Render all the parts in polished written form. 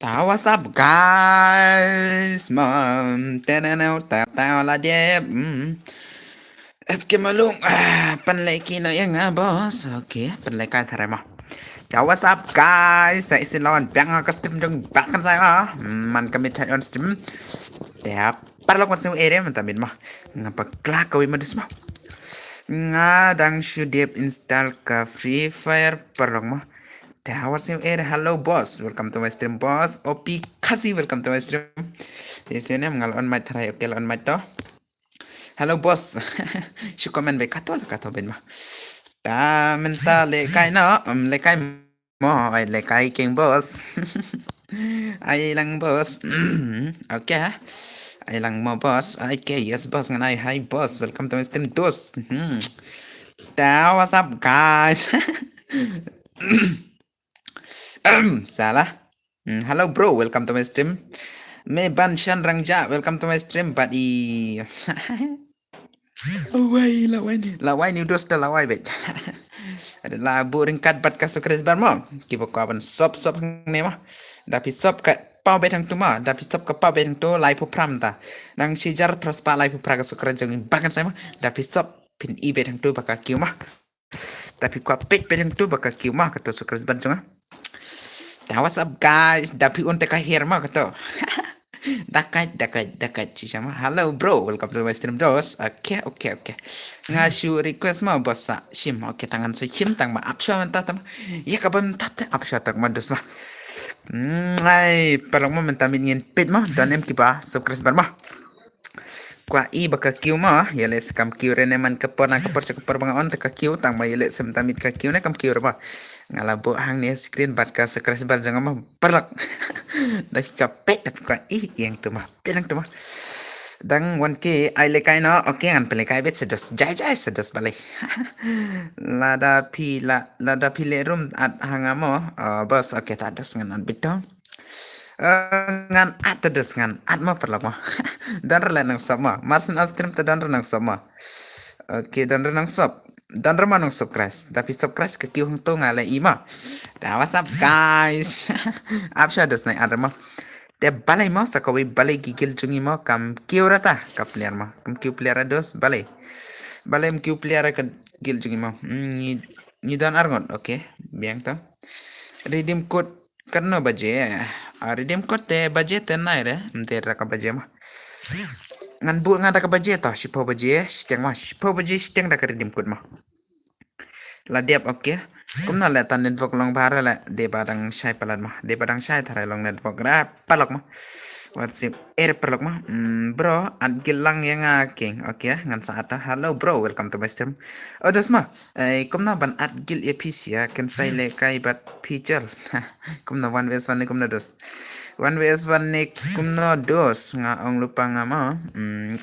What's up, guys? Tao là đẹp. Ít cái mà luôn. Panlay kia na yang boss. Okay, panlay ka thare mo. What's up, guys? Saya silon bang ka stream dong bakan saya. Man kami chat on stream. Ya, parlok masih area mentamin mo. Ngapa klak kau imadis mo? Nga dang shudip install ka Free Fire parlok mo. How's your air? Hello, boss. Welcome to my stream, boss. Opi Kasi, welcome to my stream. Di sini mengal on mic try okay on mic to. Hello, boss. Si comment be kato ben ma. Ta menta le kai no, le kai mo ay le kai king boss. Ay lang boss. Okay. Ay lang mo boss. Okay, yes boss nganai. Hi boss. Welcome to my stream, dos. Ta what's up, guys? Salah. Hello bro, welcome to my stream. Me Banshan Rangja, welcome to my stream, buddy. Lawai, lawai ni dosta lawai bet. Adalah boring kat bat kasuk kres bar mo. Kibo ko aban sop ne ma. Dapi sop ka pau bet hang tu ma, dapi sop ka pau bet hang tu lai pu pram ta. Nang sijar prospa lai pu praga sukra jeng bakan saya ma. Dapi sop pin i bet hang tu baka kiu ma. Tapi ko pet bet hang tu baka kiu ma kata sukra ban jeng. What's up, guys? Dapi unte ka here ma kata. Dakat sama. Hello bro, welcome to my stream dos. Okay. Ngasih request ma bossa sim. Okay, tangan saya sim tang ma apsha manta tam. Ya kaban tat apsha tak ma dos ma. Ay, parang mo mentamin ngin pit ma dan em kiba subscribe bar ma. Kwa i baka kiu ma, yale kam kiu rene man kapor cakapor banga on ka kiu tang ma yale sem tamit ka kiu ne kam kiu ma. Ngala bo hang ne screen bat ka subscribe bar janga ma perlak. Dah ka pet ka i yang tu ma. Pelang tu ma. Dang wan ke ai le kai no okay an pele kai bet sedos jai sedos balik. Lada pi le room at hangamo bos okay tak dos ngan bitong. Ngan at terus ngan at ma perlama dan renang sama mas stream dan renang sama oke dan renang sop dan remanang sop crash tapi sop crash ke kiu tu ngale ima dah what's up guys apsha dos naik ada ma te balai ma sakawi balai gigil jungi ma kam kiu rata ka player ma kam kiu player dos balai kiu player ka gil jungi ma ni dan arngot oke biang ta redeem code करना बजे redeem code te budget te nai re mte ra ka budget ma ngan bu ngada ka budget ta shipo budget shipo budget steng da ka redeem code ma la diap okay kumna la tan network long bara la de barang shai palat ma de barang shai thare long network ra palok ma WhatsApp perlok ma bro at gilang yang king okay ngan saat hello bro welcome to my stream das ma kumna ban at gil PC ya kan sai le kai bat feature kumna 1vs1 ni kumna dos 1vs1 ni kumna dos nga ong lupa nga ma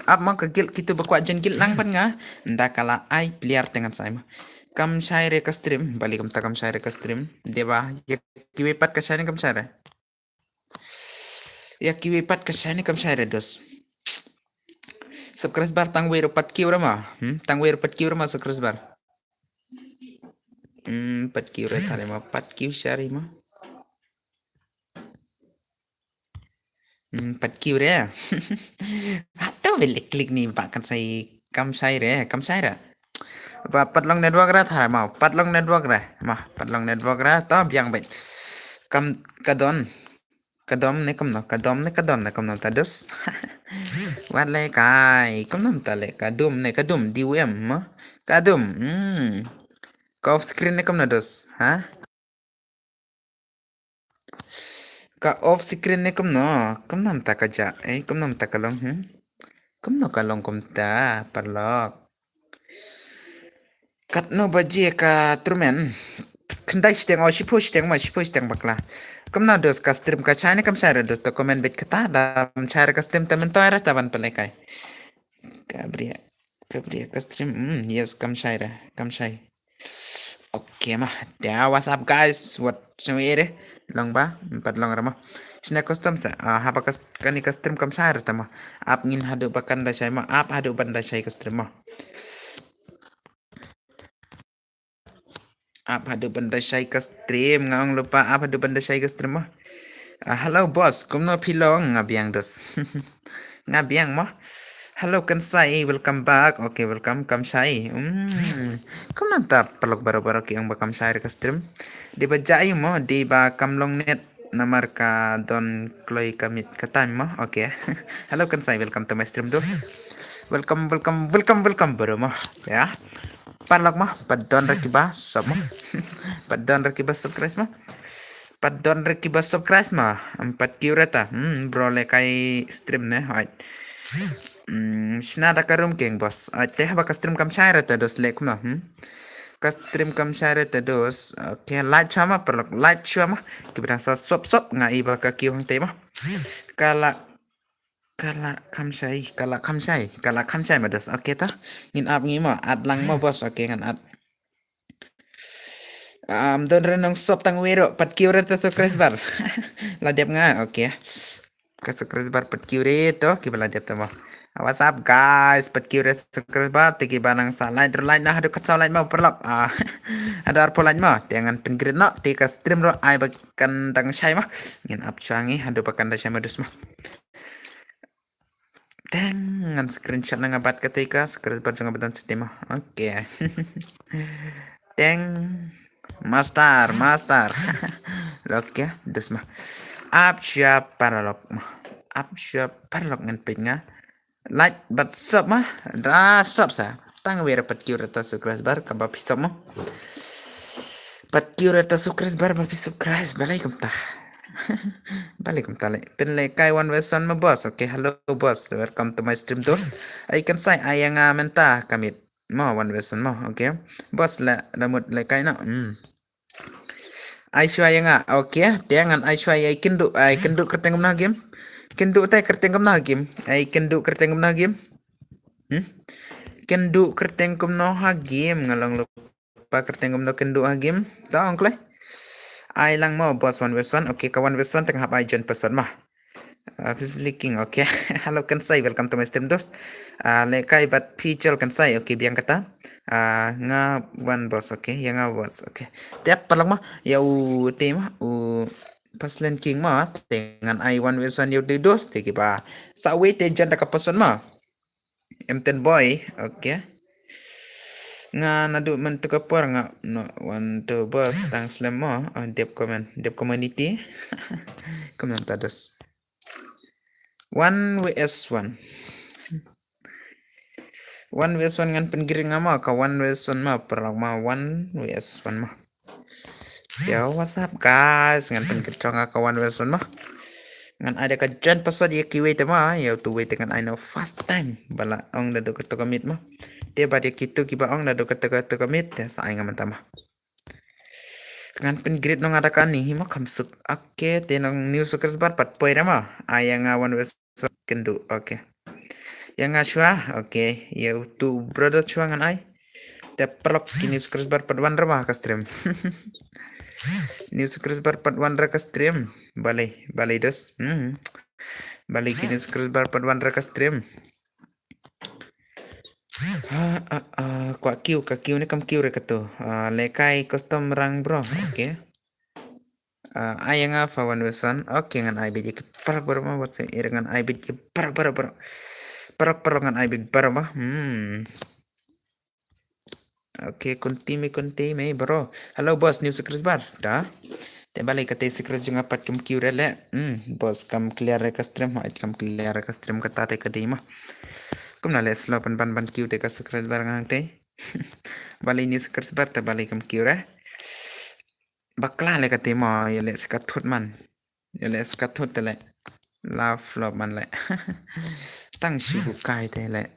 ap ma ka gil kitu bakwa jen gil lang pan nga nda kala ai player dengan saya ma kam sai re ka stream balik kam ta kam sai re ka stream deba kiwe pat ka sai kam sai re ya kiwi pat kasani kam share dos subscribe bar tang wero pat kiwra ma tang wero pat kiwra ma subscribe bar pat kiwra thare ma pat kiw share ma pat kiwra atau bele klik ni bahkan saya kam share ba patlong network ra thare ma patlong network ra to biang bet kam kadom ne kam no tados wat le kai kam nam ta le kadum diwem ma kadum ka off screen ne kam na dos ha ka off screen ne kam nam ta ka ja kam nam ta kalong kam no kalong kam ta parlok kat no baje ka trumen kendai steng o shipo steng bakla kam na dos ka stream ka chane kam share dos to comment bet kata dam share ka stream temen to era taban pele kai kabria ka stream yes kam share oke mah ya what's up guys what semere long ba empat long rama sina custom sa hapa ka kani ka stream kam share tama ap ngin hadu bakan da shay ma ap hadu banda shay ka stream ma ap hadu banda shay ka stream ngaong lupa ap hadu banda shay ka stream ma Hello bos, kumno pilong ngabiang dos. Ngabiang mo. Hello Kansai, welcome back. Okay, welcome Kamsai. Kung nanta palog baro-baro ki ang ba Kamsai ka stream? Di ba jai mo? Di ba kamlong net na marka don kloy kamit ka time mo? Okay. Hello Kansai, welcome to my stream dos. Welcome baro mo. Ya. Palog mo, padon ra kiba sab mo. Padon ra kiba subscribe mo. Padon ra kiba subscribe mo. Empat kiureta. Bro le kay stream ne. Right. Snada karum king bos. Teh ba stream kam shaira ta dos lek na. Ka stream kam shaira ta dos. Okay, like chama perlu like chama. Kita sa sop nga iba ka kiwang tema. Kala kala kam shai ma dos. Okay ta. Ngin ap ngi mo ad lang mo bos. Okay ngan ad. Don renong sop tang wero pat kiure ta so kresbar. La dep nga. Okay. Ka so kresbar pat kiure to kibala dep ta mo. What's up guys? Pat kiure subscribe tiki banang sa like na hadu kat sa like mau perlok. Ada arpo like mo. Jangan pinggir no tika stream ro ai bakan tang syai mah. Ngin up changi hadu bakan da syai modus mah. Dengan screenshot na nga bat ketika screenshot sa nga badan sa tema. Okay. Deng master. Oke, dus mah. Up siap paralog mah. Up siap paralog ngan pinga. Like but sub mah da sub sa tang wera pat kiureta sukras bar ka bapi sub mah pat kiureta sukras bar bapi sukras balai kum ta le pen le kai one version ma boss. Okay, hello boss, welcome to my stream dos. I can say ayang menta kamit mo one version mo. Okay boss la lamut le kai na Aishwarya nga okay jangan Aishwarya kindu kertengum na game Kendu tay kerteng na game. Ay kendu kerteng na game. Kendu kerteng na game ngalang lupa kerteng na kendu game. Taong klay. Ay lang mo boss 1v1. Okay ka 1v1 tengah hap ay jen person mah. This is leaking. Okay. Hello Kansai, welcome to my stream dos. Lekay bat pichel Kansai. Okay biang kata. Nga one boss. Okay. Yang nga boss. Okay. Tiap palang mah. Yau tema. Pas len king ma dengan I1 version you dos tiki ba sa wait janda ka person ma M10 boy. Okay nga nadu man tu kapor nga no one to boss tang slam mo dep community comment tados 1 vs 1 1 vs 1 ngan penggiring ma ka 1 vs 1 ma perang ma 1 vs 1 ma. Yo, what's up guys? Ngan pengkircong kawan Wilson mah. Ngan ada kajan paswad ya kiwait mah. Ya tu wait dengan I know fast time. Bala ong dadu ketu kamit mah. Dia pada kitu kiba ong dadu ketu kamit ya sa nga mantama. Ngan penggirit nong ada kan ni mah kamsuk. Oke, tenong news sukers bar pat poira mah. Ayang awan Wilson kendu. Oke. Yang ngaswa, oke. Ya tu brother chua ngan ai. Tep perlok kini sukers bar pat wan ramah ka stream. News Chris bar part 1 raka stream balai dos balai kini Chris bar part 1 raka stream kwa kiu ni kam kiu reka tu lekai custom rang bro. Okay ayang fa one version. Okay ngan ai biji parak baro ma wat se ngan ai biji parak baro parak ngan ai biji baro ma Okay, kontime bro. Hello boss, new secret bar. Dah. Te balik kata secret jeng apat kem kiure le. Boss kam clear ka stream, kam clear ka stream kata te kadai mah. Kum na le slow pan kiu te ka secret bar ngang te. Balik new secret bar te balik kam kiure. Bakla le kata mah ya le sekathut man. Ya le sekathut te le. La flop man le. Tang shibu kai te le.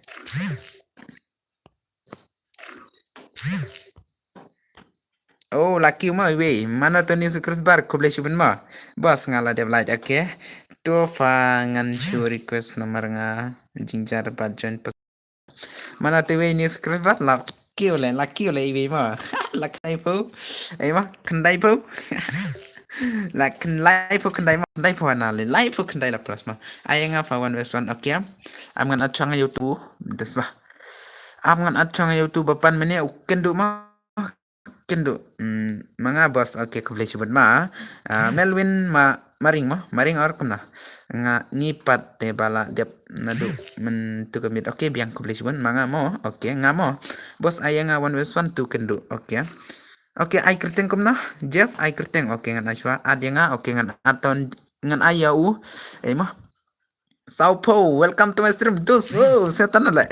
Oh, laki mah we. Mana tu ni sukres bar ko boleh cuban mah. Bos ngala dia belaj. Okay. Tu fangan show request nomor nga jingjar bat join pas. Mana tu we ni sukres bar laki oleh we mah. Laki po. Mah kendai po. Lak kendai po ana le. Lai po kendai la plus mah. Ayang apa one verse one. Okay. Am ngan atchang YouTube. Das mah. Am ngan atchang YouTube bapan mene kendu mah. Kendo mga boss okay ko flash ma Melvin maring or kumna nga ngipat te bala dep nadu men tu kamit okay biang kublisbun manga mo okay nga mo bos aya nga 1 tu kendu okay okay ai kerteng kumna Jeff ai kerteng okay ngan aswa ad nga okay ngan aton ngan aya eh mo Sao Po, welcome to my stream. Dus, oh, setan ala.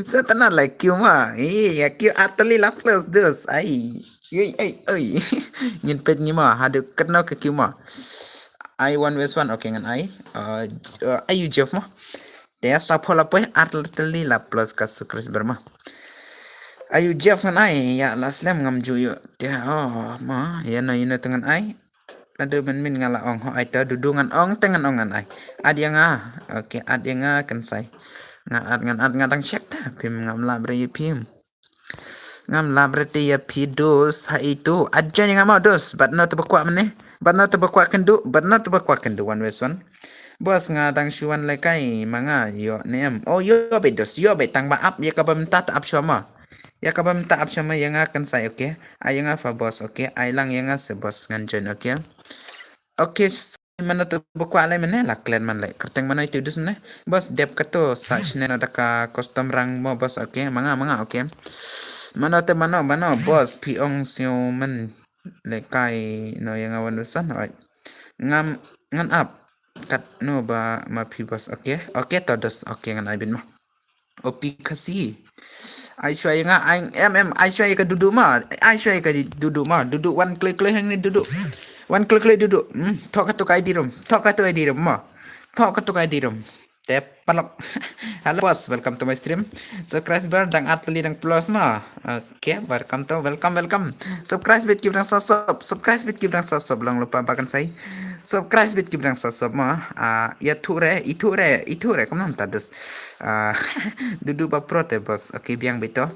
Setan ala, kyo ma. Kyo atali la plus dus. Ay. Ngin pet ngi ma, hadu ketno ke kyo ma. I 1 okay ngan I. Ayu Jeff ma. Dia Sao Po la poy atali la plus ka sukres berma. Ayu Jeff ngan I, ya la slam ngam juyo. Dia ma, ya no yuna tengan I. Nado min ngala ong ho aita dudungan ong tengan ongan ai adia nga okay adia nga kan sai ngan ngadang syek ta pim ngam labre pim ngam labre te ya pidos ha itu aja ni ngam dos but not bakwa mene but not bakwa kendu one west one bos ngadang syuan lekai manga yo nem yo bedos yo betang ba up ya ka bam tat up syama ya ka bam tat up syama yang akan sai okay ay nga fa bos okay ay lang yang se bos nganjen okay okay mana tu buku alai mana lah kalian mana kerteng mana itu dus ne bos dep kato sach ne ada ka custom rang mo bos okay manga okay mana bos piong sio men lekai no yang awan dusan oi ngam ngan up kat no ba ma pi bos okay to dus okay ngan ai bin ma opi kasi Aisyah yang Aisyah ka duduk ma duduk one klik hang ni duduk one klik duduk thok ka kai di room ma thok ka kai di room tap palok halo bos welcome to my stream subscribe dang atli dang plus ma okay welcome subscribe bit kibang subscribe lang lupa bahkan saya subscribe bit kibang sasab ma ya itu re kumnam tadus duduk ba prote bos okay biang bito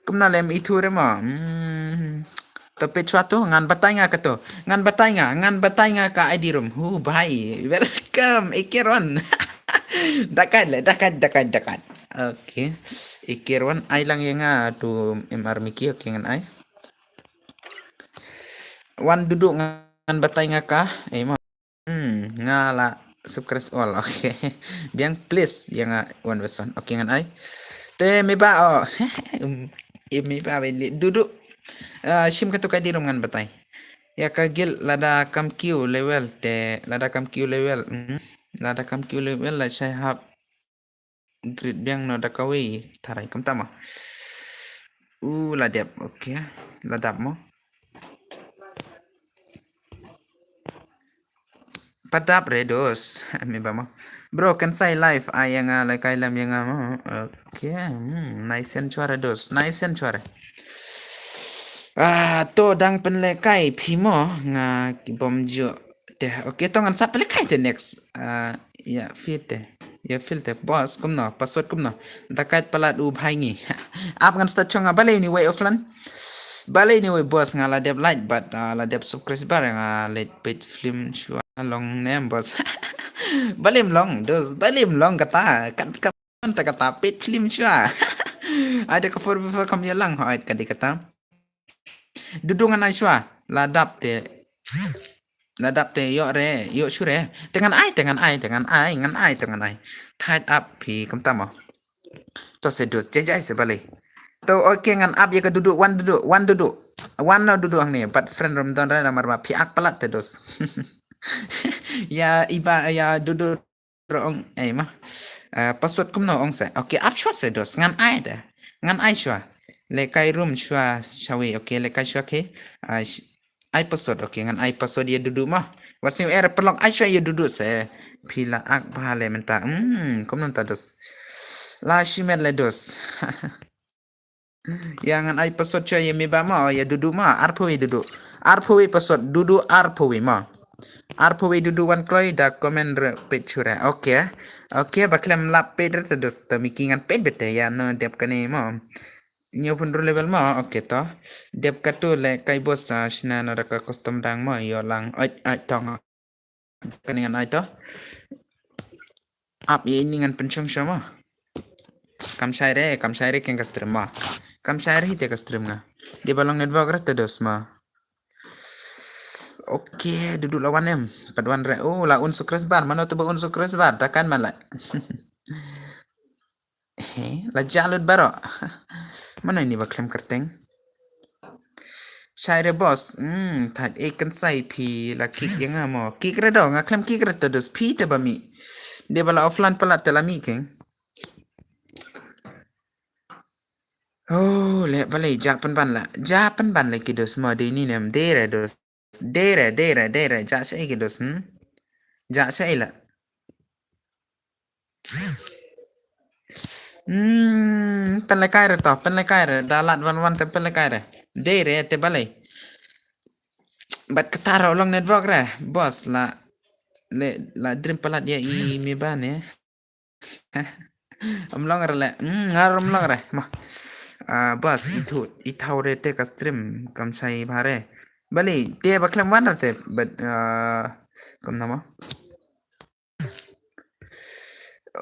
kumna lem itu re ma tapi suatu ngan batay nga ka ID room bye welcome ikiron dakan okay ikiron ay lang yang tu MR Miki okay ngan ay wan duduk ngan batay nga ka mo ngala subscribe all okay biang please yang 1 okay ngan ay te mi ba mi ba duduk sim ka to kay di ngan batay ya kagil lada kam Q level lada kam Q level la saya hab grid biang no da kawi tarai kam tama ladap okay ladap mo padap redos mi ba mo bro kan say live ayang like kailam yang mo okay nice and chwara dos to dang penlekai pimo nga kibomjo teh okay to ngan sa penlekai te next ya fit te boss kumno password kumno dakat palat u bhaingi ap ngan sta chonga balai ni way offline balai ni way boss nga la dep like but la dep subscribe bar nga let page film shua long name boss balim long kata kata page film shua ada ka for kam yalang hoit kata dudungan Aisyah ladap te yo shure dengan ai tied up pi kamtama to sedus jajai sebalik to okay ngan up ya ke duduk one duduk ang ni but friend rom don ra namar pi ak palat te dos ya iba ya duduk rong mah password kumno ong se okay up shot se dos ngan Aisyah lekai room shua shawi okay lekai shua ke ai password okay ngan ai password dia duduk mah wasim pelok Aisyah ya duduk se pila ak bahale menta kom non tados la shimet le dos yang ai password cha ya mi ba ma ya duduk ma arpowi password duduk arpowi duduk wan kloi da comment picture okay baklam lap peder tados tamikingan ped bete ya no dep kane ma nyo pun level ma okay to dep katu le kai bos shna na ka custom dang ma yo lang tong kaningan ai to ap ye ningan penchong sama kam shaire ken stream ma kam shaire hi te stream na di balong network ra dos ma Okey, duduk lawan em. Paduan re. Oh, lah unsur keresbar. Mana tu unsur keresbar? Takkan malah. Lah jalud baro. Mana ini baklem kerteng? ใช่เด้อบอสถัดเอกกันใส่พีละคิกยังอ่ะหมอคิกระดองอ่ะคลำคิกระตดสพีแต่บะมีเดี๋ยวบลาออฟไลน์ปลัดแต่ละมีเก่งโอ้เละบะเลยจับปันบันละจับปันบันเลยกิดสมาเดนี่เนี่ยเดระดสเดระจับใช่กิดสจับใช่ละเป็นละกายระต่อเป็นละกายระดาลัดวันแต่เป็นละกายระเดระแต่บะเลยบัดกระตารเอาลงเน็ตวอร์กระบอสละดริมปลัดya i mi ban ya amlong le ngarom long re ma bas itu re te ka stream kam sai bhare bali te baklam wan te but kam nama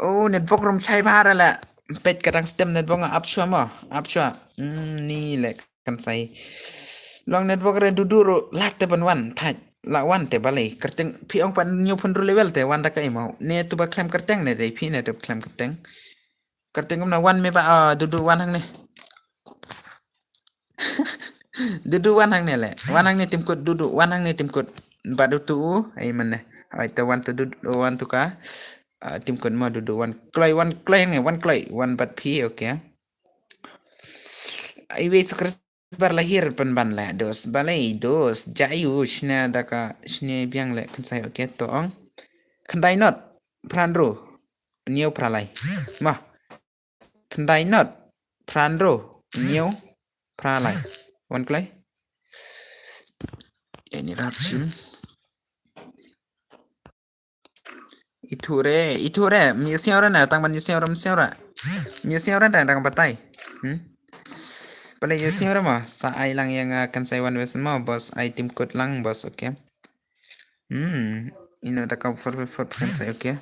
oh network rom sai bhare la pet kadang stream network up shwa ni le kam sai long network re duduro lat te ban wan thaj la wan te balai kerteng pi ong pan nyu pun ru level te wan da kai mau ne tu ba klam kerteng ne dei pi ne tu klam kerteng kom na wan me ba dudu wan hang ne dudu wan hang ne le wan hang ne tim kut dudu wan hang ne tim kut ba du tu ai man ne ai te wan tu dudu wan tu ka tim kut ma dudu wan klai ne wan bat pi okay ai we bar lahir pen ban la dos balai dos jayu shna daka shne biang le kan sai okay to ong khandai not pranro niu pralai ma khandai not pranro niu pralai wan klai ini rapsim itu re mi siora na tang ban siora dang batai Pala yung siya mo, sa ay lang yung kansaywan wes mo, boss, ay team code lang, boss, okay? Ino da ka for kansay, okay?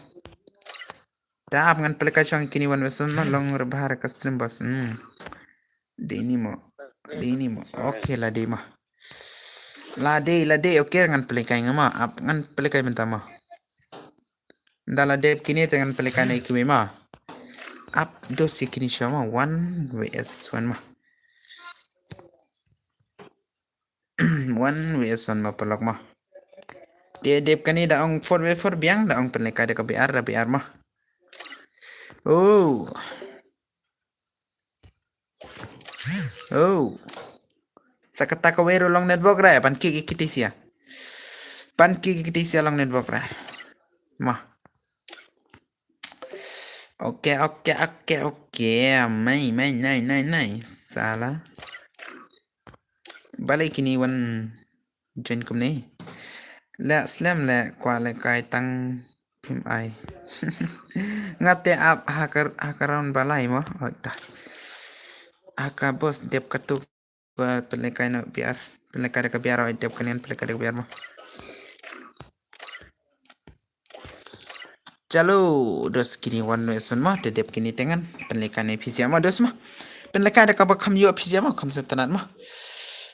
Daap ngan pala ka siyang kiniwan wes mo, long rebahar ka stream, boss, Dini mo, okay la di mo. La di, okay ngan pala ka nga mo, ngan pala ka minta mo. Dala dep kini ngan pala ka na ikiwi mo. Up dos si kini siya mo, 1 vs 1 mo. 1 vs 1 mapalok mo. Dia dep kani daong 4v4 biang daong penleka de ka BR mo. Oh. Sakata ka wero long network ra pan kitisia long network ra. Ma. Okay. May nai. Salah. Balai kini wan jen kum ni. La slam la kwa la kai tang phim ai. Ngate ap hakaron balai mo. Ta. Aka bos dep katu pelekai no biar pelekai ka biar oi dep kanian pelekai ka biar mo. Chalo dos kini wan weson mo de dep kini tengan pelekai ni pizza mo dos mo. Pelekai da ka ba kham yo pizza mo kham setanat mo.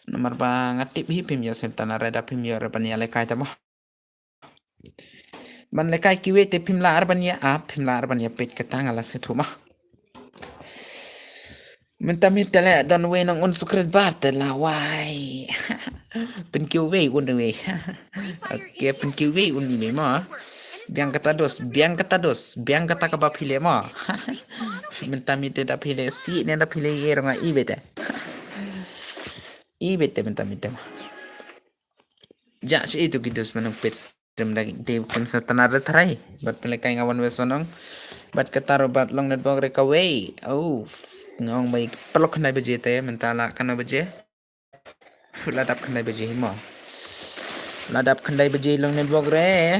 Nomor banget tip hipim ya sentana reda pim ya repan ya lekai tamo. Ban lekai kiwe te pim la arban ya pet ketang ala setu mah. Minta le don we nang un sukres bat la wai. Pen kiwe un we. Oke pen kiwe un ni mah. Biang kata dos, biang kata ka ba pile mah. Minta da pile si ne da pile ye ronga ibete. Ibete minta. Ja itu gitu sebenarnya page stream lagi di konser tenar terai bat pelekai ngawan wes wanong bat ketaro bat long network recovery ngong baik perlu kena beje te mentala kena beje ladap kena beje mo ladap kena beje long network re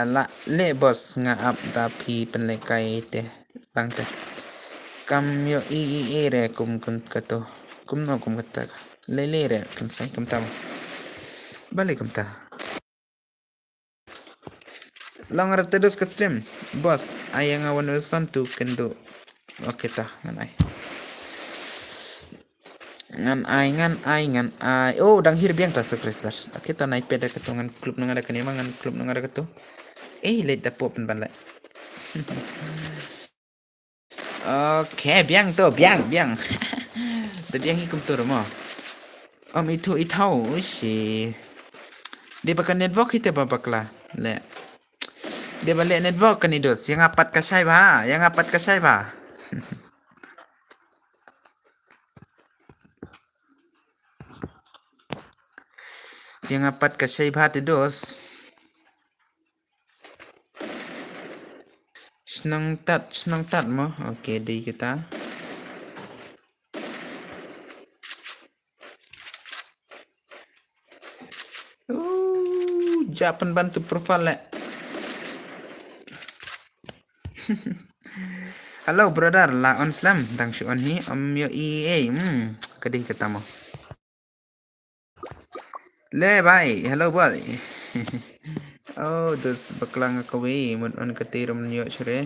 la le bos nga up tapi pelekai te bang te kam yo i re kum kato kum kata le re kum sai kum tam balik kum ta long terus ke stream bos ayang awan wes fan tu kendo oke ta nganai ngan ai oh dang hir biang ta sekres bar kita naik peda ketungan klub nang ada kene mangan klub nang ada ketu let da pop ban la oke biang to biang da biang ikum to mo itu itau si dia pakai network kita babakla le dia balik network kan itu yang apat kasai ba yang apat kasai ba yang apat kasai ba dos senang tat mo oke di kita Japan bantu profile le halo brother la on slam tang shi on hi yo kadih ketemu le bye hello boy oh dos baklang kawe mun on ketirum yo sure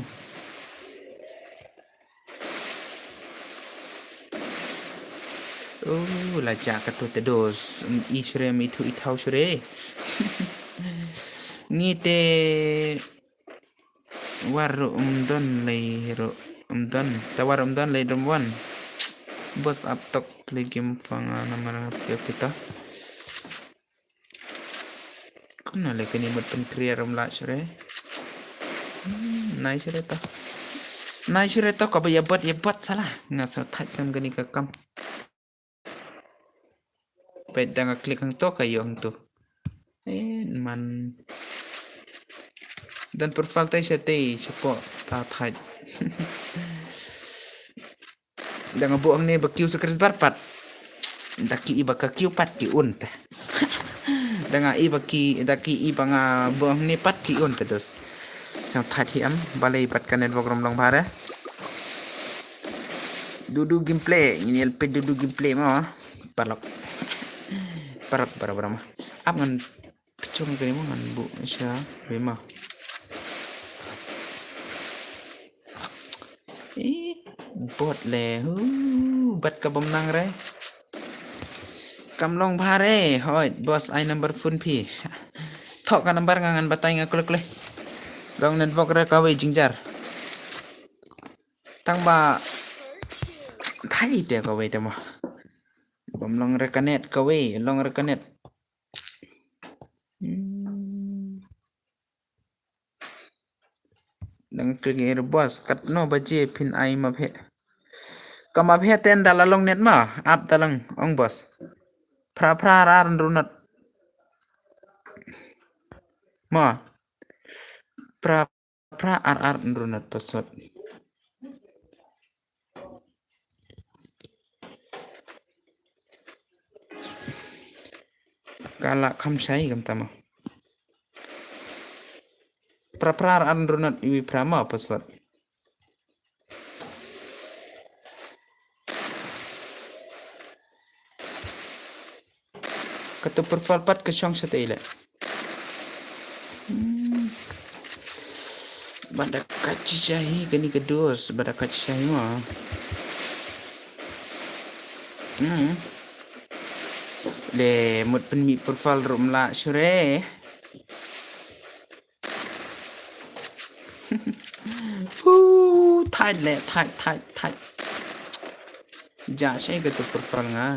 oh lajak katu tedos i sure mi tu itau sure ngite waru umdon lay ro umdon tawar umdon lay domwan bos aptok play game fanga nama kita kuna le kini mutun kriya romla sure nice reta nice reta ko ya buat salah ngaso tajam gani kakam peda ngaklik hang to kayo hang to man dan profile tay siya tay siya tatay dan ngabuang ni bakiw sa Chris Barpat daki iba ka pat ki unta dengan daki iba nga buang ni pat ki unta dos sa tathiam balay pat ka network romlong bare dudu gameplay ini LP dudu gameplay mo parap mah ap ngan pecung kini mo ngan bu siya bema bot le bat ka bom nang re kamlong bhare hoi bos ai number phone pi thok ka number ngangan batay nga kulek le dong network re ka we jingjar tang ba thai te ka we te mo bom long re kanet ka we long re kanet dang kege bos kat no baje pin ai ma phe kama phe ten dalalong net ma ap dalang ong bos pra rar runat ma pra ar runat pasot kala kam sai gam tama pra ar runat iwi prama pasot katu profile pat ke syong sa taile bada kaci syahi kani kedus bada kaci syahi mah le mut penmi profile rum la sure thai le thai ja syai katu profile nga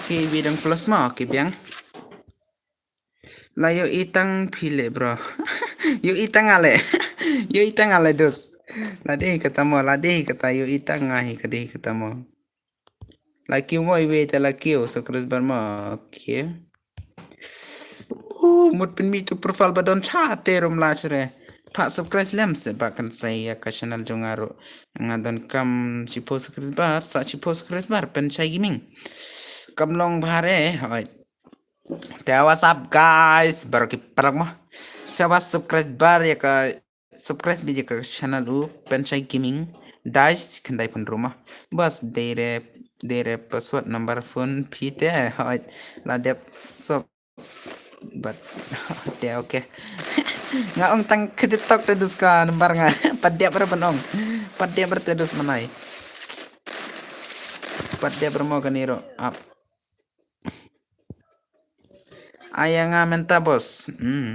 Oke, bidang plus mah oke biang. Lah yo itang pile bro. yo itang ale. yo itang ale dos. Ladeh ketemu ladeh kata yo itang ngahi kadeh ketemu. Laki mo iwe ta laki o so kres barma oke. Mut pen mi tu profile badon cha terum la sere. Pak subscribe lem se bahkan saya ke channel jongaro ngadon kam si post kres bar sa si post kres bar pen chai gaming. Kamlong bhare hoi what's up guys baru kiparang mo saya subscribe bar ya ke subscribe bija ke channel u penchai gaming dice kendai pun rumah bas dere Dere password number phone pite hoi la dep sop but dia oke. Nga ong tang kedetok tedus ka number nga padya ber benong. Padya ber tedus manai. Padya ber mo kaniro up. Ayang nga menta bos.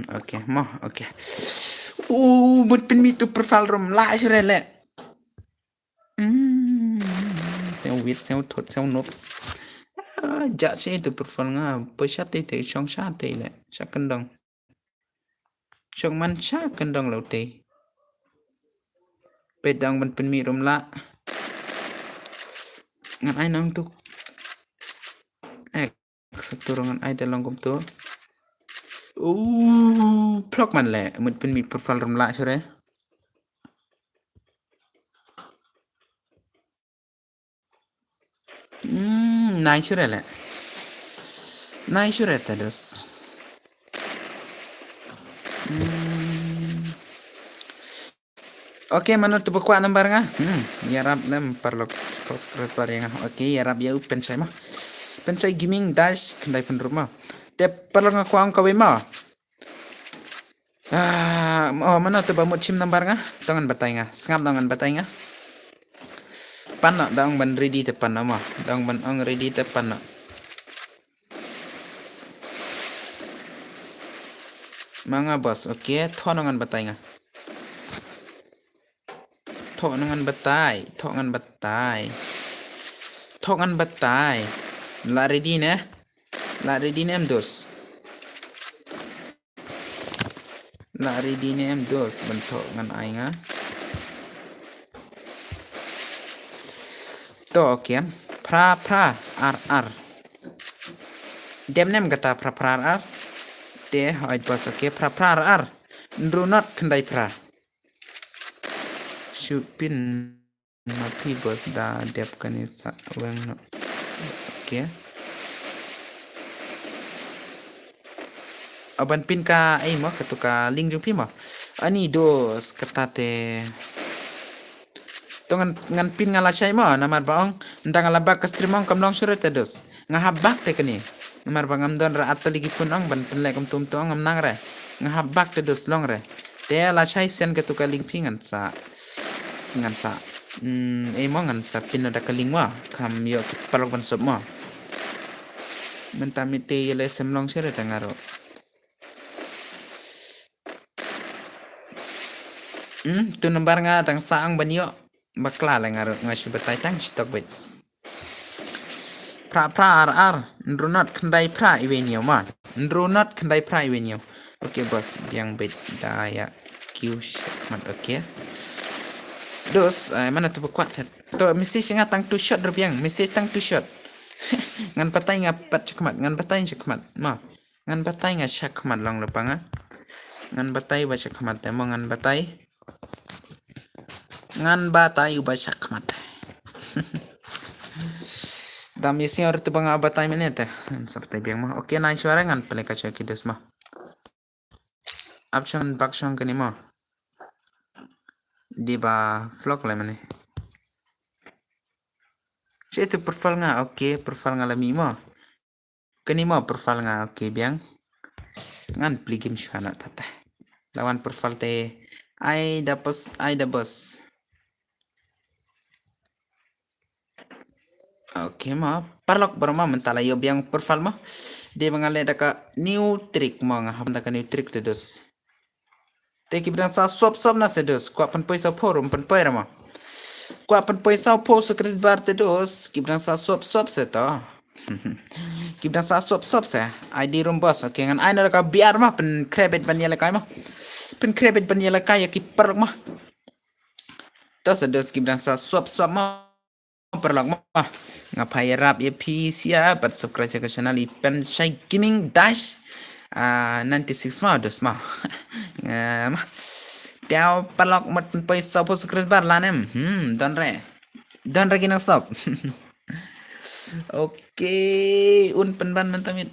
Oke, mo oke. Mut pin mi tu profile rom la surele. Seu wit seu thot seu nop. Ja sih itu profile nga पैसा te te chong sha te le. Sa kendong. Chong man sha kendong lo te. Pedang ban pin mi rom la. Ngan ai nang tu. Seturungan ai dalam kum tu. Plok man le. Mut pin mi profile rom la sure. Nai sure le. Nai sure terus. Oke, mana tu buku nomor nga? Ya rap nem perlu subscriber yang oke, ya rap ya open saya mah. Pen saya gaming dash kendai pen rumah. Te perlu ngaku ang kawe mah. Mana tu bamut sim nomor nga? Tangan batai nga. Sengap tangan batai nga. Pan nak dang ban ready tepan nama. Dang ban ang ready tepan nak. Manga bos, oke, thonangan batai nga. Thongan batai. La ready ne em dos. La ready ne em dos bentuk ngan ai nga. To oke. Pra ar. Dem nem kata pra ar. De hoi bos oke pra ar. Ndrunot kendai pra. Shupin mapi bos da dep kanisa weng no. Oke. Aban pin ka ai mo katuka link jung pi mo. Ani dos kata te. To ngan pin ngala chai mo namar baong ndang alabak ka stream ong kamlong surat te dos. Ngahabak te kani. Namar bangam don ra atali gi pun ong ban pin le kam tum to ngam nang re. Ngahabak te dos long re. Te la chai sen katuka link pi ngan sa. Mo ngan sa pin ada kaling mo kam yo palok ban sob mo. Mentamite yele semlong surat ngaro. Tu nomor nga tang saang banyo bakla lang ngasih betai tang stok bet. Pra ar ndrunot kendai pra iwenyo man. Ndrunot kendai pra iwenyo. Oke bos, yang bet daya Q mat oke. Dos mana tu kuat to message nga tang tu shot rupiang message tang tu shot. Ngan patai nga pat cekmat ngan patai cekmat ma. Ngan patai nga cekmat long lepanga. Ngan batai ba cekmat mo ngan batai. Ngan batai uba cekmat. Dami siya tu bang abatay minute. Seperti biang mah. Oke, naik suara ngan peleka cek kidos mah. Option bakshon kani mah. Di ba vlog lah mana. Cek tu profile nga. Oke, profile nga lami mah. Kani mah profile nga. Oke, biang. Ngan play game suara tata. Lawan profile te. Ai da bos. Oke mah parlok berma mentala yo biang profile mah dia mengale daka new trick mah ngaham daka new trick terus teki bilang sa swap na terus kuat pen poisa forum pen poira mah kuat pen poisa po secret bar terus ki bilang sa swap seta ki bilang sa swap se ID room boss oke ngan aina daka biar mah pen krebet banyala kai mah pen krebet banyala kai ki parlok mah terus ki bilang sa swap mah perlak mah ngapai rap ya sia but subscribe ke channel Pen Shai Gaming Dash 96 mah dos mah mah teo perlak mat pai subscribe bar lanem don re kinang sob oke penban mentamit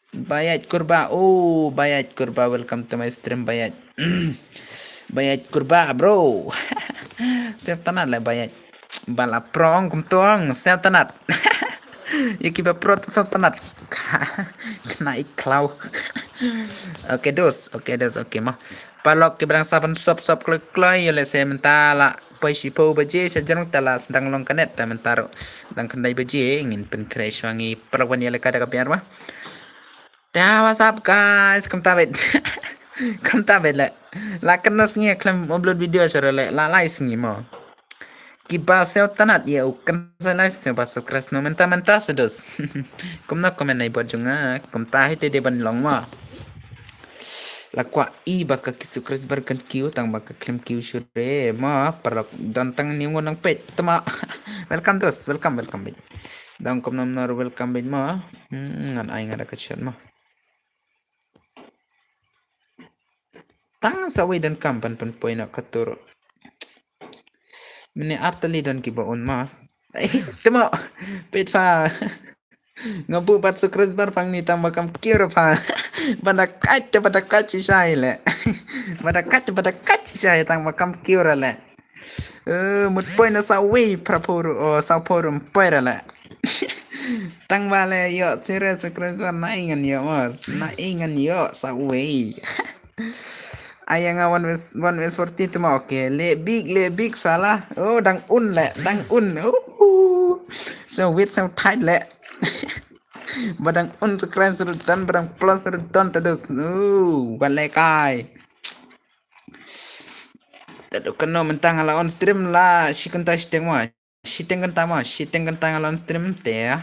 Bayat Kurba Bayat Kurba welcome to my stream Bayat Kurba bro Save tanah lah Bayat bala prong kum tuang sel tanat. Ya kiba pro tuang tanat. Kena iklau. Oke dos, oke mah. Palok ke berang saban sop kloi ya le se mentala pai si po baje sa januk tala sedang long kanet ta mentaro dang kendai baje ingin pen crash wangi perwan ya le kada ka biar mah. Ya what's up guys, kam tabet. Kam tabet le. La kenos ngi klam upload video sore le la live ngi mo. Kiba sel tanat ya ukan sa live se baso kras no menta sedos. Kum na komen nai bot junga, kum ta hite de ban long ma. La kwa i baka kisu kras barkan kiu tang baka klim kiu shure ma parok dan tang ni ngon nang pet tama. Welcome dos, welcome bit. Dang kom nam nar welcome bit ma. Ngan ai ngada kachan ma. Tang sa dan kampan pan poin nak katur. Mene artali dan kibaon ma. Tama pet fa. Ngabu bat sukres bar pang ni tamba kam kira pa. Pada kaci sai le. Pada kaci sai tamba kam kira le. Mut poin na sa prapuru o sa porum poira le. Tang vale yo sire sukres bar na ingan yo mas. Na ingan yo sa Ayang one was 40 tu mah okay. Le big salah. Oh dang un. So with some tight le. Badang un sekeren serutan badang plus serutan terus. Balekai. Tadu kena mentang ala on stream lah. Shiteng kentang ala on stream teh.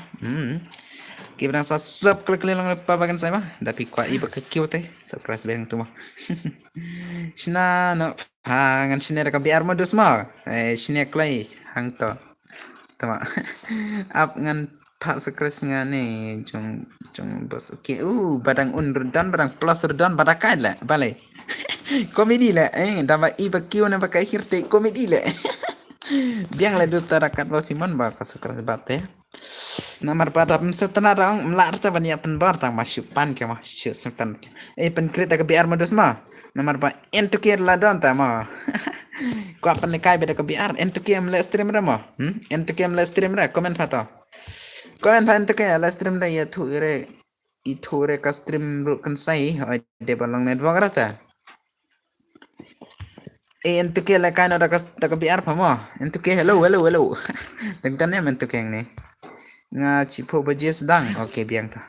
Kibran sa sub klik lang pa bagan sa ma. Tapi kwa iba ka cute surprise bang tu mah. Shina no hangan shina ka biar modus ma. Shina klai hang to. Tama. Up ngan pak sekres ngane jong bos okay. Badang dan badang plus dan badakai lah balai. Komedi lah dama iba kiu na pakai hirte komedi lah. Biang le duta rakat ba fiman ba ka sekres bate. Nomor pada setelah orang melar ta banyak penbar tang masuk pan ke mah setan. Pen kereta ke biar modus mah. Nomor ba entukir la don ta mah. Ko apan le kai beda ke biar entukim le stream ra mah. Entukim le stream ra komen pata. Komen pa entukim le stream ra ya thure ka stream ru kan sai de balong network ra ta. Entukim le kai no da ka biar pa mah. Entukim hello. Tengkan ya entukim ni. Nga cipo baje sedang okay biang ta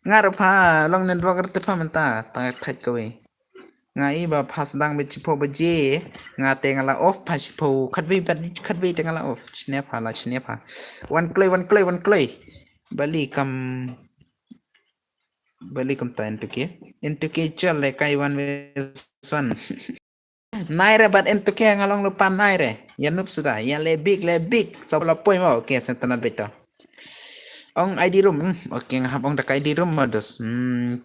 ngarap ha long network te pa menta ta thait ko we nga I ba pa sedang be cipo baje nga te ngala off pa cipo khatwi te ngala off snap ha one clay bali kam ta into ke chal le kai one one naire bat into ke ngalong lupa naire ya nup sudah ya le big so la poi mo okay sentanat beto Ong ID room, okay ngahapong da ID room modus.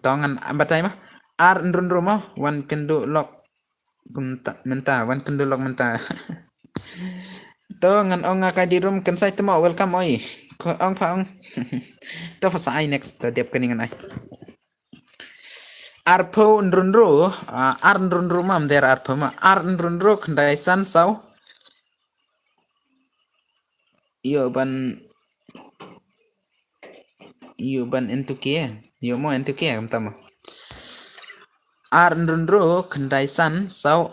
Tongan batay mah. Run room mo, one kendo lock. One kendo lock menta. Tongan ong ID room kan say temo welcome oi. Ong pa ong. To fa sa next to dep kaningan ay. Arpo nrunro, nrunro mam der arpo ma. Nrunro kandai san saw. Yo ban entuke yo mo entuke am tama nrunro kendai san saw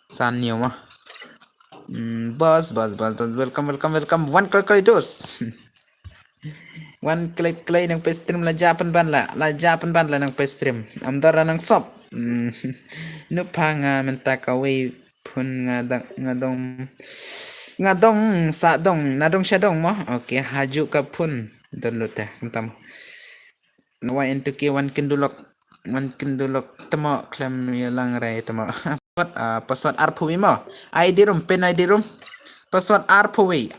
san yo ma bos welcome one click dos one click nang pe stream la japan ban la nang pe stream am dara nang sop nupanga menta kawe pun ngadong sa dong nadong syadong mo okay haju ka pun download teh kentam nawa entuke one kendulok temo klam yalang rai temo password arpuwi mo ID room password arpuwi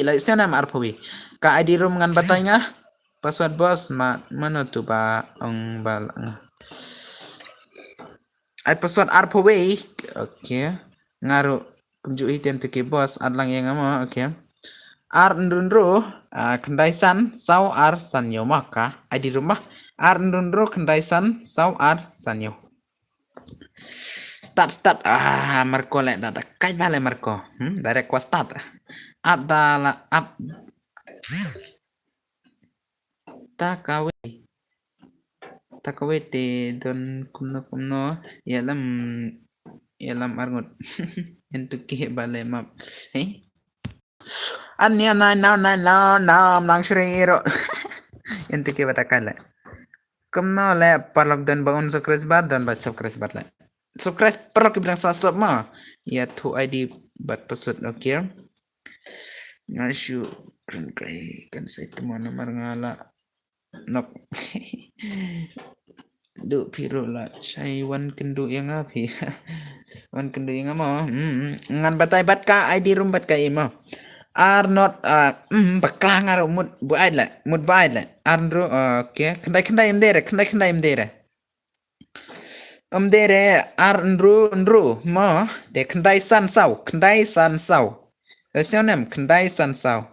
la sana arpuwi ka ID room ngan batay nga password boss mano tu ba ang balang ay password arpuwi okay ngaro kunju iten tuke boss adlang yang mo okay nrunro kendaisan saw sanyo maka di rumah nrunro kendaisan saw sanyo start Marco le dada kai vale Marco direct kwa start Abdala ab takawe takawete don kumno yalam arngot entuki bale map anya na nang shrero entuki batakala kumno le parlok dan baun sukres bat dan bat sukres bat le sukres perlu bilang saswap ma ya tu ID bat pasut okay ngasyu kan saya teman ngala nok du piro la sai wan kendu yang api wan kendu yang mo ngan batai bat ka ID room bat ka imo are not baklang aro mud buai la mud bai la andro okay kendai imdere ar nru mo de kendai san sau Seonem kendai san sau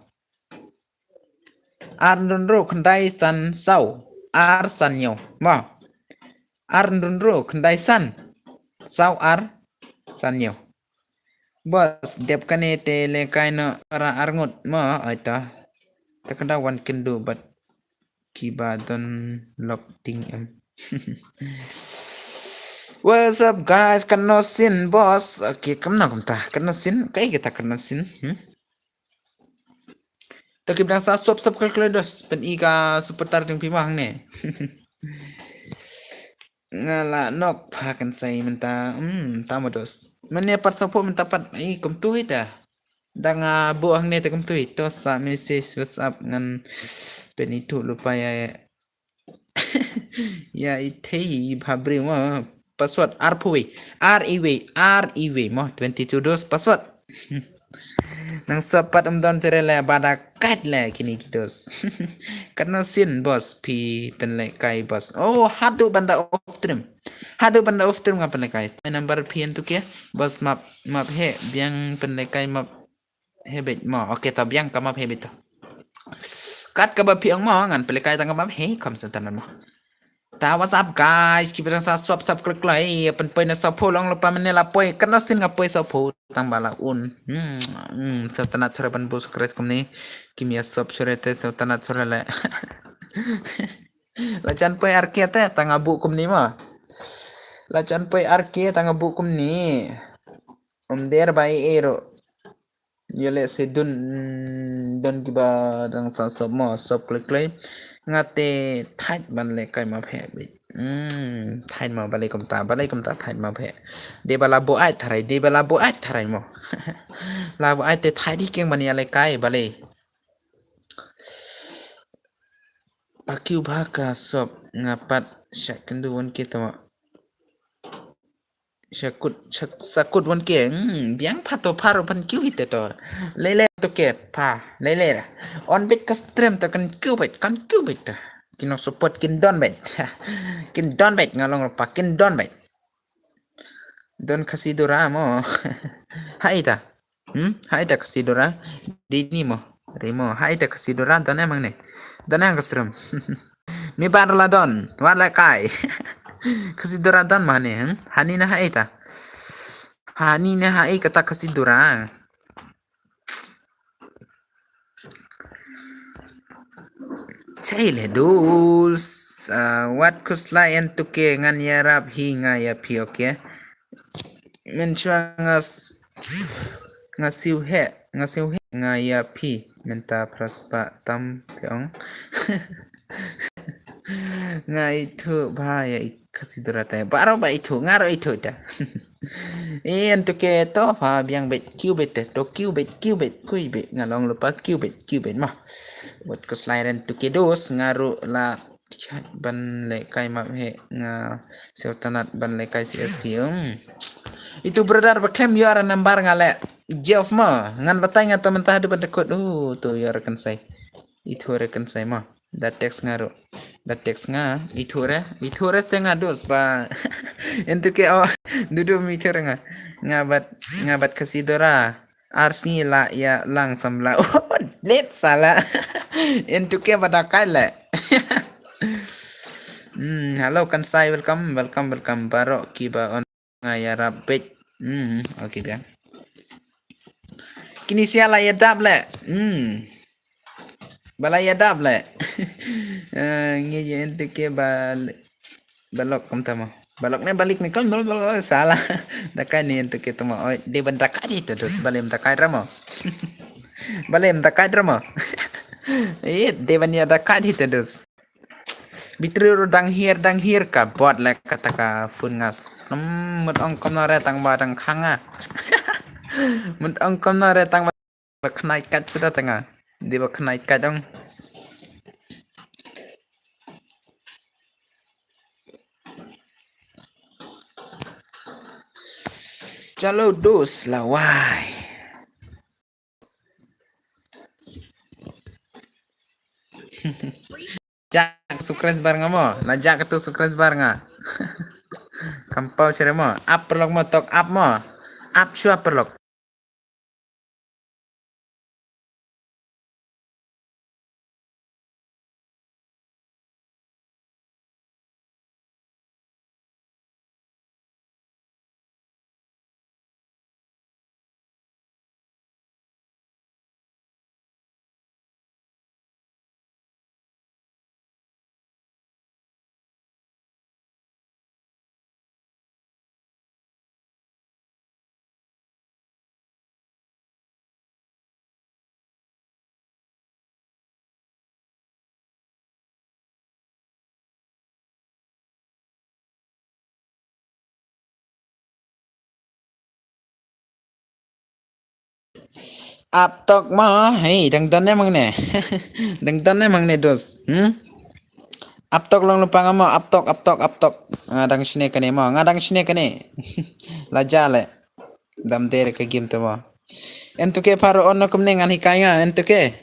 ar nru kendai san sau ar san yo mo ar nru kendai san sau ar san yo bos dep kane te le kaino para arngut mo aita takanda wan kendu bat kiba don lock ting em What's up guys, kanosin boss. Okay, kanosin. Kayak kita kanosin. Tapi bilang sa swap kalkulados pen ika seputar yung pimang ne. Ngala nok pakan say menta tama dos. Mane pat sapo menta pat ai kumtuit ah. Dang buang ne te kumtuit to sa message WhatsApp ngan pen itu lupa ya. Ya itei babri mo password REV mo 22 dos password nang sapat don terele bada kat le kini kidos karena sin bos pi penle kai bos oh hadu banda off stream ngapen le kai number pin tu ke bos map he biang penle kai map hebet mo oke ta biang ka map hebet kat ka ba piang mo ngan penle kai tang map he kom santanan mo what's up guys kita sa swap klik lai pen na sa long lupa menela poi kena sin ngapoy sa tang bala un sa tanat sore ban bus kres kumni kimia swap sore te sa tanat sore le la chan poi arke te tang abu kumni ma la chan poi arke tang abu kumni der bai ero yele se don kiba dang sa swap klik lai ngate thait ban le kai ma phe bi thait ma balai kom ta thait ma phe de bala bo ai tharai mo la bo ai te thai di keng ban ya le kai balai pakiu ba ka sop ngapat syakendu won ke to sakut won ke biang phato pharo pan kiu hite to lele to ke pa lele on bit ka stream to kan kiu bet kino support kin don bet ngalong pa kin don bet don kasidora mo haida kasidora dini mo rimo haida kasidora don emang ne don ang stream mi barla don wala kai kasidora don mane hanina haida kata kasidora Chile dus wat kuslayan tuke ngan yarap hinga ya pi okay menchua ngasiu he nga ya pi menta praspa tam pyong nga itu bahaya kasidura ta baro ba itu ngaro itu ta en tuke to pa biang bet qubit to qubit kui bet ngalong lupa qubit mah buat keslairan tuke dos ngaru la ban le kai ma he nga seutanat ban le kai CSP itu brother baklem you are number ngale Jeff ma ngan batai nga teman tah depan dekot tu you rekan saya itu rekan saya ma dat text ngaru itu re setengah dos ba untuk ke duduk mikir ngabat kasidora arsi la ya lang samla let salah untuk ke pada kala halo kan saya welcome baro kiba on ngaya rabet oke dia kini siala ya dable. Balaya dable. Ngeje ente ke balok kamu tama. Balok ne balik nih kan balok salah. Dakai ni ente ke tama. Oh, de bantakai itu terus balem takai ramo. Balem takai ramo. De banya takai itu terus. Bitru dang hir ka bot lek kata ka fun ngas. Mut ong komnore tang badang khanga. Mut ong komnore tang baknai kat sudah tengah. Di baknai kat dong. Chalo dos lawai. Jak sukres bareng mo. Najak tu sukres bareng. Kampau cere mo. Up perlok mo tok up mo. Up shua perlok. Up tok mo. Hei, dang don emang ne. Dang don emang ne dos. Up tok long lupa ngamo. Up tok. Ngadang sini kene mo. Ngadang sini kene. Lajale. Dam dere ke game tu mo. Entu ke paro ono kumne ngan hikaya entu ke.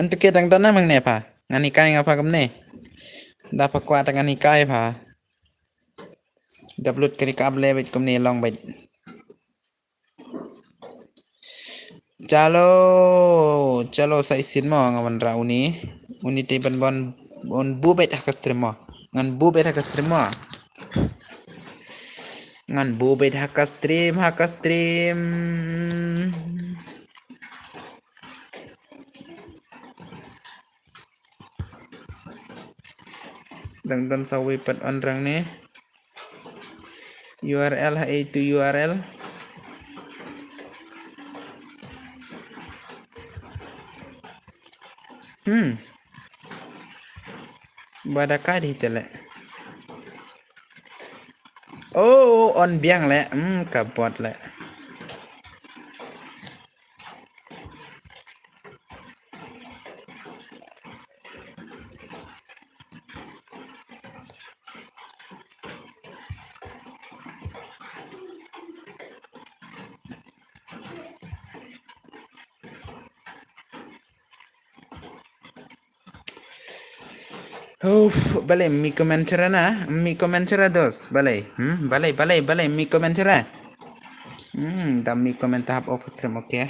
Entu ke dang don emang ne pa. Ngan hikaya ngapa kumne. Dapat kuat ngan hikaya pa. Dablut kali kable bet kumne long bet. Chalo sa isin mo ngawan ra uni te ban bon bubet hakas trimo ngan bubet hakas trimo ngan bubet hakas trim dan sa wipat onrang ne URL ha itu URL badaka di tele oh on biang le kapot le balai mi komentar dos balai balai mi komentar dam mi komentar of trim okay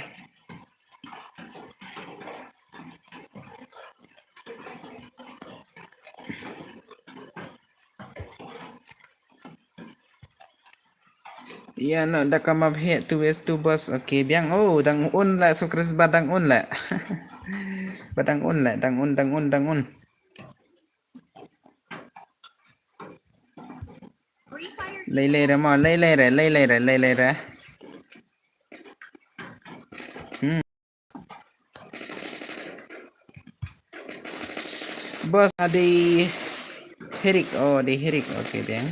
iya no da kamab he tu wes tu bos okay biang dang un la sukres badang un la badang un la dang un lay ra mo lay ra bos adi herik okay biang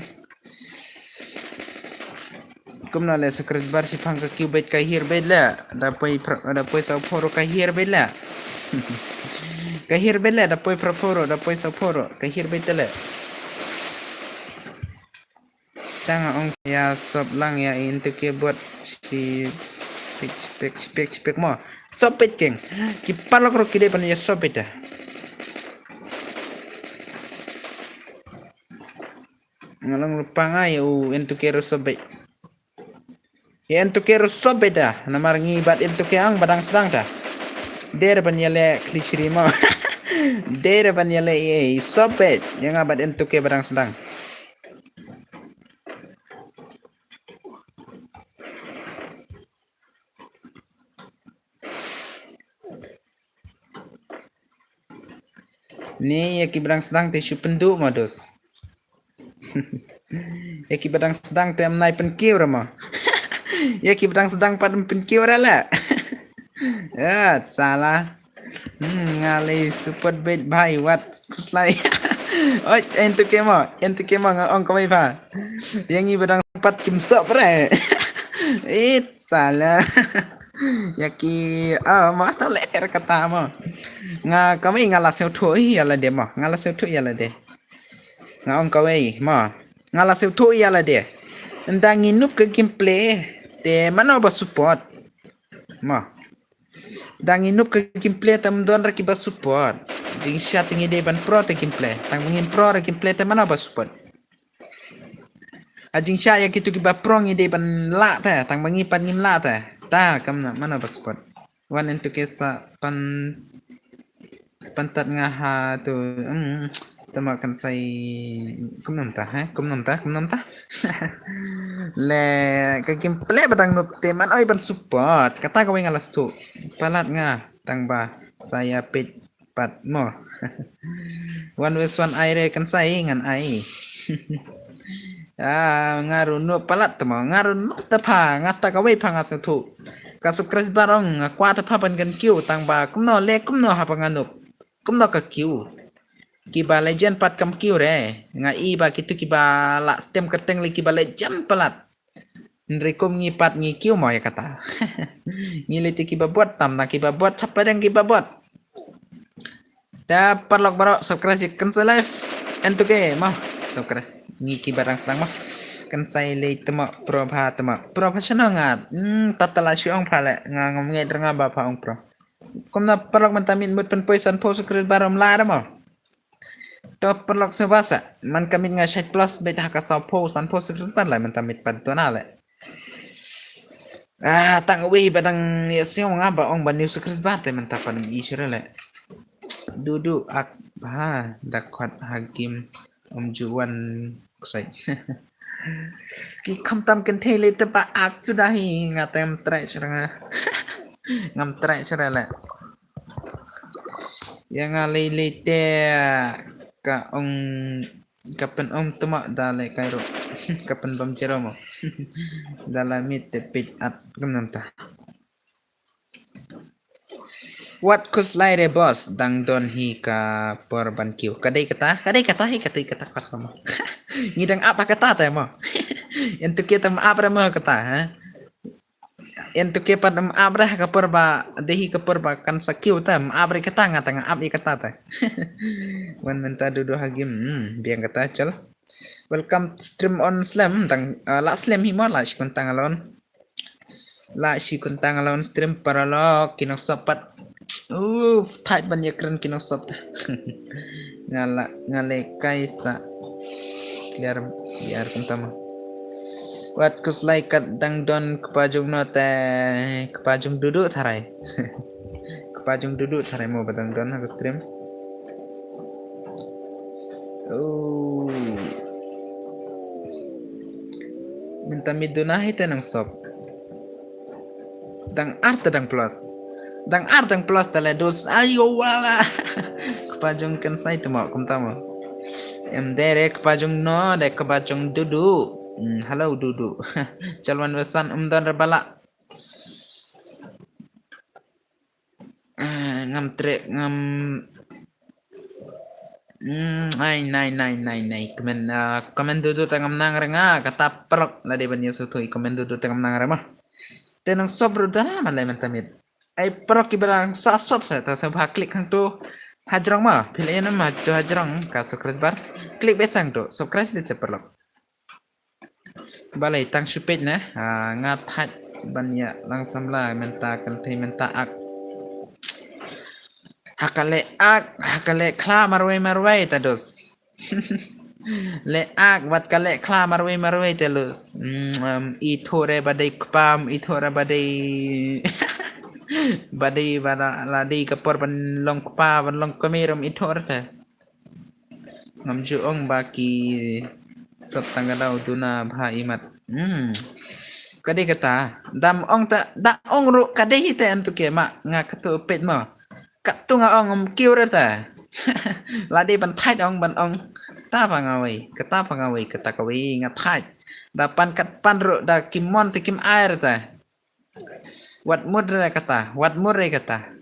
kumna le sukres bar si phang ka cubit ka hir bedla da poi sa phoro ka hir bedla kahir bela da poi proporo da poi saporo kahir betele tanga ong ya sob lang ya into ke buat si spek mo sopet keng ki palok ro kide pan ya sopet da ngalong lupa nga ya into ke ro sobet ya into ke ro sobet da namar ngibat into ke ang badang sedang da der pan ya le klishri mo der pan ya le sobet yang abad into ke badang sedang Ni yaki bedang sedang tisu penduk modus. Yaki bedang sedang tem nai penkiu rama. Yaki bedang sedang padam penkiu rala. Ya, salah. Ngali super bait bhai wat kuslai. Oi, entu kemo ngong kawai pa. Yang ni bedang sempat kimsok bre. Salah. Yaki mah tau leher kata mo. Nga kami ngala seu thui yala de mo. Ngala seu thui yala de. Nga ong kawai mo. Ngala seu thui yala de. Ndang inup ke gameplay de mana ba support. Mo. Dang inup ke gameplay tam don ra kiba support. Ding sya tingi de ban pro te gameplay. Tang mengin pro ra gameplay te mana ba support. Ajing sya ya kitu kiba pro ngi de ban la te. Tang mengi pan ngim la te. Ta kam na mana ba support. Wan entu kesa pan pantat ngaha tu tama kan sai kum nam ta le ka gameplay batang nup teman oi ban support kata ka ngalas tu palat nga tang ba saya pit pat mo one with one aire kan sai ngan ai ngaru nup palat tama ngaru nup tapa ngata ka wei pangas tu ka subscribe barong kwa tapa pan kan kiu tang ba kum no ha panganup kum no ka kiu kiba legend pat kam kiu re nga iba kitu kiba la stem kerteng li kiba legend pelat nrikum ngipat ngi kiu mo ya kata ngiliti kiba buat tam na kiba buat siapa yang kiba buat da parlok barok subscribe kan live entu ke mah subscribe ngi kiba rang sang mah kan sai le tema professional ngat tatala syong phale nga ngomnge dranga ba pa ong pro komna parlok mantamin mut pen poisan po subscribe barom la da mo top perlok sebasa man kami nga chat plus beta ka sa po san po subscribe lai man tamit pad to na le tang wi badang yesyo nga ba ong ban new subscribe te man ta pan isra le dudu ak dakot hakim juan kusai ki kamtam kan thele te pa ak sudahi ngatem trai seranga ngam trai serale yang alile te ka ong kapan om tama dale kairo kapan bam cero mo dalamit te pit at kamnam ta what kuslai re boss dang don hi ka porban kiu kadai kata hi kata pas mo ngidang apa kata ta mo entu kita apa mo kata ha entu ke padam abra ka porba dehi ka porba kan sakiu ta abre kata ngata abri kata ta wan menta dudu hagim biang kata chal welcome stream on slam tang la slam hi mo la shi kuntang alon stream para lo kinok sapat tight ban yakran kinok sap ngale kaisa biar kuntama wat kuslai kat dang don kepajung note kepajung duduk tharai kepajung duduk tharai mo badang don aku stream minta miduna hite nang sop dang art dang plus tale dos ayo wala kepajung kan sai temo kumtama em derek kepajung no dek kepajung duduk halo dudu calon wesan dan rebala ngam tre ngam nai komen dudu tangam nang renga kata perok la de ban yesu tu komen dudu tangam nang remah tenang sobro dah malai mentamit ai perok kibarang sa sob sa ta sa klik hang tu hajrong ma pilih nama tu hajrong ka subscribe bar klik besang tu subscribe di seperlok balai tang supet na ngatat banyak langsam lah menta kantai menta ak hakale kla marwai tados le ak wat kale kla marwai telus itore badai kpam itore badai bada ladi kapor ban long kpa ban long kamerom itore ta ngamju ong baki sab tangga daw tuna bha imat kadai kata dam ong ta da ong ru kadai hite antu ke ma nga katu pet mo katu nga ong kiu rata Ladi ban thai ong ban ong ta pangawai kata kawi ngathai da pan kat pan ro da kimon te kim air ta wat mudre kata wat mure kata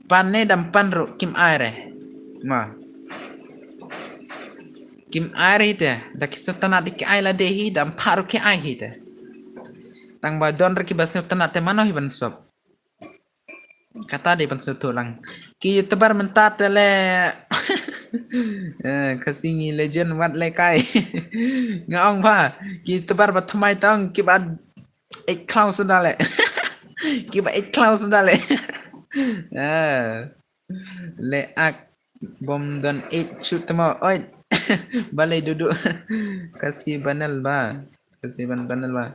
pan ne dam pan ro kim air ma kim air hite da kisutana dik aila de hi dam paru ke ai hite tang ba don re ki basutana te mano hi ban sop kata de ban sutu lang ki tebar mentat le kasingi legend wat le kai ngaong pa ki tebar ba thamai tang ki ba ek cloud sudale ki ba ek cloud sudale le ak bom don 8 shoot tamo oi balai duduk kasih banal ba kasih banal ba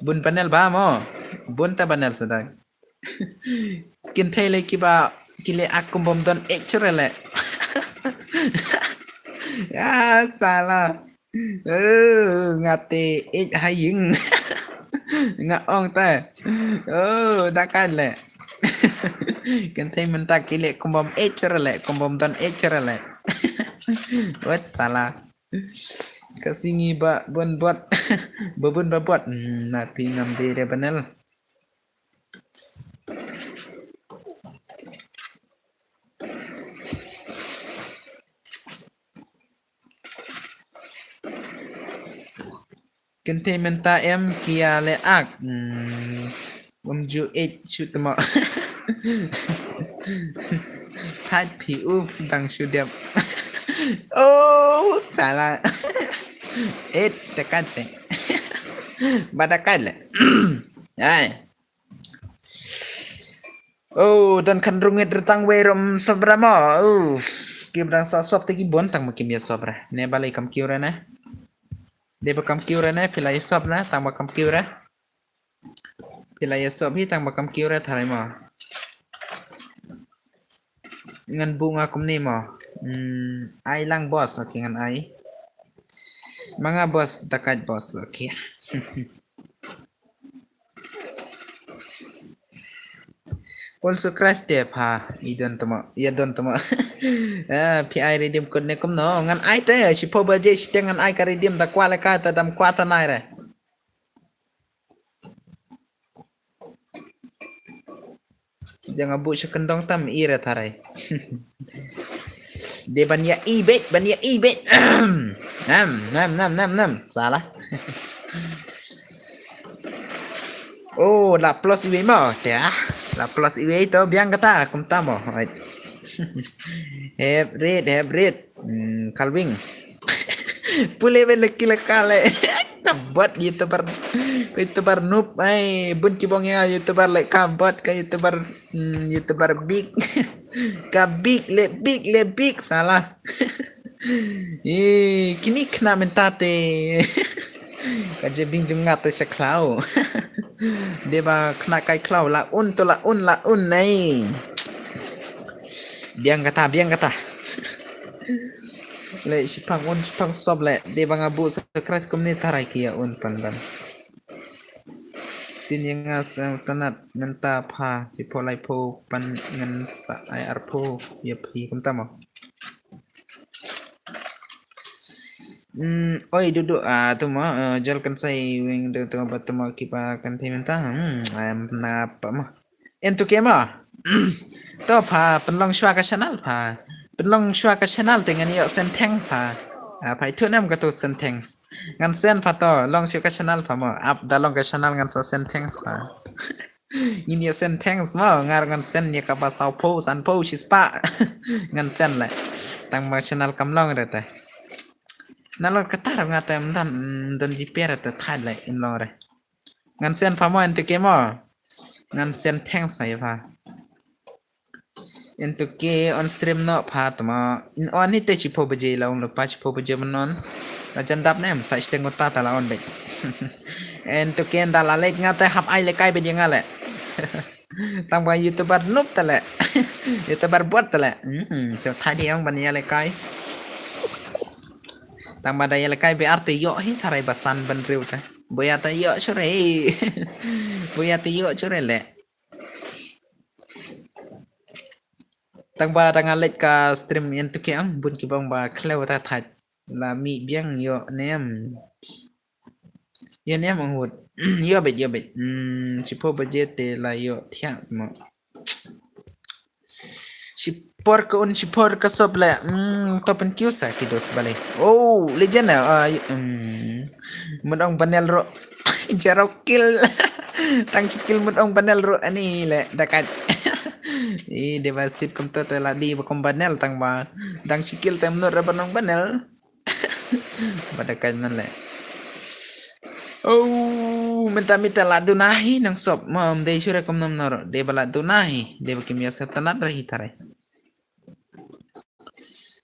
bun panel ba mo bun ta banal sedang kintai le kiba kile aku bom don le ya salah ngate haying ngaong ta dakan le kintai mentak kile kumbom le kumbom don le what salah kasingi ba bun buat babun babuat napi ngamde dia banal kente menta em kia le ak ju 8 shoot mo Thai pi uf dang shoot oh salah tekan te badakan le ai dan kan rungit retang werom sabramo kibrang sa sop tegi bontang makim ya sobra ne balai kam kiura na de bakam kiura na pilai sop na tang bakam kiura pilai sop hi tang bakam kiura tharai mo ngan bunga kum ni mo ai lang boss okay ngan ai mga boss takat boss okay also crash de pa idon tamo pi ai redeem code ne kum no ngan ai te si po baje si ngan ai ka redeem da kwala ka ta dam kwata nai re jangan bu sekendong tam ira tharai de banya ibet nam salah la plus iwe mo te la plus iwe to biang kata kum tamo have read kalwing pule beleki lekale kabot youtuber noob ai bun kibong ya youtuber like kabot ka youtuber big ka big salah kini kena mentate kaje bingjung ngato sa klau deba kena kai klau la un nai biang kata le sipang sob le de bang abu sekres komni tarai kia un pandan sin yang as tanat menta pha ci polai po pan ngan sa ai arpo ya phi kum tamo oi duduk tuma jal kan sai wing de to batama kipa kan thimenta na pa ma entu kema to pha penlong shwa ka channel pha penlong shwa ka channel dengan yo senteng pha pai thu nam ka to senteng ngan sen pha to long shwa ka channel pha mo up da long ka channel ngan sa senteng pha ini yo senteng mo ngar ngan sen ya ka ba sao po san po chispa ngan sen la tang ma channel kam long re ta nalor kata ngata dan don jipera ta thai la in long re ngan sen pha mo ente ke mo ngan sen thanks pha ya pha into ke on stream no phat ma in on ni te chipo baje la on pa chipo baje manon la jandap nem sa steng ta ta la on be into ke nda la lek ngate hap ai le kai be yang ale tang ba youtuber nup ta le youtuber bot ta le so thai di ang ban ya le kai tang ba da ya le kai be arte yo hi tharai basan ban riu ta boya ta yo chore boya ta yo chore le tang ba tang alet ka stream yang tu kiang bun ki bang ba klew ta that la mi biang yo nem yo nem ang hut yo bet chipo budget te la yo thiak mo Sipor ke un sipor ke sob la topen kiusa kidos balik oh legend mudong panel ro jarau kill tang skill mudong panel ro ani le dakat devasit kum to la di bakom panel tang ba tang skill tem nur banong panel pada kan man le oh minta la dunahi nang sob mam de sure kum nam nor de bala dunahi de bakim ya setanat rahi tare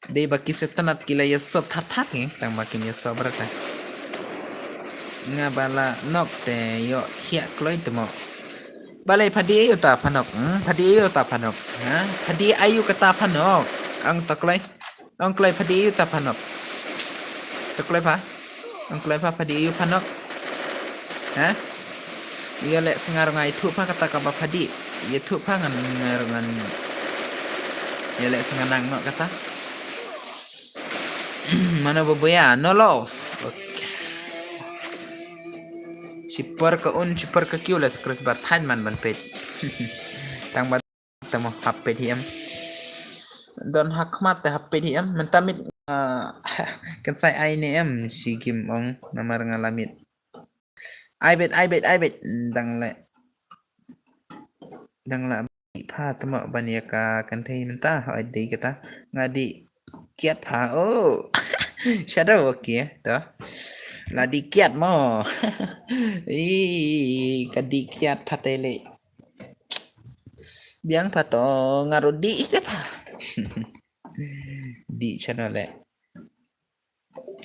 de baki setanat kila ya sob that tang bakim ya sob rata nga bala nok te yo thia kloi temo balai phadi ayu ta phanok phadi ayu ta phanok ha phadi ayu kata phanok ang taklai ang klai phadi ayu ta phanok taklai pha ang klai pha phadi ayu phanok ha iya le sengar ngai thu pha kata ka ba phadi ye thu pha ngan ya le senganang no kata mana boboya no love Sipar ke un sipar ke kiulas kres bar than man ban pet tang ba tamo happet hiam don hakmat te happet hiam mentamit kan sai ai ne em si kim ong namar ngalamit ai bet dang la pha tamo baniaka kan thei menta ai dei kata ngadi kiat pha oh shadow okay to là đi kiat mo ka di kiat patele biang pato ngaro di te pa di channel le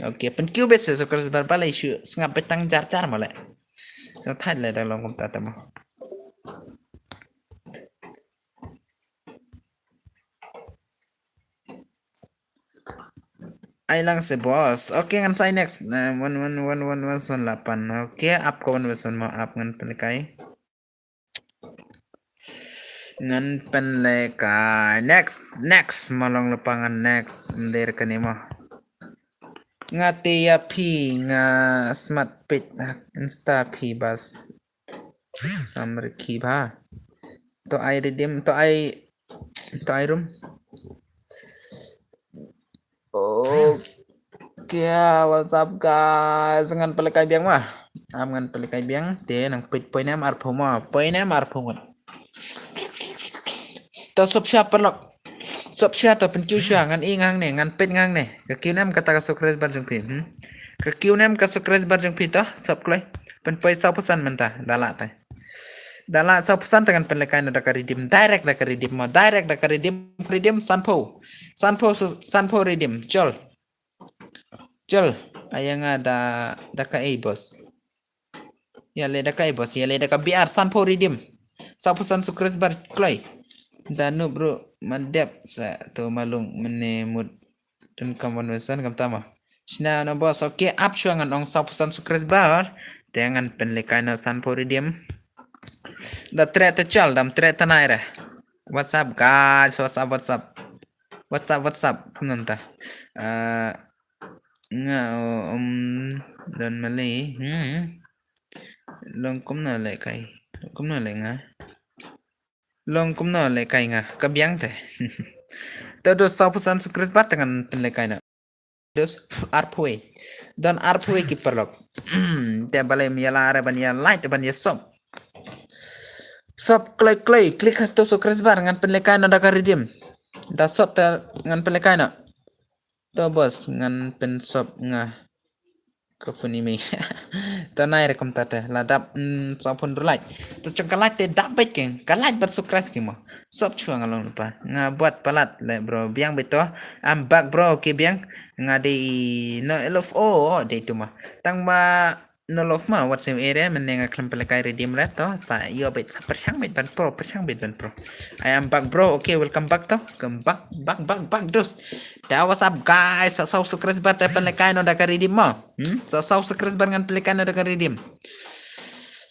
okay pen cubit se so kres bar bala isu ngap petang jar mo le so thai le dang long kom ta mo ai lang se boss okay ngan sai next 111118 okay up ko 1 mo up ngan pelikai ngan penlekai next malong lepangan next der kanimo ngati ya pi nga smart pit insta pi bas samre ki ba to ai redeem to ai room oh kya what's up guys ngan pelikai biang mah ngan pelikai biang te nang pit poinam arphoma poinam arphongon to sop sha pelok sop sha to pen kiu sha ngan i ngang ne ngan pet ngang ne ka kiu nam kata ka sokres bar jung phi ka kiu nam ka sokres bar jung phi to sop kloi pen poi 100% menta dala 100% dengan pelekai na da redeem direct da redeem mo direct da redeem sanpo redeem jol ayang ada da ka bos ya le da ka bos ya le da ka biar sanpo redeem 100% sukres bar kloi danu bro mandep sa to malung menemut dan konvensi kam tama sina na bos okay up chuangan ong 100% sukres bar dengan pelekai na sanpo redeem da tre te chal dam tre tanai re what's up guys what's up nanta nga don mali long kum na le kai nga long kum na le kai nga kabyang te to do 100% sukres bat dengan le kai na dos arpoi don arpoi ki perlok te balai miala re ban ya light ban ya sop klik to sukres bar ngan penlekai na da redeem da sop ta ngan penlekai na to bos ngan pen sop nga ka funi mi to nai rekom ta te ladap sapun like to chang kalak te dap bet ken kalak bar sukres ki mo sop chuang along lupa nga buat palat le bro biang beto am back bro ke biang nga de no love de tu ma tang ba no love ma what same area menenga klam pelekai redeem rat to sa yo bet perchang bet ban pro I am back bro okay welcome back to come back dos da what's up guys sa sau sukres bat pelekai no da redeem mo sa sau sukres bar ngan pelekai no da redeem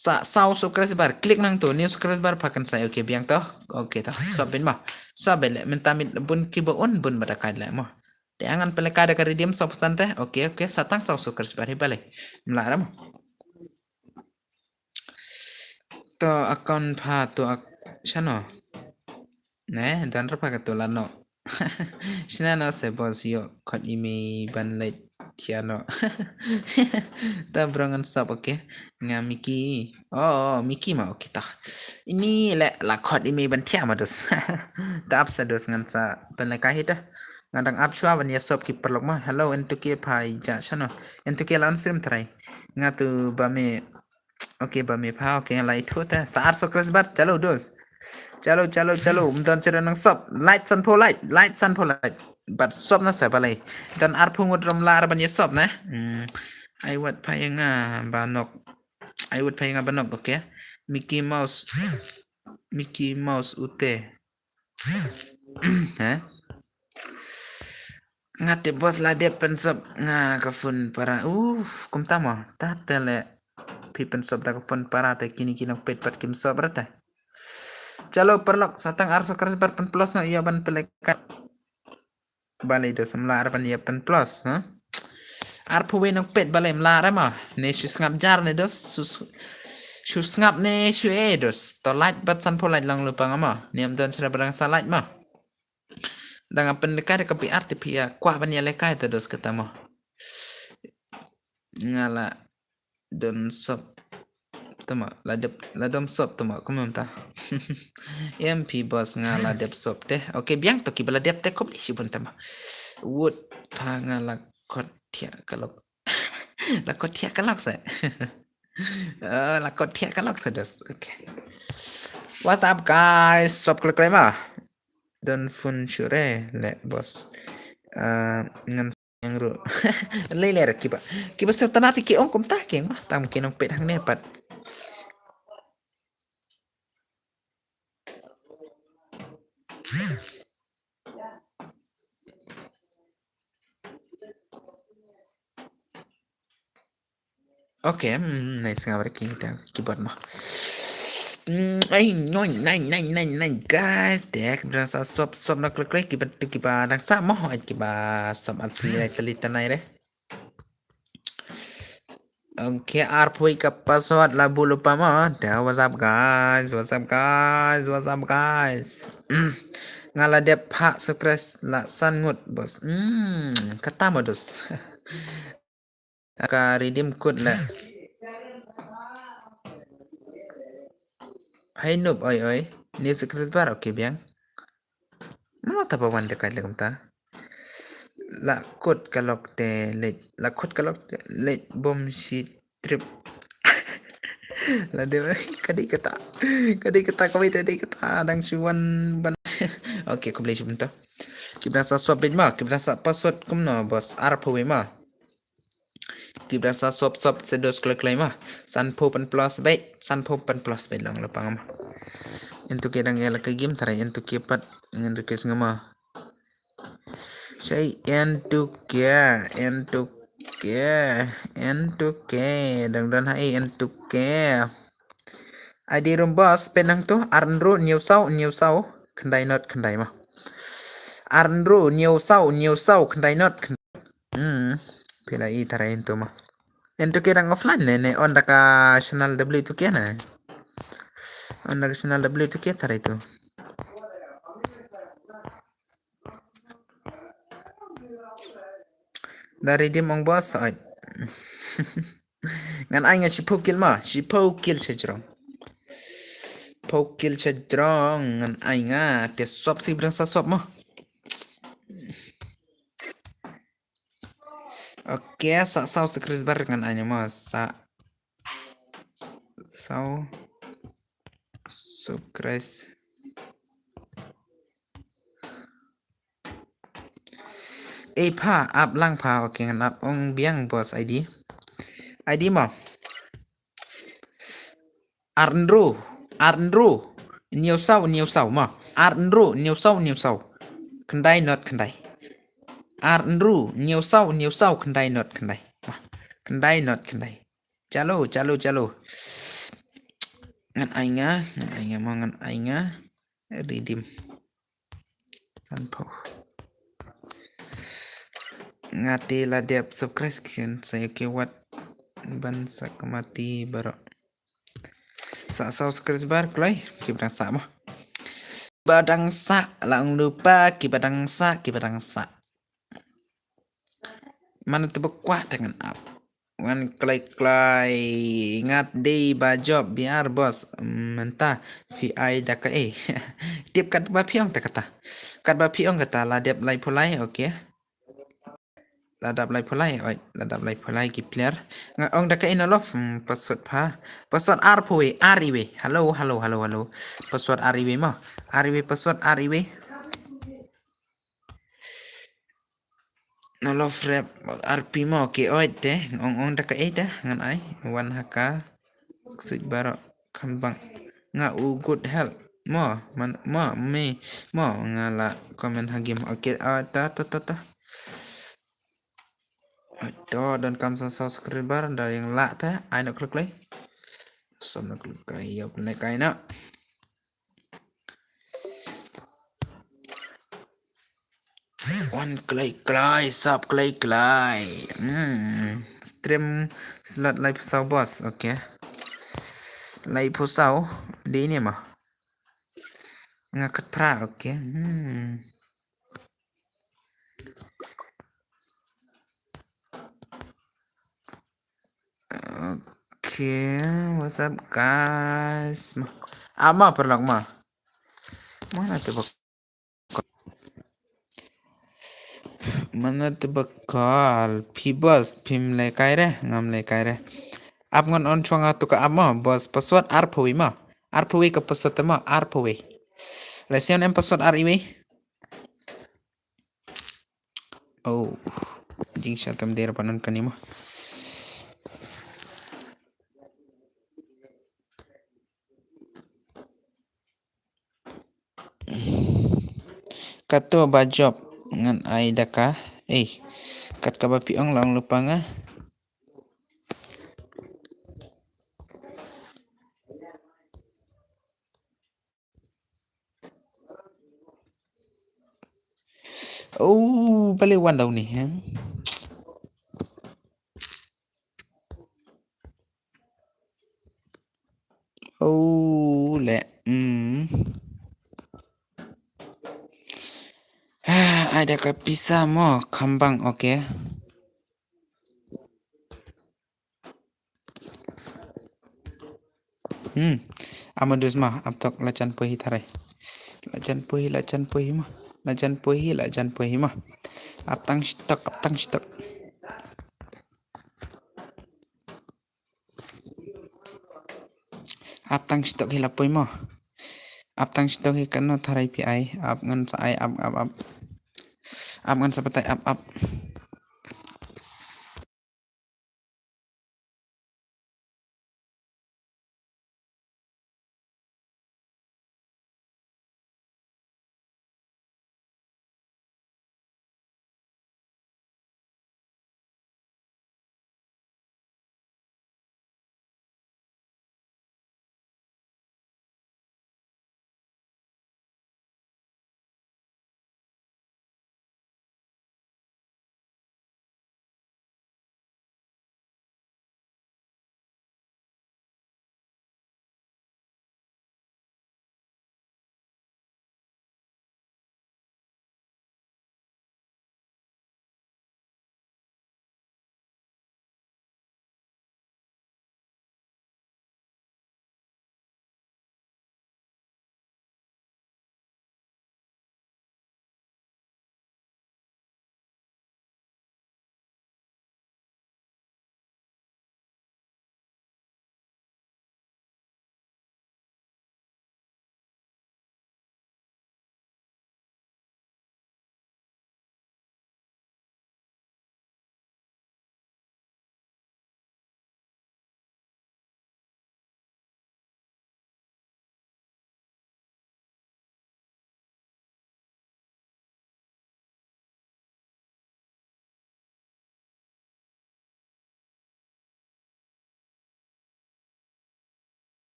sa sau sukres bar klik nang to new sukres bar pakan sa okay biang to okay to so bin ma sabele mentamit bun kiba un bun badakai le mo te angan pele kada ka redeem substante oke satang sau sukar sebari bale mlara mo to akon pha to shano ne dan ra pha ka to lano shina no se bos yo khot imi ban le tiano ta brongan sab oke nga miki miki ma oke ta ini le la khot imi ban tia ma dos ta ap sa dos ngan sa ban le ka hita ngadang ap chua ban ya sob ki perlok ma hello entuke pai ja shano entuke lan stream trai ngatu ba me oke ba me pha oke lai thota sa 800 bat chalo dos chalo umdan chera nang sop light san pho light but sop na sa balai dan ar phungut ram lar ban ye sop na ai wat phayanga banok ai wat phayanga banok oke Mickey Mouse ute ha ngate bos la de pensop nga ka fun para kum tamo ta tele pi pensop ta ka fun para te kini kinok pet pat kim sop rata chalo perlok satang arso keras pen plus no iya ban pelekat balai do semlar ban iya pen plus ha ar puwe nok pet balai mlar ma ne shus ngap jar ne dos shus ngap ne shu e dos to light bat san po light lang lupang ama niam don sera barang salat ma dengan pendekar ke arti pia kuah ban ya lekai te dos ketamo ngala don sop tama ladom sop tama kumam ta MP bos ngala dep sop teh oke biang to ki bala dep teh kom isi pun tama wood pa ngala kotia kalok la kotia kalok sa la kotia kalok sa dos oke what's up guys sop klik lema don fun shure le bos ngan yang ru leler kiba serta nati ki ong kum ta ke mah tam kinong pet hang ne pat Oke, nice nga kita keyboard mo. Ay, nine, guys. Dek, berasa sop na klik kiba nang sa mo at kiba sop at talita na ire. Oke, arpui ka password labu lupa mo. Da, what's up guys? Ngala dep ha sukres la sangut bos. Kata mo dos. Ka redeem code la. Hai noob oi. Ni sukres bar oke biang. Mau tapa wan dekat lagam ta. La code kalok te let bom si trip. La de kadi kata kami tadi kata dang suwan ban. Oke, aku beli sebentar. Kita sa swap ma, kita sa password kumno bos arpui ma. Kita sa swap sedos klik ma. Sanpo pen plus bait lang lapang ma. Untuk kita ngela ke game tarai untuk kepat dengan request ngama. Say entuke dan hai entuke ID room boss penang tu arnru new sau kendai not kendai mah arnru new sau kendai not pila i tarai entu mah entuke rang offline ne on daka channel W2K na on daka channel W2K tarai tu dari dia mong bos ait ngan ai nga si pokil sejrong ngan ai nga te sop si brang sa sop mo oke sa sau sekris bar ngan ai mo sa sau sukres pha up lang pha oke ngan up ong biang bos ID mo Arnru nhiều sau mà Arnru nhiều sau kendai not kendai Arnru nhiều sau kendai not kendai chalo ngan ai nga mau ngan ai nga redeem tanpa ngati la dep subscription saya kewat bansa kemati barok sa subscriber klay kibadang sa mo badang sa lang lupa kibadang sa mana tebekwa dengan up wan klay ingat day ba job biar bos mentah VI daka tip kat ba piong ta kat ba piong kata la dep lai pulai okay ladap lai pulai ki player nga ong daka inolof password password ariwe halo password ariwe mo ariwe password ariwe nolof rep RP mo ki te ong daka ida ngan ai wan haka sig baro kambang nga good help mo mo ngala comment hagim okay ta Ito dan kamsa subscriber dari yang lạ thế ai nó click lấy xong nó click cái dọc này cái nó one click sub click stream slot live sau boss okay live sau di ini mah ngangkat pra okay Okay, what's up guys? Ama perlang mah. Mana tuh mana tuh bakal pibas pim le kaire ngam le kaire. Ap ngon on chonga tu ka ama bos password arpui mah. Arpui ka password mah arpui. Lesion em password ariwi. Oh, jing syatam dera panon kanima. Kato ba job ngan ai daka kat ka ba piong lang lupa nga oh baliwan daw ni oh le ada ka pisa mo kambang okay amadus mah aptok lacan puhi tarai lacan puhi mah aptang stok hilapoi mo aptang stok ikan no tarai pi ai ap ngan sa ai ap ngan sa patai ap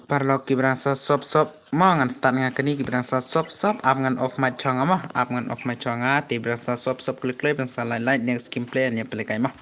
Parlo kibrasa sop sop mangan start nga kani kibrasa sop sop apngan off my chonga mah apngan off my chonga ti brasa sop sop klik klik brasa lain next skim play nya pelekai mah.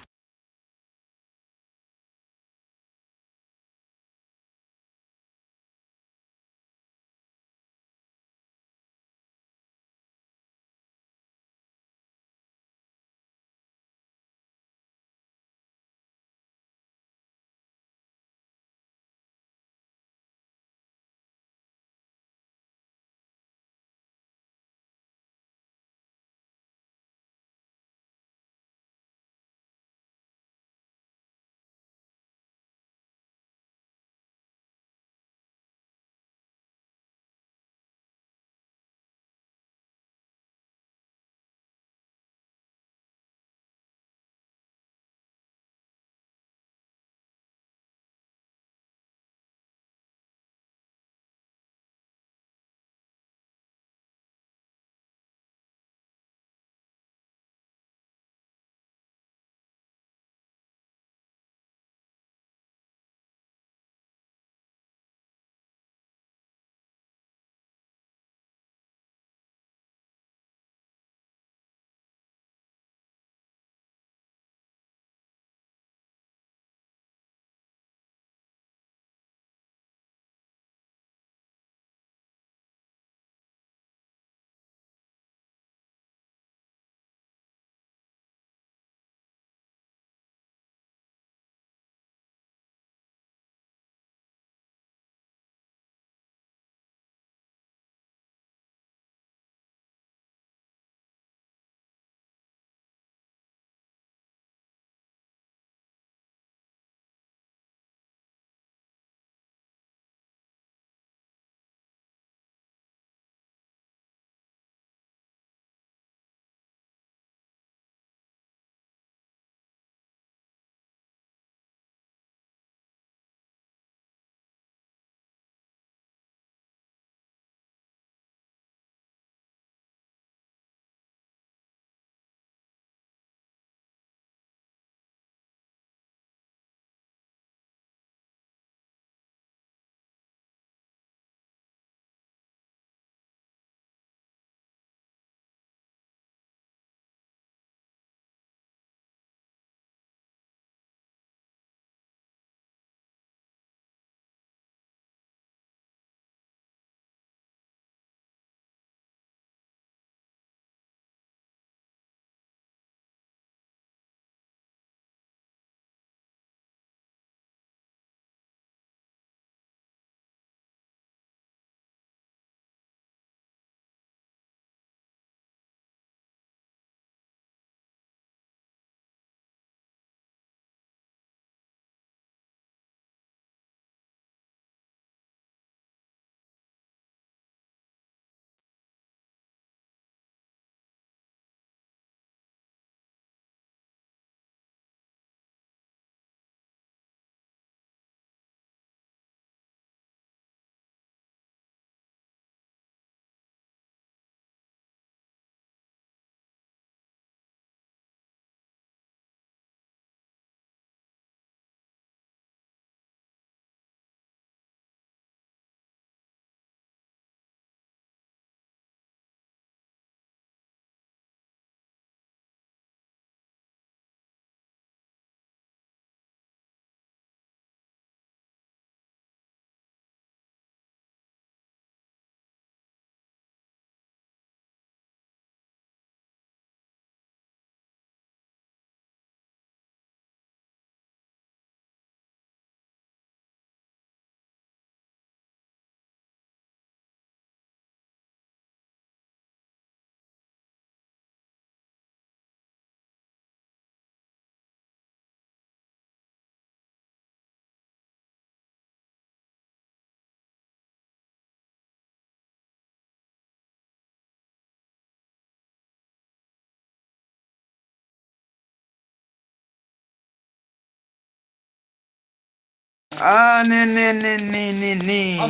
Ah, nih,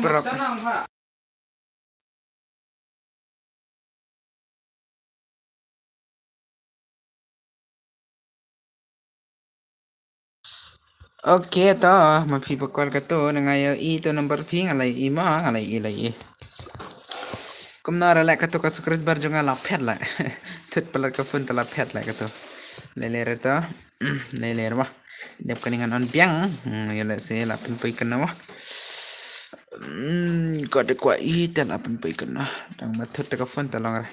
bro. Oke toh, mapi bakal kato nangayo ito number ping alay ima alay ilay. Kumnara lek kato kasukris barjunga la pet la. Tut pala ka fun tala pet la kato. Leler to. Leler wah. Dep kaningan on biang. Yole se la pinpoy kana wah. Kode kwa ita la pinpoy kana. Tang matut ka fun talong ra.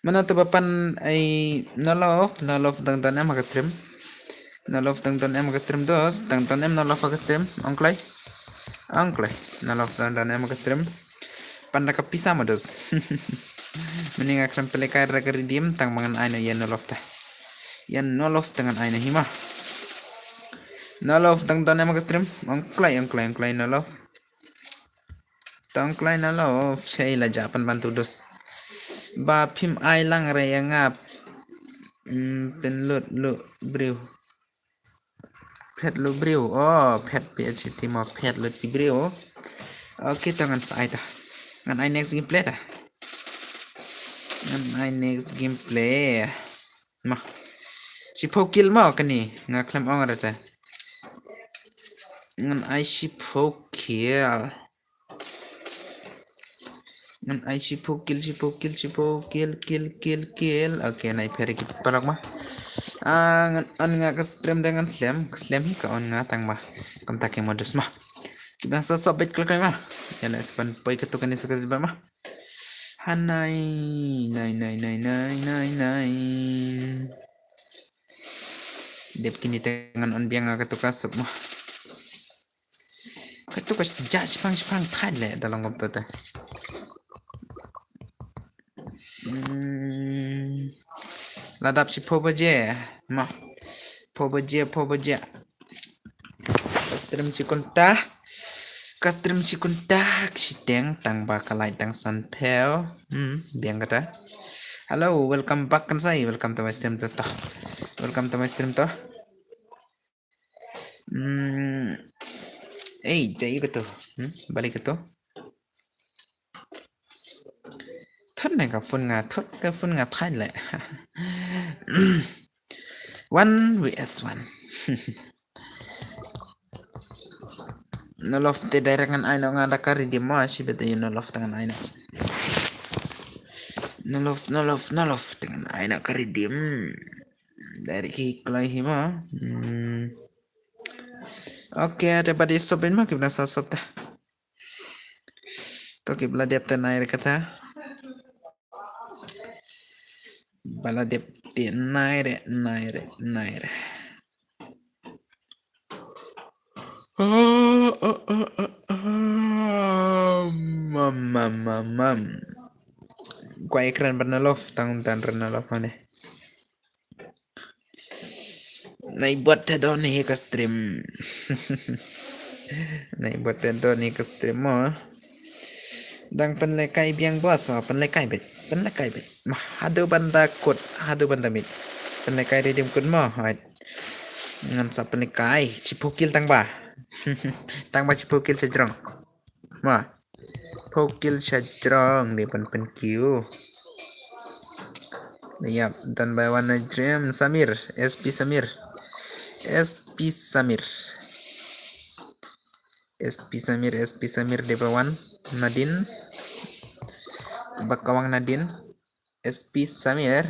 Mana to papan ay nalof dang dan em stream. Nalof dang dan em stream dos. Dang dan em nalof stream. Ongklay. Nalof dang dan em stream. Panda ka pisa mados. Mending akan pelekar raga redeem tang mangan aina yan nolof ta. Yan nolof tangan aina hima. Nolof tang dan em stream. Ongklay nolof. Tongklay nolof. Shay la japan bantu dos. Ba pim ai lang re yang ngap. Pen lut brew. Pet lu brew. Oh, pet PHT mo pet lut brew. Oke tangan sa ta. Ngan ai next gameplay ta. Ngan ai next gameplay. Mah. Si pokil mo kani ngaklam ong rata. Ngan ai si pokil. Ngan ai si pokil kill. Oke, nai peri kita palak mah. Ngan on nga ka stream dengan slam hi ka on nga tang mah. Kam take modus mah. Kita sosok bet kal mah. Ya la span poi ketukan ni suka mah. Hanai nai. Dep kini tangan on biang nga ketukas sup mah. Ketukas judge pang thale dalam ngop ta. Ladap si pobaje mah. Pobaje. Kastrim cikunta sideng tang bakalai tang sanpel. Biang kata. Halo, welcome back kan saya. Welcome to my stream to. Jai gitu. Balik gitu. Thot này ka phun nga thai le. 1 vs 1. Nolof te direcan aino nga dakari di mo si bete nolof tangan aino. Nolof tangan aino kari di. Dari hiklay hima. Oke, ada pada sobin mah kita sasop ta. Toki bladep tenair kata. Baladep naire. Mam. Gua ekran bernalof tang renalof mana. Nai buat tedo nih ke stream. Mo. Dang penlekai biang bos, penlekai bet. Mah hadu banda mit. Penlekai redim kun mo. Ngan sa penlekai cipukil tang ba. Tang ba cipukil sejrong. Mah. Pokil sejrong di pen kiu. Yap, dan by one dream Samir, SP Samir di bawah Nadine Bakawang Nadine SP Samir.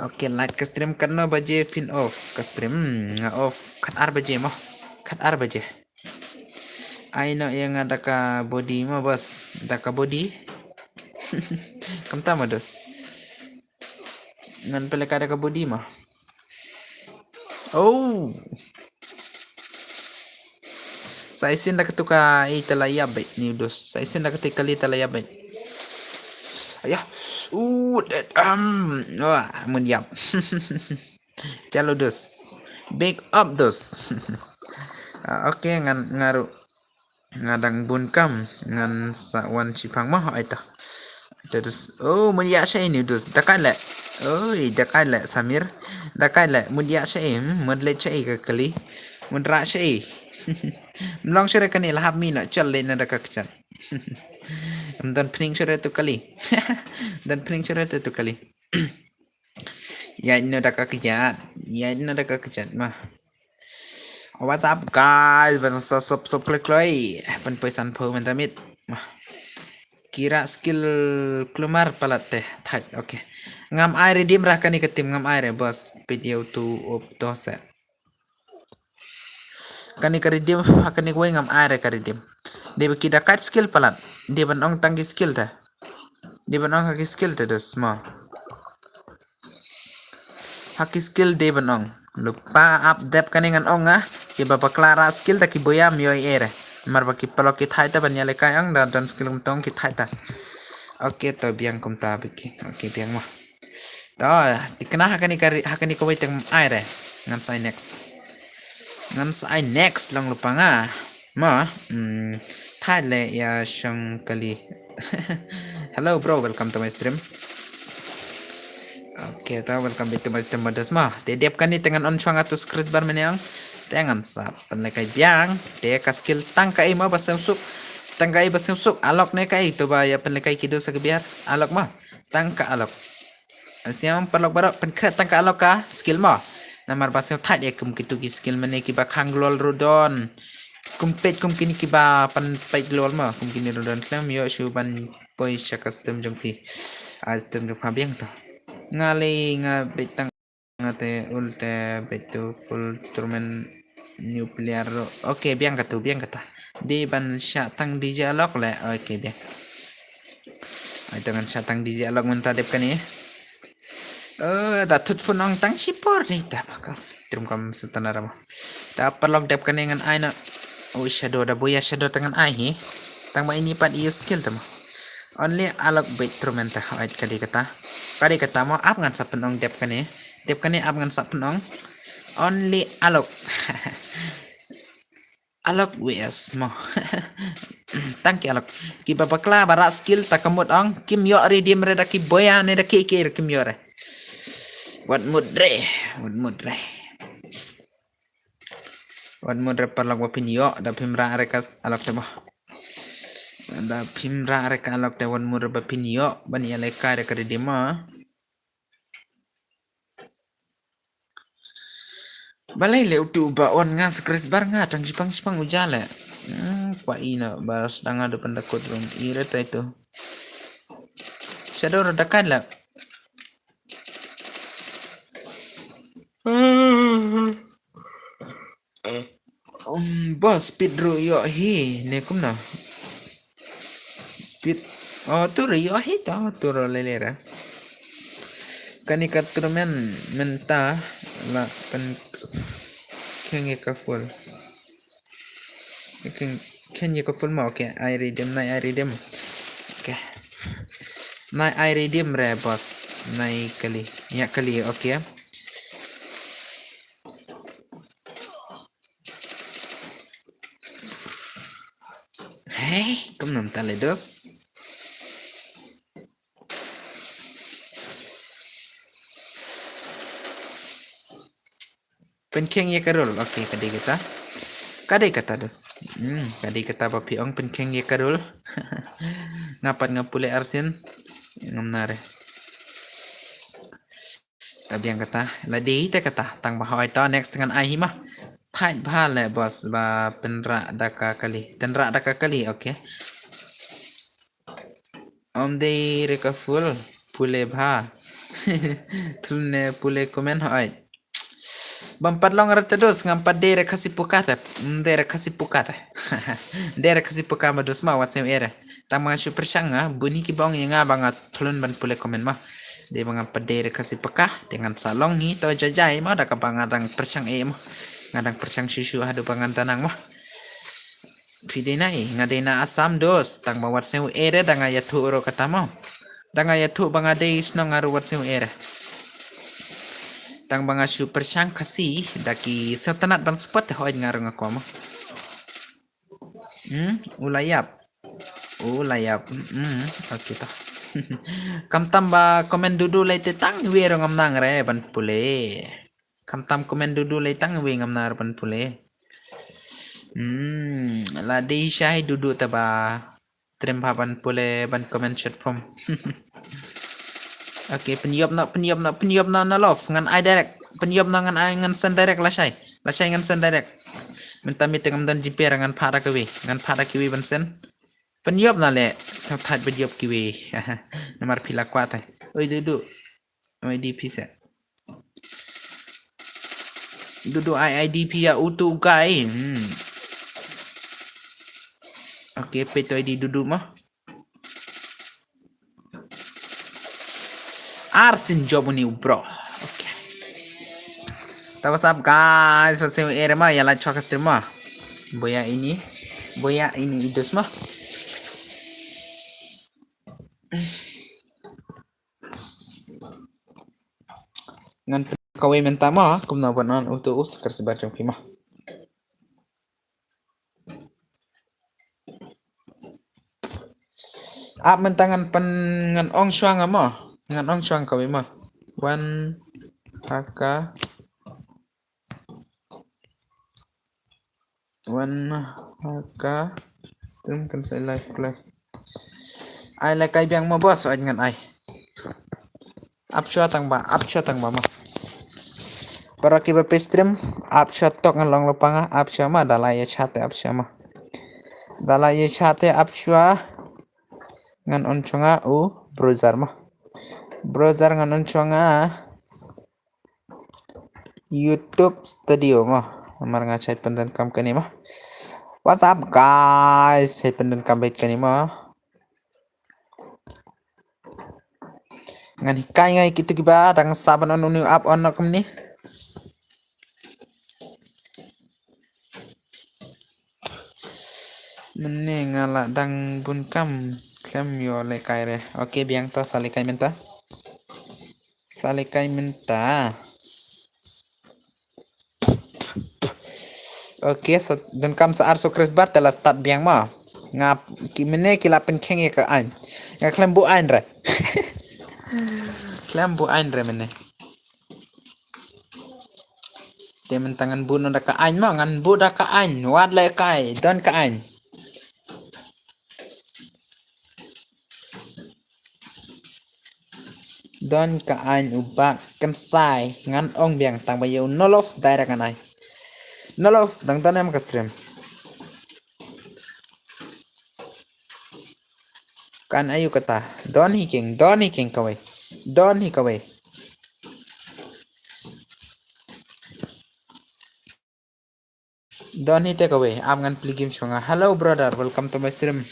Oke, like ke stream karena baje fin off ke stream off kat ar baje. Aino yang ada ka body mah bos, ada ka body. Kamu tahu dos. Ngan pelek ada ka body mah. Oh. Sa isin na katuka italayabay ni dos. Sa isin na katika italayabay. Ayah. Wah, mundiap. Calo dos. Big up dos. Oke, ngan ngaru ngadang bunkam ngan sa wan cipang mah aita. Terus mundiak saya ini dos. Dakala. Dakala Samir. Dakala mundiak saya, mudlet saya kali. Mudrak saya. Melong sure kan ilham mina chal le na dakakchan. Dan pening sure tu kali. Ya ino dakakchan mah. What's up guys? Sup kloi. Pesan po mentamit. Kira skill kelumar palat teh. Thaj. Okay. Ngam air dim rah kani ketim ngam air bos. Video tu op dosa. Kani karidim kani gue ngam air karidim. Dia kida kat skill palat. Dia benong tanggi skill teh. Dia benong haki skill teh dos mo. Haki skill dia benong. Lupa update kani ngan ong ah. Kiba baklara skill tak kiboyam yoi ere. Mar baki pelok kita ita banyale kayang dan skill tong kita ita. Oke to biang kum ta biki. Oke biang mah. To dikena hakani ko wait aire. Ngam sai next. Ngam sai next lang lupa nga. Ma thai le ya shang kali. Hello bro, welcome to my stream. Oke, welcome back to my stream modas mah. Dedep kan ni dengan on chuang atus skrit bar menyang. Tengan sap penlekai biang. Dia ka skill tangkai mah basang sup. Tangkai basang sup alok ne kai to ba ya penlekai kido sa biar. Alok mah. Tangka alok. Siam perlok barok penkret tangka alok ka skill mah. Namar basang thai dia kum kitu ki skill mene ki ba kanglol rodon. Kumpet kum kini ki ba pan pait lol mah. Kum kini rodon klam yo shu ban poi sha custom jong pi. Custom jong pa biang to. Ngali nga betang ngate ulte betu full turmen nuclear. Oke biang kata di ban syatang di dialog le. Oke biang ay dengan syatang di dialog mentah dep kan ya datut funong tang sipor ni ta maka trum kam setanara mo ta perlok dep kan dengan aina shadow da boya shadow tangan ai tang ma ini pat use skill ta mo only alok bet turmen ta ay kadi kata mo ap ngan sa penong dep kan ap ngan sa penong only alok alok wes mo tangki alok ki babakla bara skill takamut ong kim yo redim reda ki boya ne da ki kim yo re wat mudre parlok wapin yo da pimra rekas alok temo da pimra reka alok te wan mudre bapin yo ban ya leka reka redima balai le utu ba on nga skres bar nga tang jipang ujale pa ina balas danga depan dakot ron ira ta itu shadow dekat lah bos speed ro yo hi ne kum na speed tu ro yo hi ta tu ro lelera kani katurmen menta la pen kengi ka full kengi ka full ma oke I redeem oke nai I redeem re bos nai kali ya kali oke hey kum nam taledos penkeng ya karul oke kadai kata dos kadai kata papi ong penkeng ya karul ngapat ngapule arsin ngamnare tapi yang kata ladi te kata tang bahawai to next dengan ai mah thai bha le bos ba penra daka kali oke om de reka full pule bha tulne pule komen hai bampat long terus ngampat dere kasih pukata dere kasih pukata madus ma wat sem ere tama super sanga bunyi ki bong yang banget tulun ban pule komen mah de mangapa dere kasih pekah dengan salong ni to jajai mah dak bangadang persang mah ngadang persang susu hadu bangan tanang mah pidena ngadena asam dos tang bawat sem ere danga ya ro kata mah danga ya bangade isno ngaru wat sem ere tang banga super sang kasih daki setanat bang spot hoy ngarang ako mo ulayap oke ta kam tamba komen dudu lay tang we ngam nang re ban pule kam tam komen dudu lay tang we ngam nar ban pule la di syai dudu taba trim ban pule ban comment chat from Oke, peniup na love ngan I direct. Peniup na ngan I ngan sen direct la syai ngan sen direct. mentami tengam dan jiper ngan para kiwi bansen penyop na le sapat penyop kiwi nomor pila kuat oi duduk oi di pisa duduk IIDP ya utu gai oke peto ID duduk mah Arsin job ni bro. Okay. What's up guys? What's up mah ya lah chokas terima. Boya ini idus mah. Ngan kawai minta mah kum na banan untuk us kersebar jom mah. Ap mentangan pen ngan ong syang mah. Ngan ong syang kawai mah. Wan haka stream kan saya live play. Ai like kai biang mo boss oi ngan ai. Apsha tang ba mah. Para kiba stream apsha tok ngan long lopanga apsha mah dalai chate apsha mah. Dalai chate apsha ngan onchonga browser mah. Browser ngan onchonga YouTube Studio mah. Amar ngacai pendan kam kani mah. What's up guys? Saya pendan kam bait kani mah. Ngan hikai ngai kitu kiba dang saban on new up on kam ni. Mene ngala dang bun kam klem yo le kai re. Oke biang to salikai minta. Oke, dan kam saar so kres bat telah start biang ma. Ngap kimene kila pen keng ya ka an. Nga klem bu an re. Klem bu an re mene. Temen tangan bu no da ka an ma ngan bu da ka an. Wat le kai don ka an. Don ka an ubak kan sai ngan ong biang tang bayo nolof daerah kanai. Nolof dang tanam ka stream. Kan ayu kata don hiking kawai. Don hi kawai. Don hi take away. Am ngan play game shonga. Hello brother, welcome to my stream.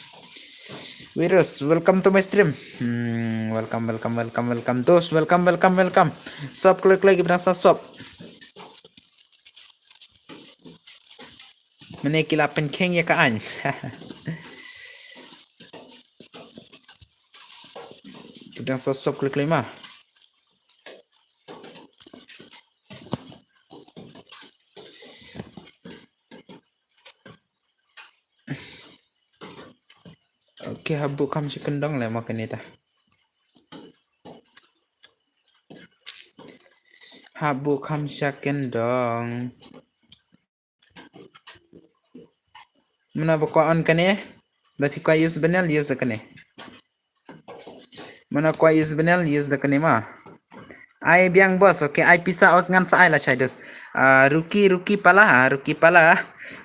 Virus, welcome to my stream. Welcome. Dos, welcome. Stop klik lagi berasa stop. Menekila penkeng ya kaan. Kita stop klik lima. Oke, habuk kam si kendong lah makan itu. Habuk kam si kendong. Mana buka on kan ya? Tapi kau use benel use dah kan ya? Mana kau use benel use dah kan ya mah? Ai biang bos, oke. Ai pisah ngan sa ai lah cai dos. Ruki pala.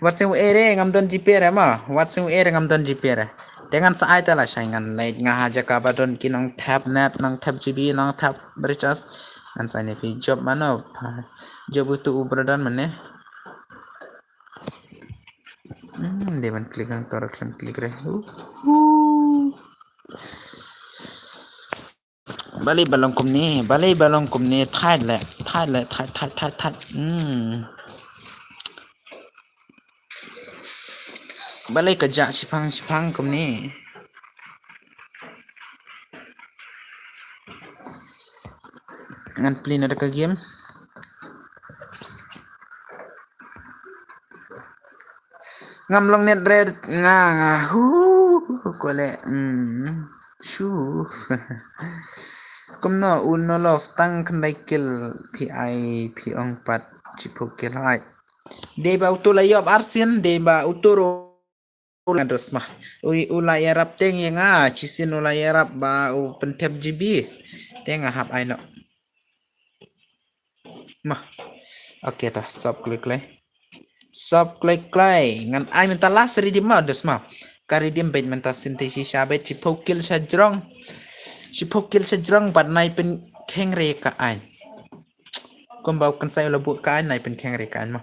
Watsing ere ngam don jipere mah. Watsing ere ngam don jipere. Dengan sa ai tala cai ngan late ngahaja ka badon kinong tab net nong tab GB nong tab bercas. Ngan sa ni pi job mana? Job itu ubrodan mana? Devan klik ang torak klik re. Balai balong kum ni thai le. Balai kerja sipang kum ni. Ngan play ada ke game. Ngamlong net red kole shu kumno unolof tang kandai kill pi ong pat chipuk kill hai deba utula yob arsin deba uturo ngadros mah ulai arab teng yang cisin ulai arab ba pentep GB teng hap aino mah oke tah stop klik leh Sop klay ngan ai minta last redeem ma dos ma. Ka redeem bet minta sinti si sabet si pokil sa jrong. Si pokil sa jrong bat nai pen kheng re ka ai. Kom bau kan sai lo bu ka ai nai pen kheng re ka ai ma.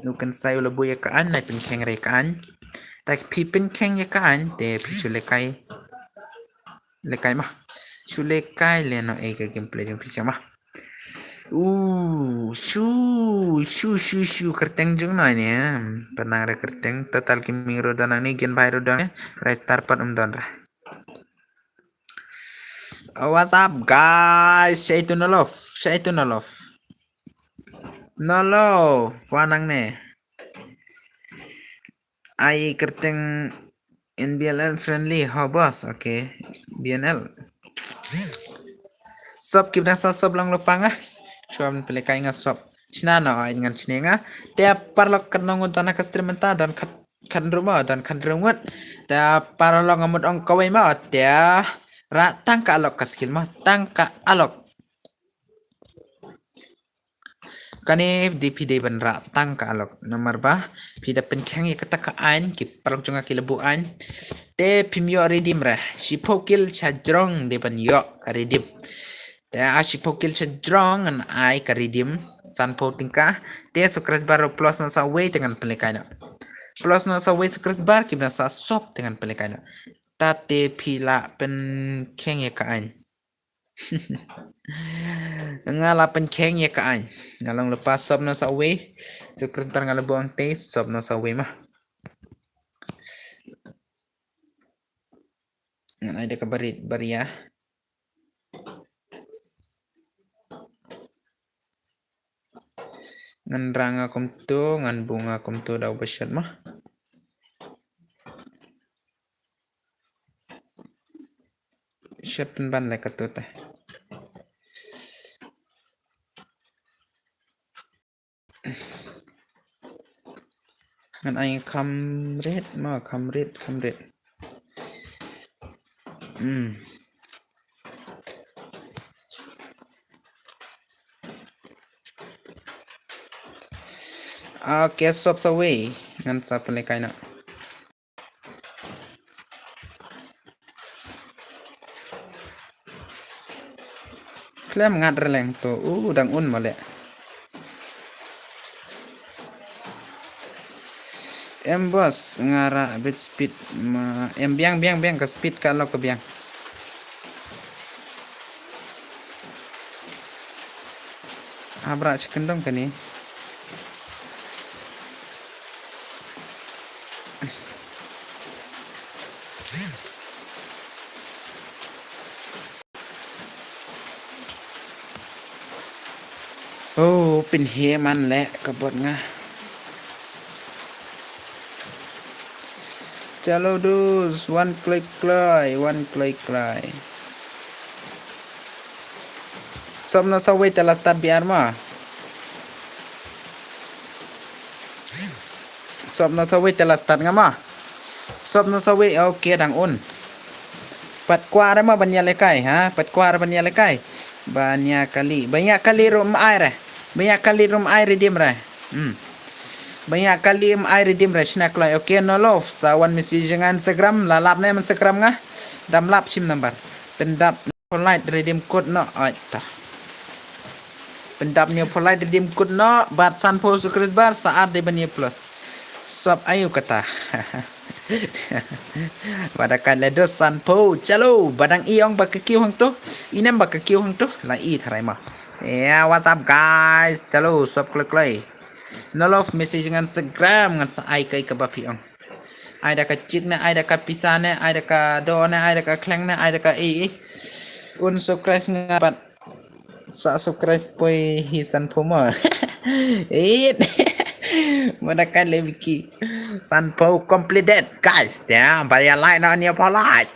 Nu kan sai lo bu ya ka ai nai pen kheng re ka ai. Ta pi pen kheng ya ka ai te pi chu le kai ma. Chu le kai le no e ka gameplay jong pi ma. Shu kerteng jung na ni penang re kerteng total kimi rodan ni gen bai rodan restart pat don ra. What's up guys? Saya itu nolof. Nolof, wanang ne. Ai kerteng NBL friendly, how boss? Okay, BNL. Sob kibna sa sob lang lupang ah. Suam pele kai nga sob. Sinana ay ngan sinenga. Dia parlok kanong dana kastrimenta dan kan rumah dan kan rumut. Dia parlok ngamut ong kawai ma dia ra tangka alok kaskil ma tangka alok. Kani DPD ban ra tangka alok nomor ba pida penkeng ya kata kaan ki parlok junga ki lebuan. Te pimyo redim ra. Si pokil chajrong de ban yo karedim. Te asyik pokil chajrong an ai karedim. San po tingkah dia sukres baru plus no sa way dengan pelekainya plus no sa way sukres bar kibna sa sop dengan pelekainya tate pila pen keng ya kaan ngala pen keng ya kaan ngalong lepas sop no sa way sukres bar ngala buang te sop no sa way mah ngan ada kabarit baria ngan ranga kum tu ngan bunga kum tu daw basyat mah syat penban le katu teh ngan ai kamret ma kamret Okay, sop sa way ngan sa pelekay na. Klem ngat releng to. Dang un male. Boss ngara bit speed ma biang ke speed kalau ke biang. Abra cikendong kan ni. Pin he man le kabot nga. Chalo dus, one click cry. Sob no sa way telah start biar ma. Sob no sa way telah start nga ma. Sob no sa way okay dang un. Pat kuara ma banyak lekai ha, pat kuara banyak lekai. Banyak kali rum air. Banyak kali rum air redeem ra. Banyak kali air redeem ra snack lah. Okay no love. Sawan message dengan Instagram, lalap na Instagram nga. Dam lap sim number. Pendap polite redeem code no. Aita. Pendap ni polite redeem code no. Bat san po sukres bar saat de bani plus. Sob ayu kata. Pada kala dos san po. Chalo badang iong bakakiw hang to. Inam bakakiw hang to. La i tharai ma. Yeah, what's up guys? Chalo sob klay. No love message dengan Instagram ngan sa ai kai ka bapi ong. Ai da ka chit na, ai da ka pisane, ai da ka do na, ai da ka kleng na, ai da ka un sukres nga bat sa sukres poi hisan puma. Madakan lebiki. Sanpo completed guys. Ya, bayar like na niya pa like.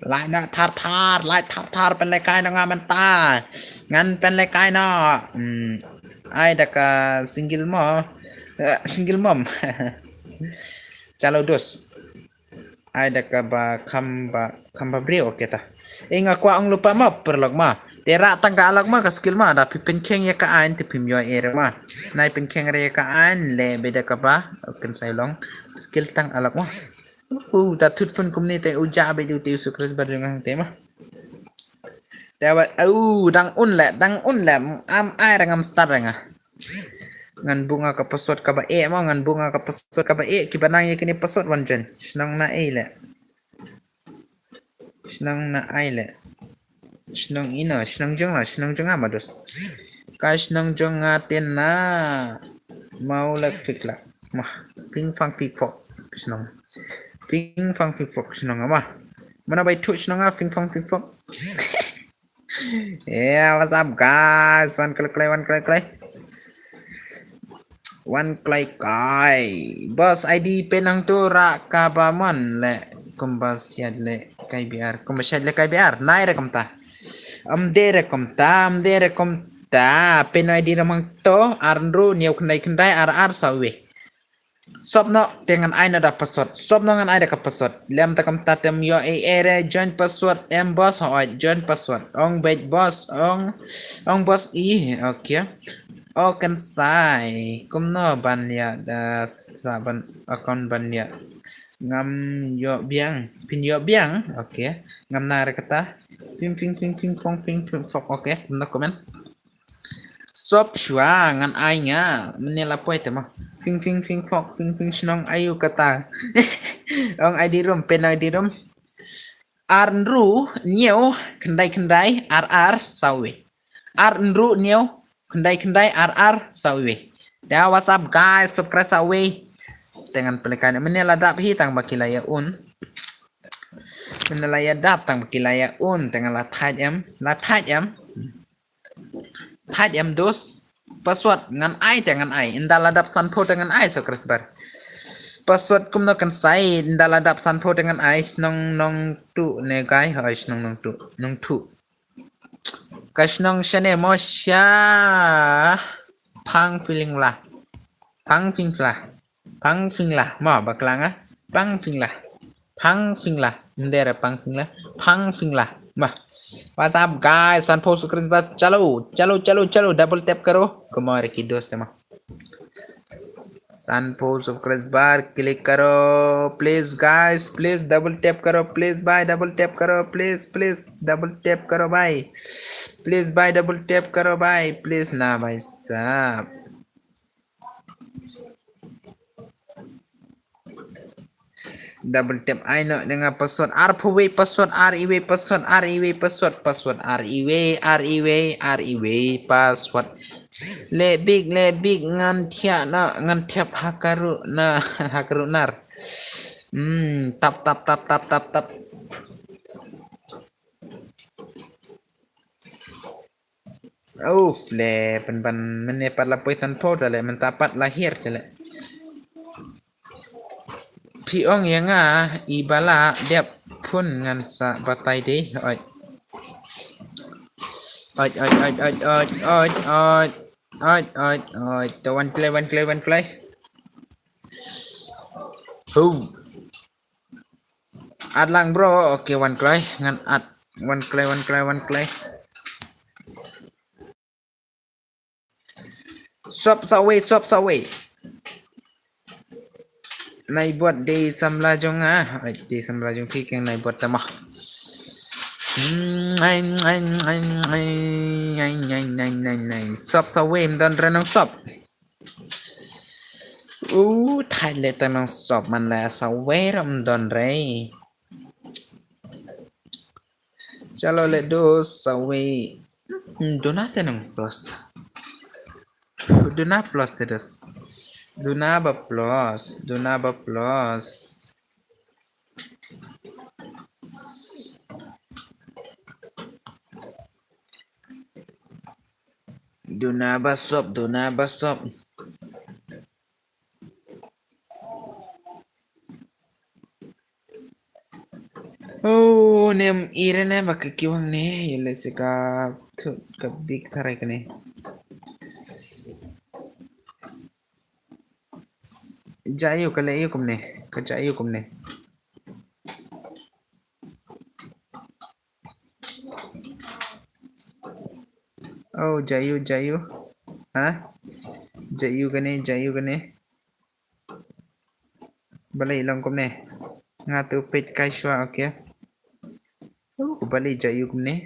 Like na tar like tar pen lekay na nga manta. Ngan pen lekay na. Ay daka single mom. Chalo dos. Ay daka ba kamba brio kita. Inga kwa ang lupa mo perlog ma. Tera tangga alak mah skill mah ada pipen keng ya ka an te pim yo ere mah. Nai pen keng re ka an le beda ka ba. Ken sai long skill tang alak mah. Ta thut fun kumni te uja be ju te sukres bar jang te mah. Dapat dang un le am ai rangam start ranga. Ngan bunga ka pasot ka ba e mah ngan bunga ka pasot ka ba e ki banang ye kini pasot wan jen. Snang na e le. Snang na ai le. Snang ina snang jong amados. Guys nang jong ngatin na mau lek fik la mah fing fang fik fok snong fing fang fik fok snong mah mana bai tu snong fing fang fik fok yeah what's up guys one click kai bos ID penang tu ra kabaman le kumbas yad le kai biar kumbas yad le kai biar nai rekam ta am de rekom ta penai di ramang to arnru niau kendai ar sawe sopno dengan aina da password sopno ngan aina ka password lem takam tatem yo ere join password em boss ho join password ong bait boss ong boss okay oh kan sai kumno ban ya da saban akon ban ya ngam yo biang pin yo biang okay ngam na kata fing fong okay kumno komen sop shua ngan ai nya menela poe tema fing fok fing snong ayu kata ong ai di rum pen ai di rum arnru nyeu kendai ar sawe arnru nyeu kendai ar sawe da what's up guys subscribe sawe dengan pelikan menela dap hitang bakilaya un menela ya dap tang bakilaya un dengan latat em Thad em dos password ngan ai jangan ai indal ladap sanpo dengan ai so bar password kum no kan sai indal ladap sanpo dengan ai nong tu ne gai hai nong tu kas nong shane mo sha pang feeling lah ma baklang pang fing lah ndera pang fing lah Bah, what's up guys? Sanpo subscribe chalo double tap karo. Kumare ki dost ma. Sanpo subscribe click karo. Please guys, please double tap karo. Please bye double tap karo. Please double tap karo bye. Please bye double tap karo bye. Please na bhai sab. Double tap aino dengan password RPW password RIW password password password le big ngan tiap hakaru nar tap le pen menepat lapisan po tale mentapat lahir tale Piong yang ibala dep pun ngan sa batai deh oi the one play ad lang bro okay one play ngan ad one play swap away nai buat di samlajong di samlajong ki yang nai buat tamah sop sawem dan renang sop thai le tanang sop man la saweram don re chalo le do sawe donate nang plus Duna plus terus Dunaba plus Dunaba sop oh nem irene baka kiwang ne yele sika ka big taray ka ne jayo kalayo kumne kajayo kumne Oh, Jayu. Hah? Jayu gane. Balai long komne. Ngatu page kaiswa okay. Oh, balai Jayu komne.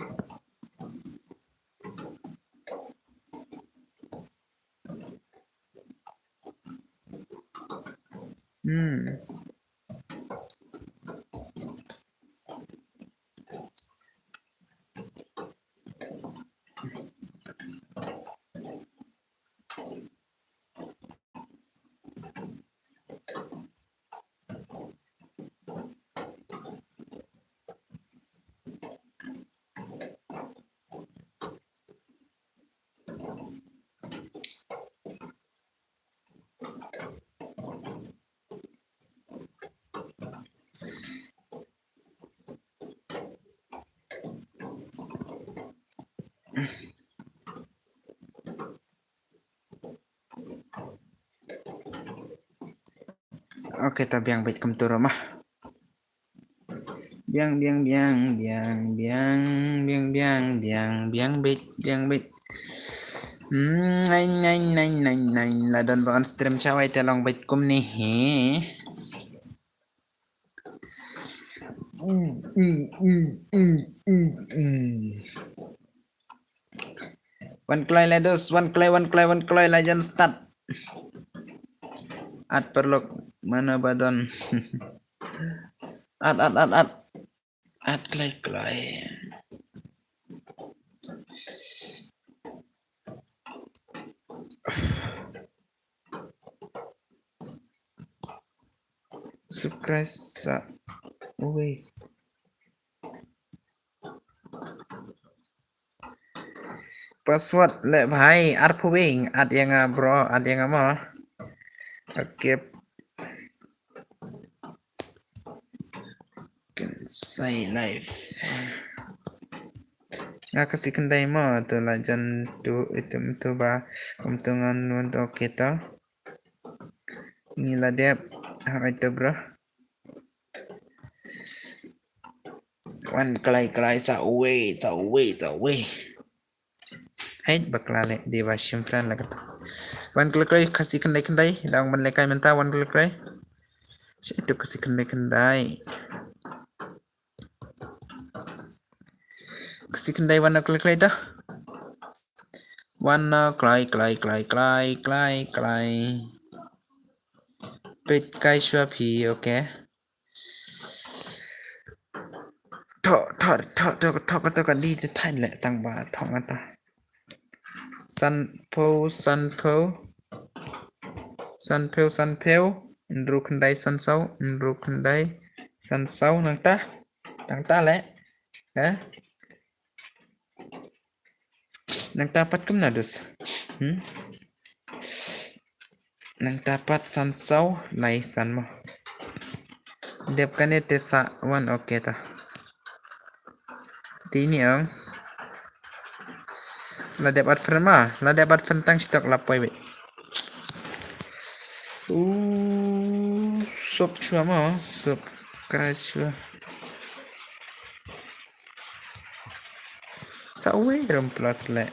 Oke, tabiang bait kem turu mah. Biang bait. Nai ladon bakan stream cawai telong bait kum nih. One clay ledos, one clay legend start. At perlok mana badon. At clay. Subscribe sa uwe. Password le bhai arpuving ad yang bro ad yang mo. Oke. Say live. Kasih kendai mo tu lajan tu itu ba untungan untuk kita. Inilah dia itu bro. One clay sa uwe. Hai baklale di wasim friend lagat. One clay kasih kendai dang menlekai mentah one clay. Itu kasih kendai. Kasih kendai one clay dah. One clay. Pet kai shua pi okay. Thọ cái đi thì thay lệ tăng bà thọ ngắt ta. Sun Ndru kendai sun sau nang ta lệ. Nang ta pat kum nadus. Nang ta pat sun sau lai sun mo. Dep kane te sa one okay ta. Tini ang la dapat firma la dapat fentang stok lapoi be sop chua mo sop krasua sa werum plus le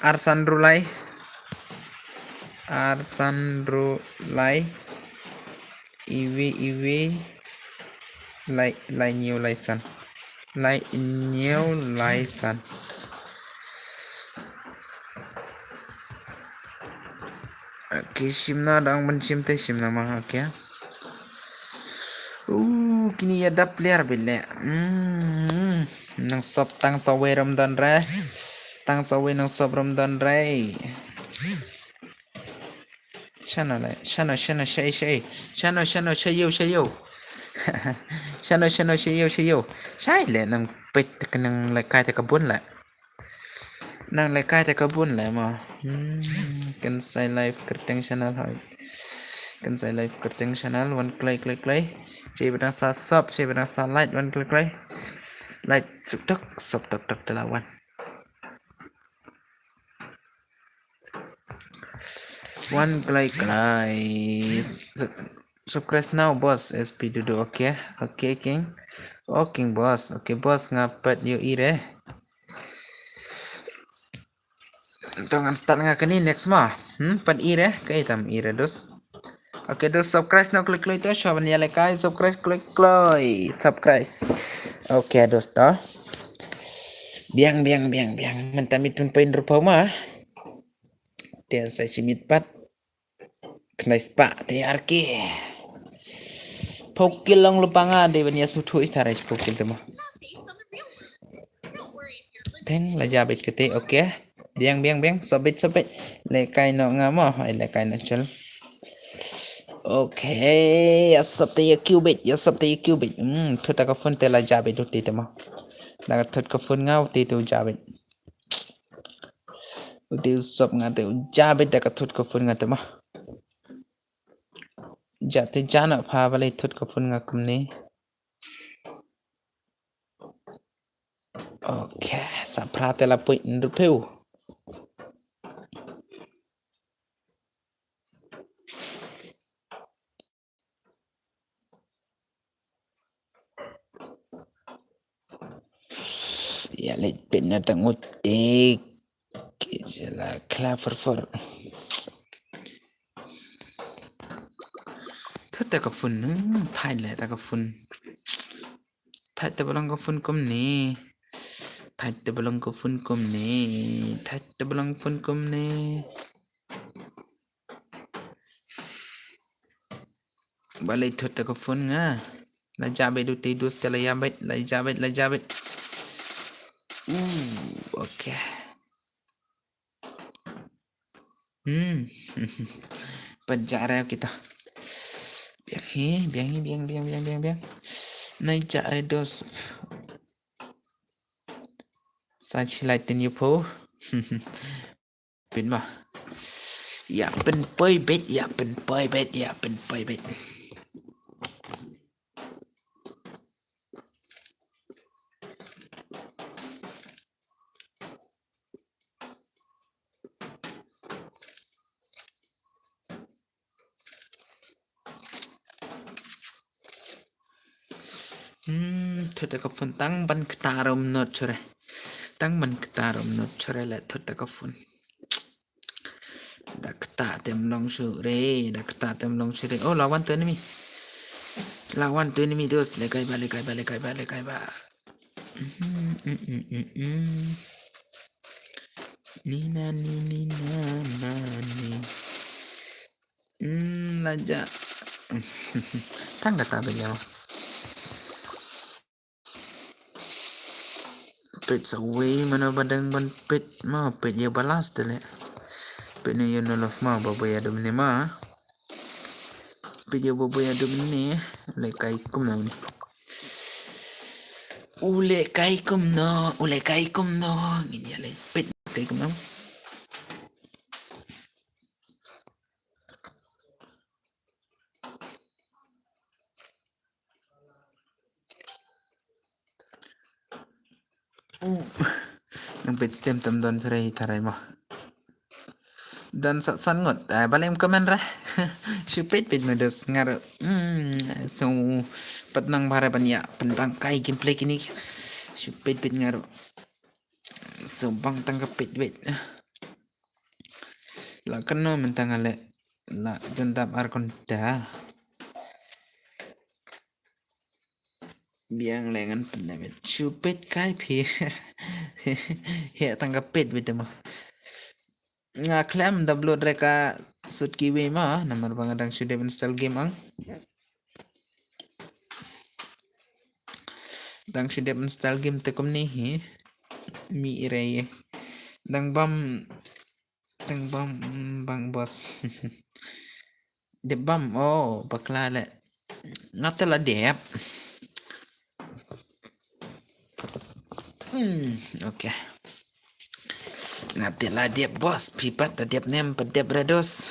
Arsan Rulai Iwi lai nhiều lai san okay simna dang mencim teh simna mah okay kini ada player bele nang sop tang sawe Ramadan re tang sawe nang sop Ramadan re Shana shay yo Shano shayo sai le nang pet kanang lai kai ta kabun la nang lai kai ta kabun la ma kan sai live kerteng channel hai kan sai live kerteng channel one clay cai bana sa sub cai bana sa like one clay like sub tak telawan one clay Subscribe now, bos. SP duduk, okay? Okay, King. Oh, King, bos. Okay, bos. Ngapat you eat, Tangan start nga kani next mah. Pan eat, Kaya tam eat, dos. Okay, dos. Subscribe now. Klik to. Shawan ya like, subscribe, klik. Subscribe. Okay, dos, to. Biang. Mentamit pun poin rupa mah. Dia saya cimit pat. Kena spa. Tiarki. Pokil long lupa nga. Dia banya sutu itarai pokil tu mah. Teng la jabit kete, okay. Biang. Sobit. Lekai no nga mo. Ay lekai na chal. Okay, yasap tayo qubit. Tuta ka fun tela jabit uti tama. Daga tut ka fun nga uti tu jabit. Uti usap nga te jabit daga tut ka fun nga tama. Jate jana pa balay tut ka fun nga kumni. Okay, sa prate la point nrupew. Ya let pin na tangutik. Kaya clever for. Tut ka fun, thai le ta ka fun. Thai te balang ka fun kumni. Thai te balang ka fun kumni. Balay thut ka fun nga. La jabit uti dus te la jabit. Okay. Penjara kita. Biang. Naik jare dos. Sachi lai tin you po. Pin mà. Ya pen poi bet. Thôi ta có phun tăng ban ktarom not chore. Tăng ban ktarom not chore la thôi ta có phun. Dakta tem long shure. Oh lawan tu ni. Dos lekai ba. Nina ni. Laja. Tang kata beliau. Pet away mana badang ban pet ma pet ya balas tele. Pet ni you nolof ma baboy adum ni ma. Pet ya baboy adum ni lekai kum na ni. Ule kai kum no. Ini le pet kai kum na. Nang pet stem tam don serai tarai ma. Dan san ngot balem komen ra. Supet pet medos ngar. So patnang bara banya penbangkai gameplay kini. Supet pet ngar. So bang tangkap pet wet. La kena mentangale. La jentap arkonda. Biang lengan pendapat supet kai pi. Ya tangkap pet betul mah. Nga klaim download reka sut kiwi mah nomor bangadang sudah install game ang. Dang sudah install game tekum nih mi irai. Dang bam bang bos. De bam oh bakla le. Ngatela dep. Okay. Ngatela dep bos pipat dep nem pedep brados.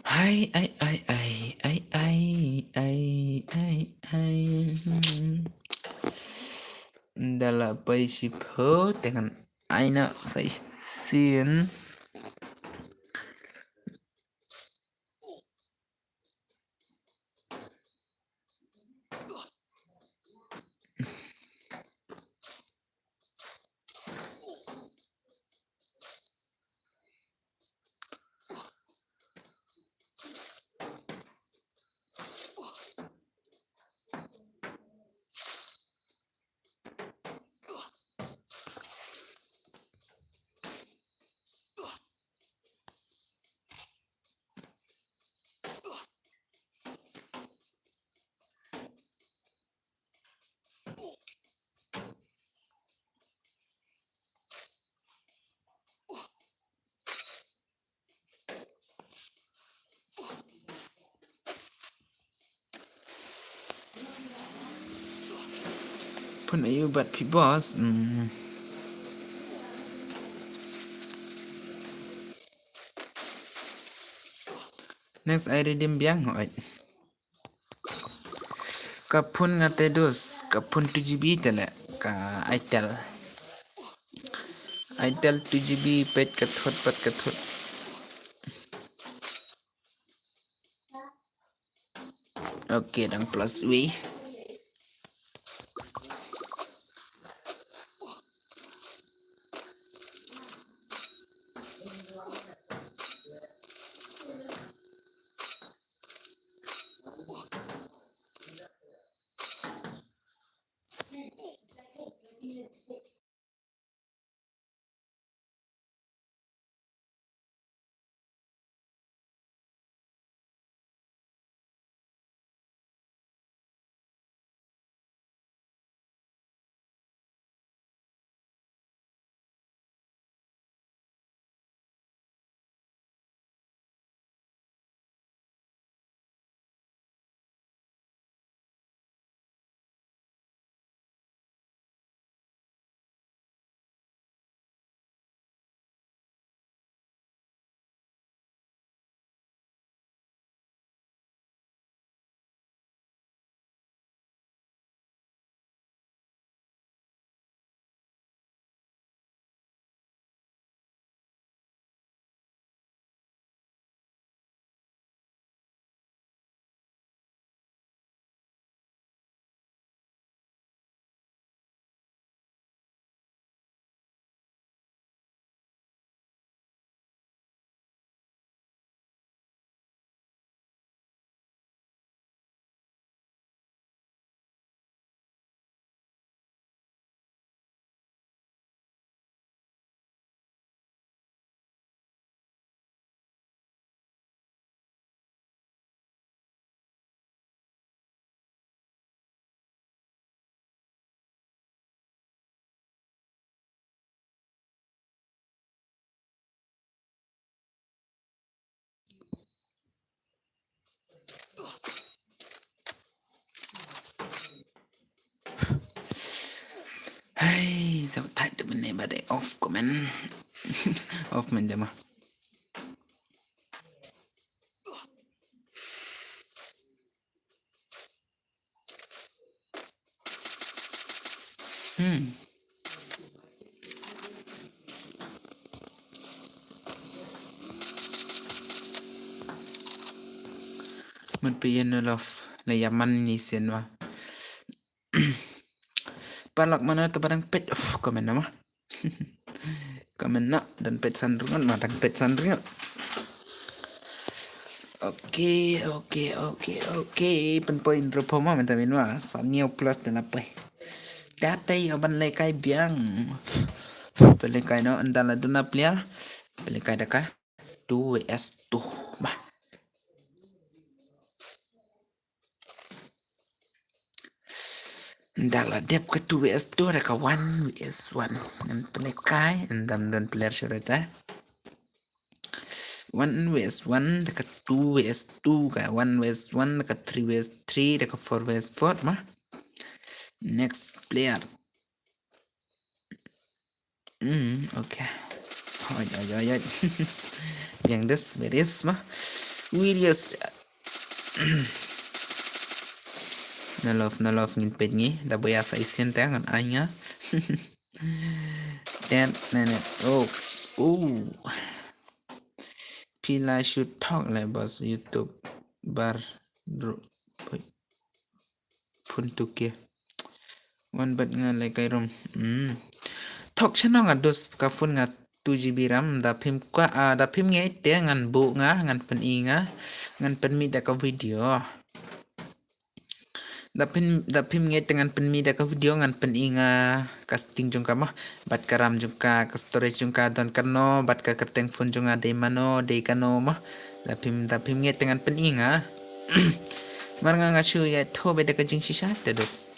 Hai Dala paisip ho dengan aina sa sin pun ayu bat pi bos. Next I redeem biang hoi. Kapun ngate dos, kapun 2GB tele ka itel. Itel 2GB pet kathut pat kathut. Okay, dang plus we. Hai, so tight men bade off komen. Off men dema. Man piyen of na yaman ni senwa. Palak mana tu barang pet komen nama. Komen nak dan pet sandringan dan pet sandringan. Oke. Pen poin rupoma menta minwa. Sanyo plus dan apa? Datai aban lekai biang. Pelekai no andala duna player. Pelekai daka 2s2 bah. Ndala dep ke 2s2 daka 1vs1 ngan pelekai andam dan player syurata 1vs1 daka 2vs2 ka 1vs1 daka 3vs3 daka 4vs4 mah. Next player. Okay. Ay. Yang des beres mah. Wirius. Na love ngin pet ngi da boya sa isen tangan anya. Dan nene. Oh. Pila should talk like bos YouTube bar puntuk ya. Wan bat nga like kay rom. Talk siya nga dos kafun nga 2GB RAM da pim nga ite ngan bu nga ngan pen inga ngan pen mi da ka video. Da pim nga ite ngan pen mi da ka video ngan pen inga casting jung ka mah bat ka RAM jung ka storage jung ka don kano bat ka kerteng phone jung de mano de kano mah da pim nga ite ngan pen inga. Mar nga shu ya tho be da ka jing shisha dos.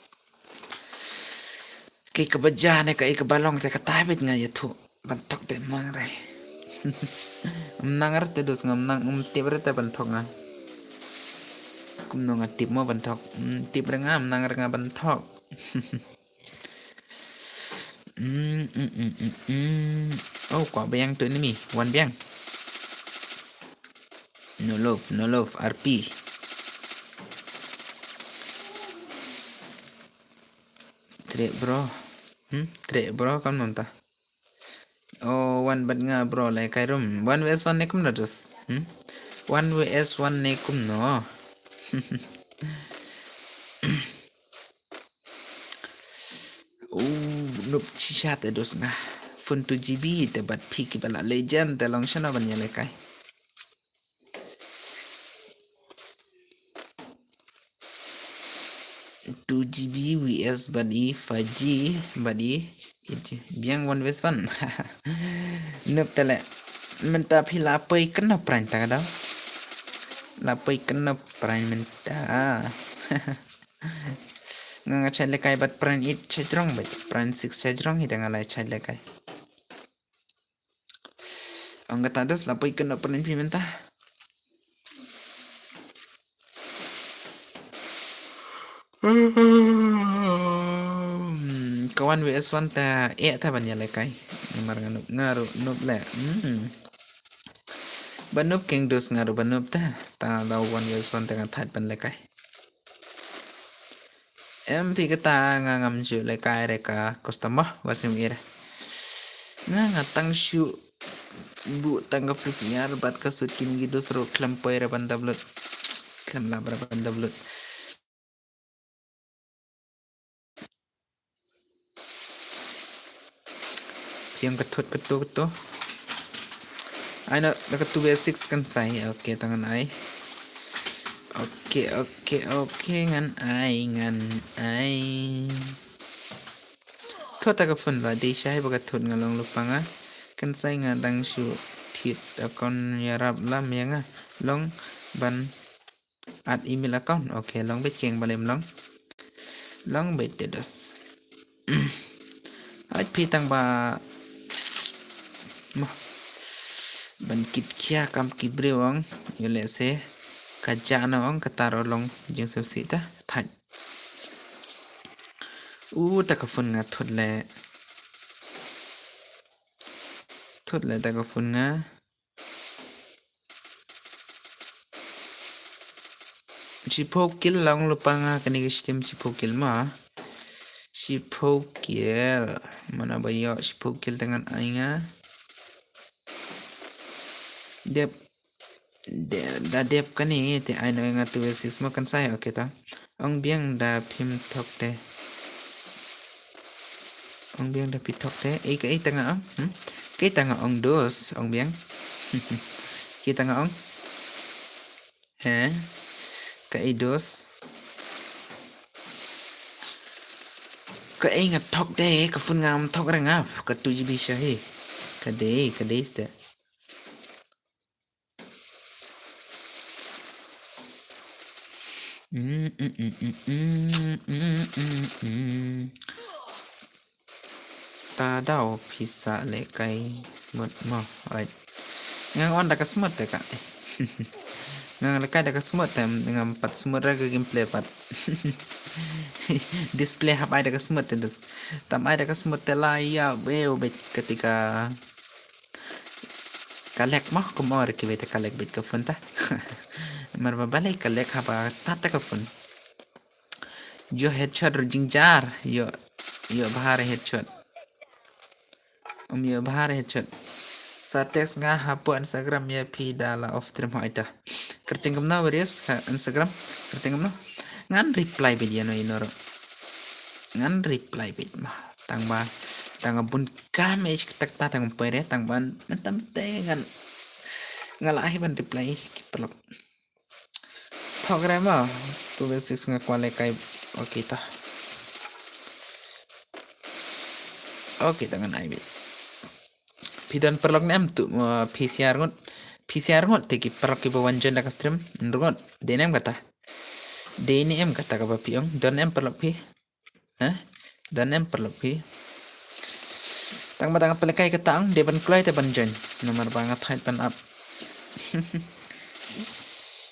Kay kabadyan kay kabalong sa katabit nga yato bantok de nang ray. Nangar te dos ngam nang tibre te bantok nga. Kum no nga tip mo bantok. Tip nga nangar nga bantok. Oh, quả beng tu ni mi. One beng. No love, RP. Trek bro. Trek bro kan monta. Oh, one bat nga bro like kai rum. One vs one nekum na dus. One vs one nekum no. Noob chat dos nga. Fun 2 GB te bat piki bala legend te long shana ban yale kai. 2 GB vs badi 5G badi biang 1 vs 1. Noob tele. Menta phi lapai kena prank ta da. Lapai kena prank menta. Nga chai lekai bat pran it chajrong bat pran 6 chajrong hita nga lai chai lekai. Ang kata das lapai kena pran pimenta. Kawan WS1 ta ta ban ya lekai. Mar ngaru noob le. Banup king dos ngaru banup ta daw 1 WS1 ta that ban lekai. Em phi kata ngam ju lekai reka customer wasim ira. Nga tang shu bu tangga free bat kasut kin gitu seru klampai raban tablet. Klam la raban tablet. Yang ketuk. Ay na nakatu basics kan say. Okay tangan ay. Okay ngan ay. Thot ka phun la di shay baga thot ngalong lupanga. Kan say nga dang shu thit akon yarap lam yang long ban at email account. Okay long bet keng balem long bet dedos. Ay pitang ba ban kit kia kam kibrewang yole se kajana ong kataro long jing sita thai takafun nga thot le takafun nga chipokil long lupanga kani gistim chipokil ma chipokil mana bayo chipokil dengan ainga dep kani te ai no nga tu sis mo kan sai okay ta ong biang da phim thok te ong biang da pitok te cái tanga cái tanga ong dos ong biang cái tanga ong cái dos cái ngat thok te ka fun ngam thok ra ngap ka 2 GB shahi ka de ste ta daw pizza le kai smut mo right ngang on da ka smut te ka ngang le kai da ka smut tem dengan 4 smut ra gameplay pat display hab ai da ka smut te tam ai da ka smut te la ya bet ketika kalek mah kumor ki bet kalek bet ka fun ta mar balik kalek haba tata ka fun yo headshot jingjar yo bahar headshot yo bahar headshot sa text nga hapo Instagram ya pi dala off stream ho ita kertingam na various ka Instagram kertingam na ngan reply video no inoro ngan reply bit mah tang bun kamej tak tang pere tang ban mentam te ngan ngalahi ban reply perlu program tu basics nga kwale kai okay ta okay tangan ai bit pidan perlok nem tu PCR ngot teki perlok ki bawan jon dak stream ngot denem kata ka piong don em perlok pi don em perlok pi tang badang pelekai kata ang de ban klai te ban jon nomor bangat height ban up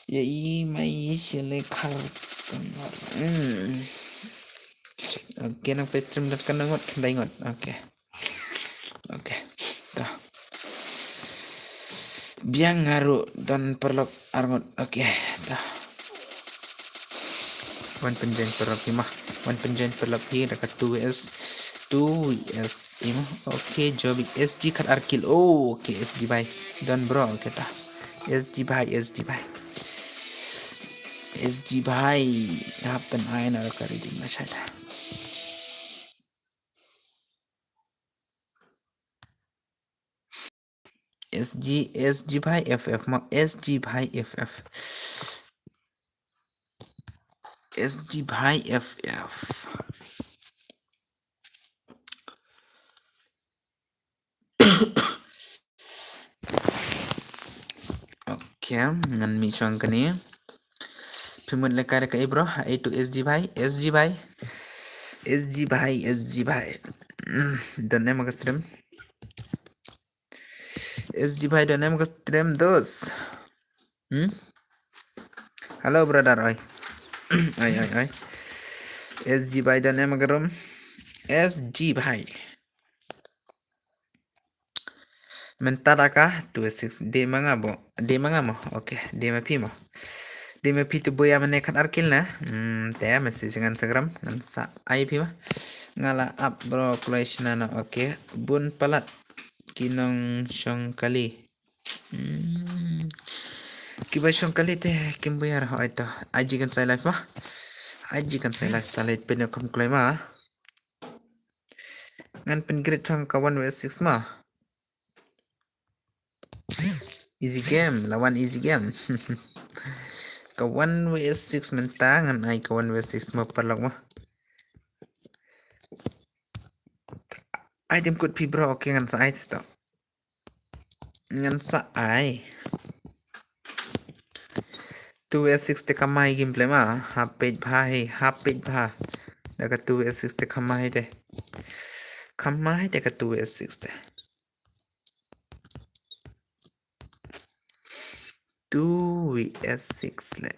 ya mai sele khar oke nang stream dat kan ngot dai ngot oke Oke. Dah. Biang ngaruh dan perlok arngot. Oke. Dah. Wan penjen perlok imah. Wan penjen perlok hi dekat 2S imah. Oke, jobi SG kat arkil. Oh, oke SG bye. Dan bro kita. SG bye. SG bye. Happen aina kari di masyada. SG bhai FF ma SG bhai FF SG bhai FF Oke, ngan mi chong kani pimut lekar ka bro itu SG bhai donne mag stream SG bhai donne mag stream dos halo brother oi oi SG bhai donne mag room SG bhai mentara ka 26 D mangamo oke D mapi mo D mapi tu boya menekan arkil na te masih dengan Instagram ngan sa ai pi ma ngala up bro clash nana oke bun palat kinong syong kali kiba syong kali te kim bayar ho ito aji kan saya live ma aji kan saya live salit peno kam klay ma ngan pen grid syong kawan W6 ma easy game lawan easy game kawan W6 mentangan ay kawan W6 mo parlok mo item code pi bro oke ngan sa ay sto ngan sa ay 2S6 te kamay gameplay ma hapit bhai daga 2S6 te kamay te ka 2S6 te 2S6 le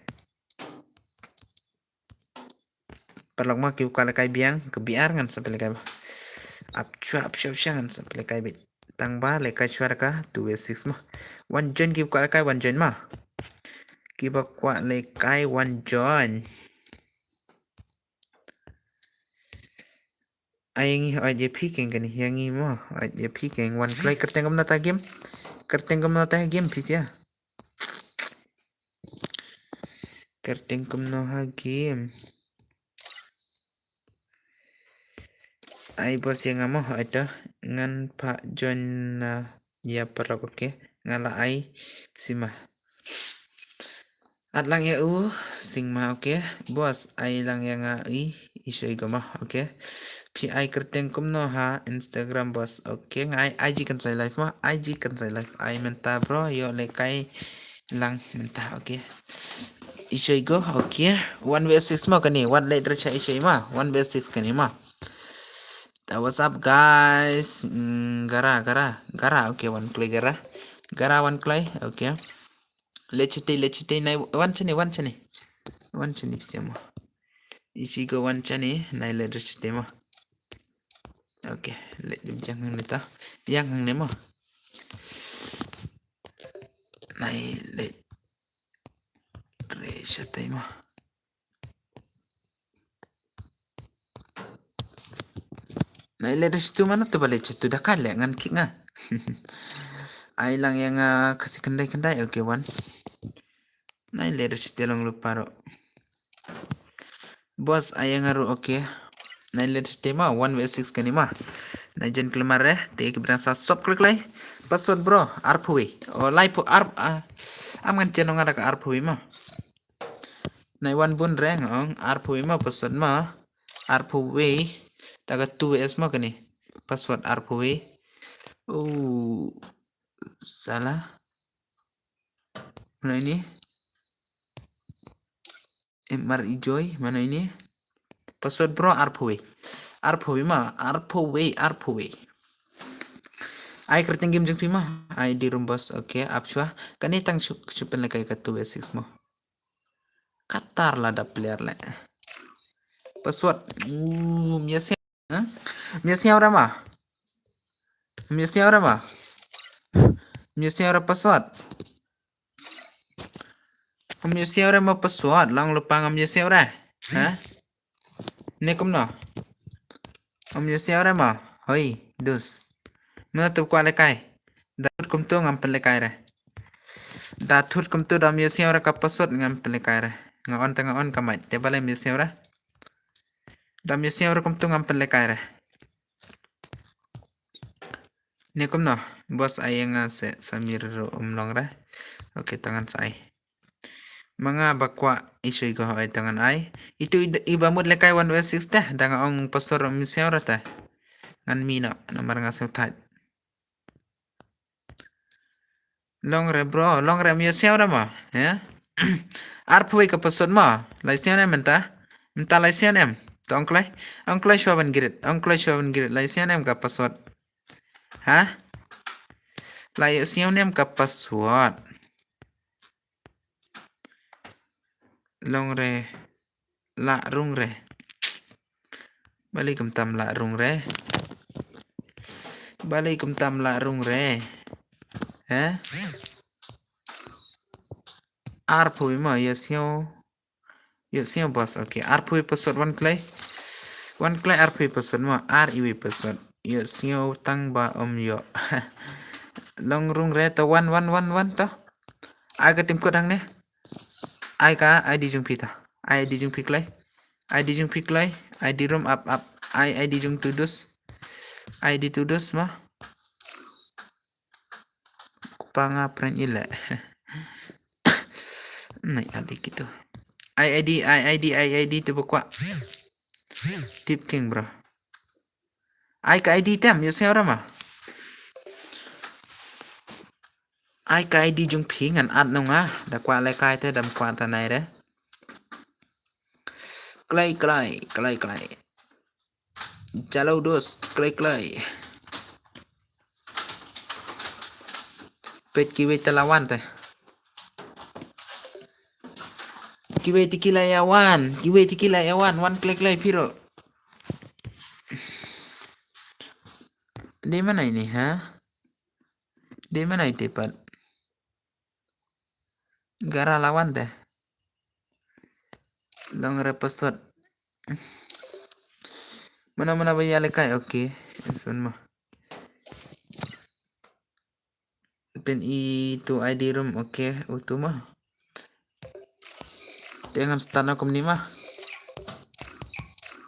parlok ma kiu kala kay biang kebiar ngan sa pelekay up shan sa pelekay bit tang ba le kay suara ka 2S6 ma one join kiu kala kay one join ma kiba kwa le kay one join ayangi aja picking kan yangi mo aja picking one play kertengam nata game please ya kertengam no ha game ai bos yang amo ada ngan Pak John na ya perok oke ngala ai sima atlang ya sing ma oke bos ai lang yang ai isoy gama oke pi ai kertengam no ha Instagram bos oke ngai IG kan saya live ma IG kan saya live ai menta bro yo lekai lang menta oke isoy go oke 1v6 ma kani one later cha isoy ma 1v6 kani ma what's up guys gara okay one play gara one play okay let's stay nai one chani pisemo isi go one chani nai let's stay mo okay let jam jangan nita yang hang nemo nai let let's stay mo nai let's tu mana tu balik tu dah kale ngan kick nga ai lang yang kasih kendai okay one nai let's telong lupa ro bos ayang ngaru okay nai let's tema 1v6 kanima nai jen kelemar te ke berang sa sub klik lay password bro arpui o live arp am ngan chen ngara ka arpui ma nai one bun re ngong arpui ma password ma arpui taga 2s ma kani password arpui salah mana ini MR Ijoy mana ini password bro arpui ma arpui ai kerting game jeng pima ai di rumbos oke apswa kani tang chupen le kai ka 2v6 mo katar la da player le password miasnya ora ma Mesti orang mah. Mesti orang password. Mesti orang mau password. Lang lupa ngam mesti orang. Hah? Ni kum no. Mesti orang mah. Hoi, dus. Mana tu kuat lekai. Datuk kum tu ngam pelekai re. Datuk kum tu dah mesti orang ka password ngam pelekai re. Ngaon tengah on kamai. Dia balai mesti orang. Dah mesti orang kum tu ngam pelekai re. Ni kum no. Bos ayang se Samir umlong re. Okey tangan saya. Mga bakwa isu ko ay tangan ay. Itu ibamud lekai 106 dah. Dengan ong pastor mesti orang ta. Ngan mino nomor ngasih tat. Long re bro, long re mesti orang mah. Ya. Arpui ka pastor mah. Laisian em entah. Entah laisian em. To ongklai shuaban girit. Laisian em ka password. Hah? Laisian em ka password. Long re. La rung re. Balik tam la rung re. Balik tam la rung re. Eh? Arpui mah ya siyo. Ya siyo bos. Okay. Arpui password one clay arpui password mah RIW password. Ya siyo tang ba yo. Long rung re to 1 to. Aga tim kodang ne. Ai ka ID jung pita. ID jung piklay. ID room up. ID jung tudus. ID tudus mah. Pangapren ila. Nah, ada gitu. ID tu buka. Tip king bro. Ai ka ID tam ya saya orang mah. Ai ka ID jung pingan ad nong ah. Da kwa le kai te dam kwa tanai re. Clay. Chalo dos clay. Pet kiwe talawan te. Kiwe tikila yawan. One clay piro. Di mana ini ha? Di mana itu pat? Gara lawan teh. Long repesot. Mana bayar lekai okey. Sun mah. Pen itu ID room okey. Utuh mah. Dengan stana kum ni mah.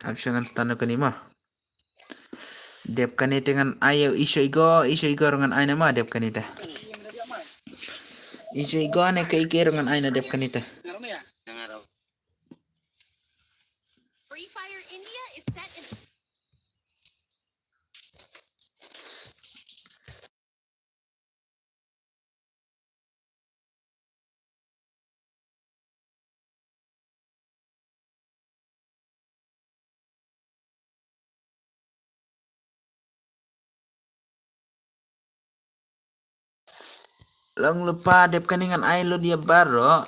Option stana kum ni mah. Dep kani dengan ayo isu igo dengan aina mah dep kani teh. Isu igo ne kai dengan aina dep kani teh. Free Fire India is set in Lang lupa dep kaningan ai lo dia baro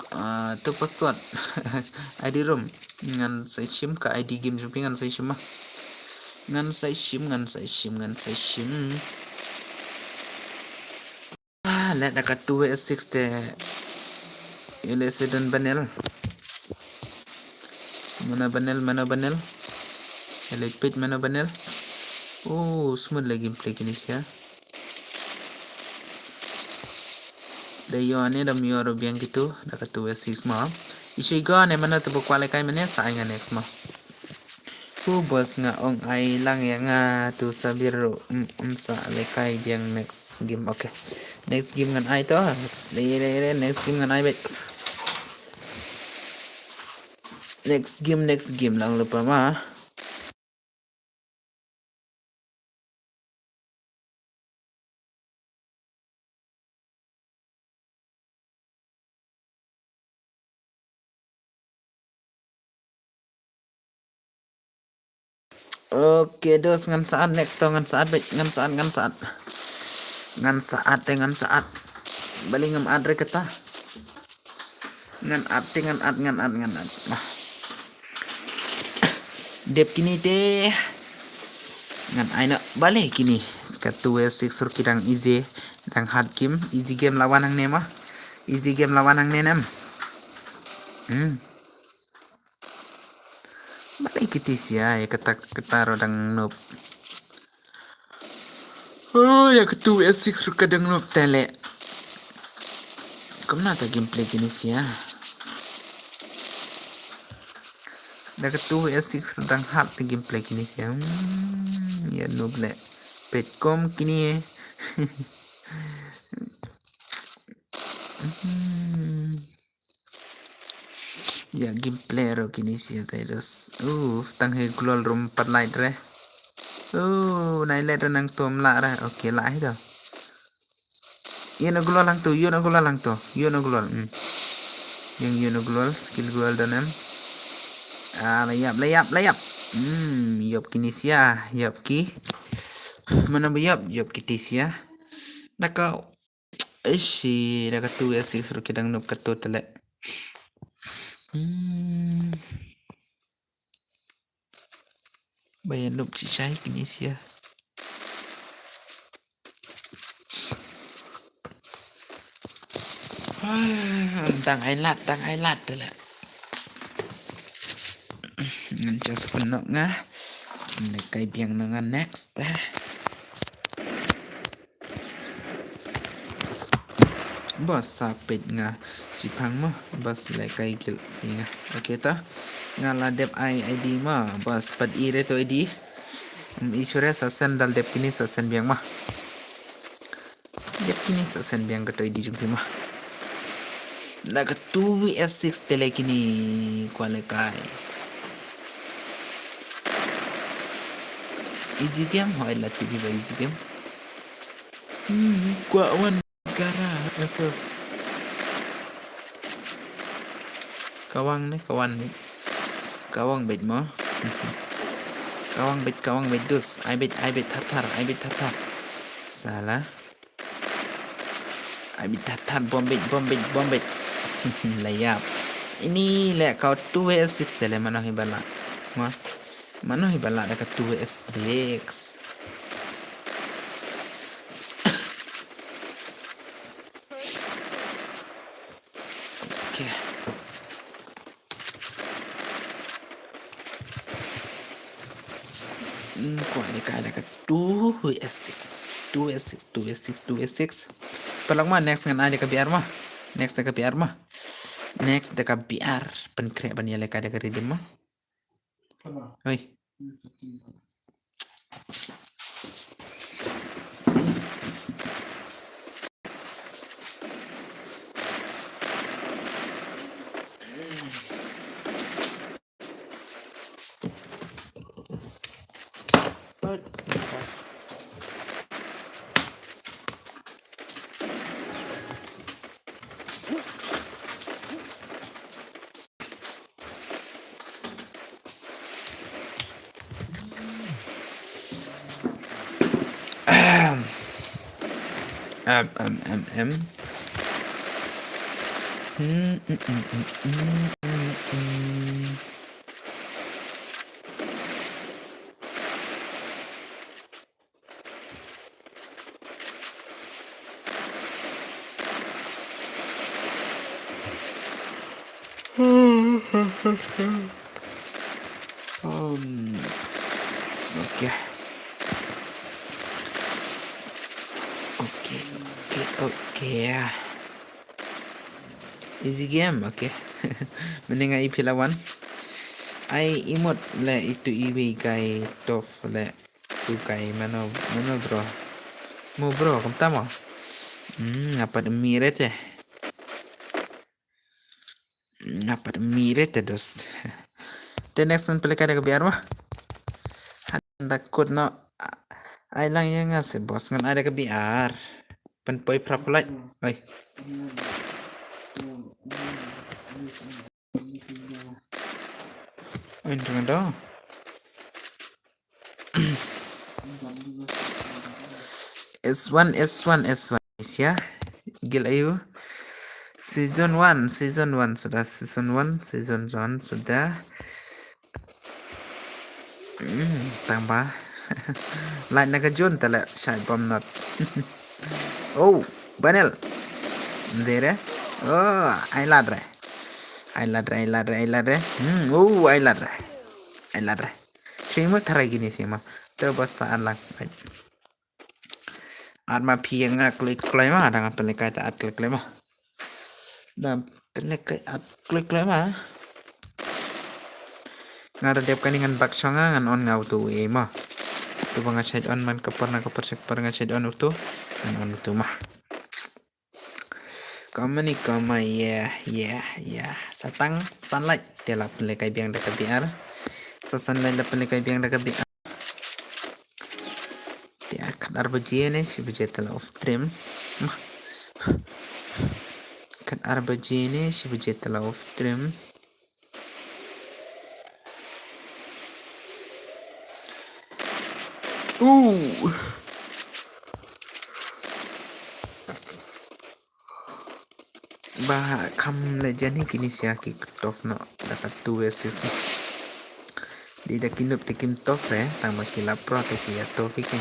tu password ID room ngan sai sim ka ID game jupi ngan sai sim mah ngan sai sim let dak 2 6 te ile sedan banel mana banel elite page mana banel smooth lagi play kini sia Dayo ane dam yoro biang gitu dak 2 6 mah isu go ne mana tu bukwale kai mane sai nga next mah bos nga ong ay lang ya nga tu sabiro sa lekai biang next game okay next game ngan ay to next game ngan ay bet next game lang lupa mah Oke dos ngan saat next to ngan saat balik ngam adre kata ngan ad dep kini teh ngan aina balik kini Ketu S6 surkidang easy dang hard game easy game lawan hang nema easy game lawan hang nenem Balai kitis ya ketak ketaro dang noob ya ketu S6 surkadang noob tele Kemana gameplay gini sih ya dah ketu S6 sedang hard gameplay gini sih ya noob le petcom kini ya gameplay ro kini sih terus tanghe glol room 4 light re night light nang tom la re okay la hi dah Yun ang glol lang to yung glol skill glol danem layap yop kini siya yop ki mana yop kiti siya naka ishi naka 2 suruh kidang noob kato tele bayan noob cicai kini siya tang ai lat tele just penok nga kai biang dengan next bos sapit nga sipang mo bos le kai gil nga okay ta nga la dep id ma bos pad ire to id isure sasen dal dep kini sasen biang ma dep kini sasen biang to id jumpi ma naga 2s6 tele kini kwale kai easy game hoy la tv ba easy game kwa wan gara FF kawang bet mo kawang bet dus I bet tartar salah I bet tartar bom bet layap ini le kau 2s6 tele mana hibala dekat 2s6 okay kau ni kaya dekat 2s6 Palang mah next ngan ada ke biar mah next dekat biar penkre ban ya leka dekat redeem mah oi Okay. Easy game, okay. Mending ai pilawan. Ai imut le itu iwi kai tof le tu kai mano bro. Mo bro, kamu tahu? Apa miret ya? Apa miret ya dos? The next one pelika ada kebiar mah. Takut no. Ai lang yang ngasih bos ngan ada kebiar. Penpoi prapulat. Oi. Jangan dong. S1 ya. Gil ayu. Season 1 sudah season 1 sudah. Tambah Light nagajun tala shy bomb not. Oh, Banel. There. Oh, I ladre. I ladre. Oh, I ladre. I ladre. Sima taray gini sima. Terus saan lang. Arma piang klik klema dengan pelikai tak klik klema. Dan pelikai klik klema. Ngarep kaningan baksanga ngan on ngau tu ema. Tu banga side on man kapar side on utu. Ngan on utu mah. Kama ni kama ya. Satang sunlight dia lah pelikai biang dekat biar. Sunlight lah pelikai biang dekat biar. Dia kan arbajian si bejatala off trim. Kan arbajian si bejatala off trim. Bah kam legend ni kini siaki tof no dapat 2 assist di dah kinup tekim tof tang makila pro teki ya tof iki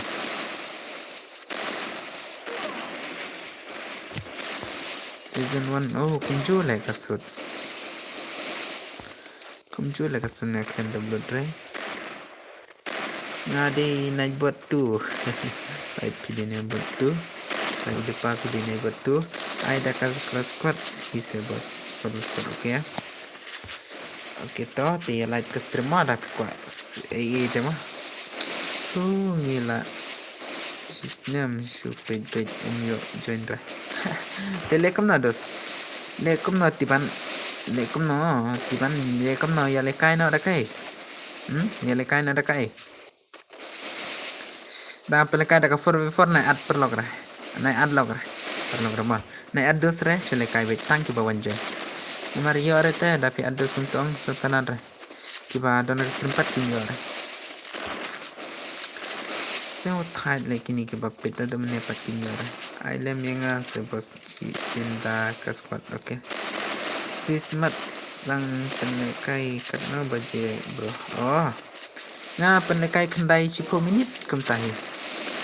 season 1 kunju le kasut na kan double try ngadi naik buat tu ai pilih ni buat tu ai depan pilih ni buat tu ai dah kelas squad hise bos okay ya. Oke toh dia light ke terima dah kuat itu mah gila sistem super bed umyo join dah telekom na dos lekom na tiban lekom na ya lekai na dakai ya lekai na dakai dah pelekai dah ke 4v4 naik ad perlog dah naik ad log dah perlog dah mah naik ad dos dah selekai bet tangki bawan join Mario arete dapat ada sementang setelah ada kiba ada nak tempat tinggal saya utai lagi ni kiba peta ada menepat tinggal Ailem yang sebos cinta ke squad okay Fismat sedang penekai karena baje bro penekai kendai 10 minit kemtahi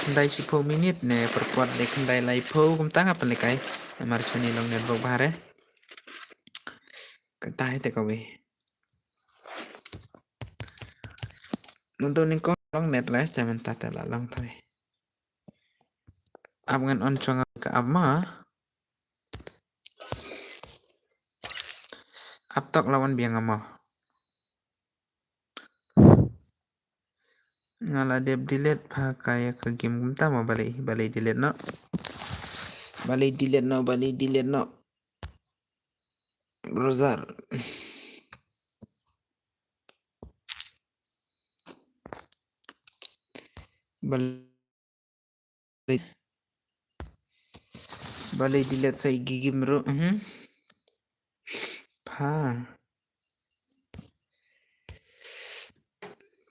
kendai 10 minit ne perkuat de kendai laipo kemtang penekai marchani long net bahare Ketah itu kau nonton kau long net lah jangan tata lang tapi abangan on chong ke ama aptok lawan biang ama ngala dia delete pakai ke game kumta mau balik delete no browser balik delete saya gigi meru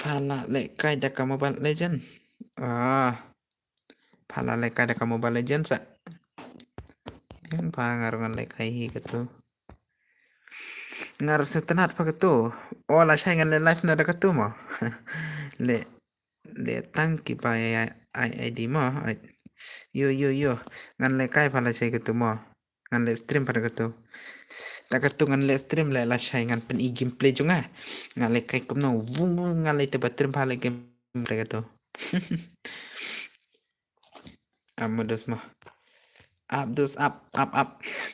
pala lekai dah kamu Mobile Legend pala lekai dah kamu Mobile Legend sa yang pangaruhan lekai gitu ngaruh setenat pa gitu lah saya ngan live na dekat tu mo le tangki pa ID mo yo ngan lekai pala saya gitu mo ngan le stream pada gitu tak tu ngan le stream le lah saya ngan pen gameplay juga ngan lekai kumno ngan le te batrim pala game mereka tu Amudos mah Abdus up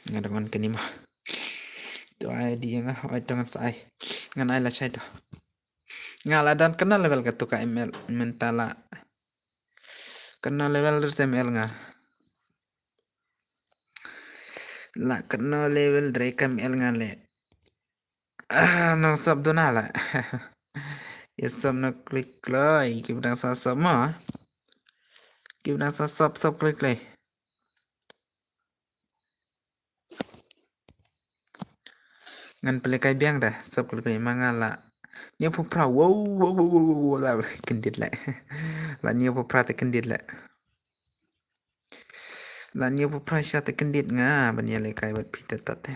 ngadangon kini mah tu ID nga dengan saya ngan ai lah saya tu ngala dan kenal level ketu KML mentala kenal level ML nga la kenal level dari KML nga le no sab donala ya sab no klik lai kibang sa sama kibang sa sab klik lai ngan pelikai biang dah sab klik lai mangala Nia pupra wow lah kendit lah lah nia pupra te kendit lah lah nia pupra sya te kendit nga bania lekai bat pita tat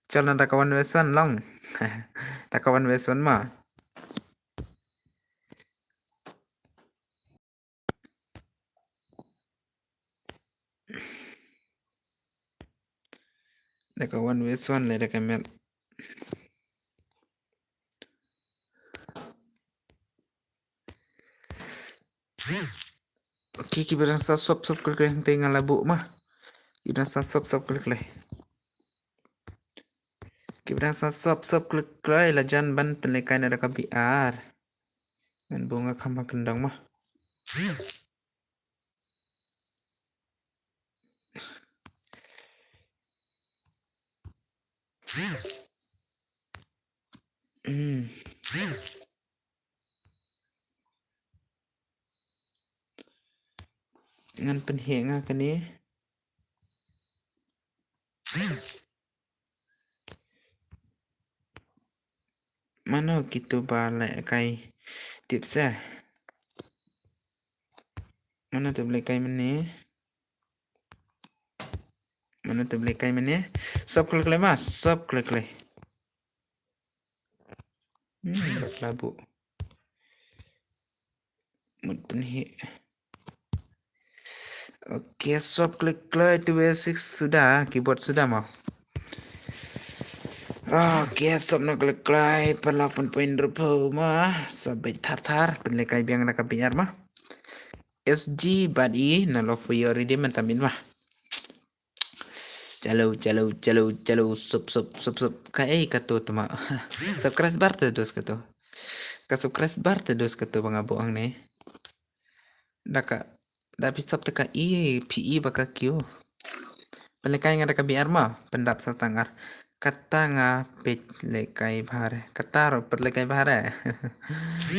Jalan tak kawan weson long tak kawan weson mah Dekat 1 vs 1 lah dekat map. Okay, kita rasa sop klik yang tengah labuk mah. Kita rasa sop klik lah. Kita rasa sop klik lah jan ban penlekan ada KPR. Dan bunga kama kendang mah. Ngan penheng kan ni. Mana kita balik kai tips mana tu beli kai mana? Mana tu beli kai mana? Sop klik mas, sop klik. Labu. Mud penhi. Okey, sop klik 2 sudah, keyboard sudah mau. Okey, sop nak klik per 8.20 mah, sampai tar penilai kai biang nak biar mah. SG badi na love you already mentamin mah. Chalo sub kai kato tama. Subscribe bar terus kato. Ka subscribe bar terus kato bang aboang ni. Daka dapat sub teka PE baka kyo. Penlekai ngada ka biar mah pendap satangar. Kata nga petlekai bahare. Kataro petlekai bahare.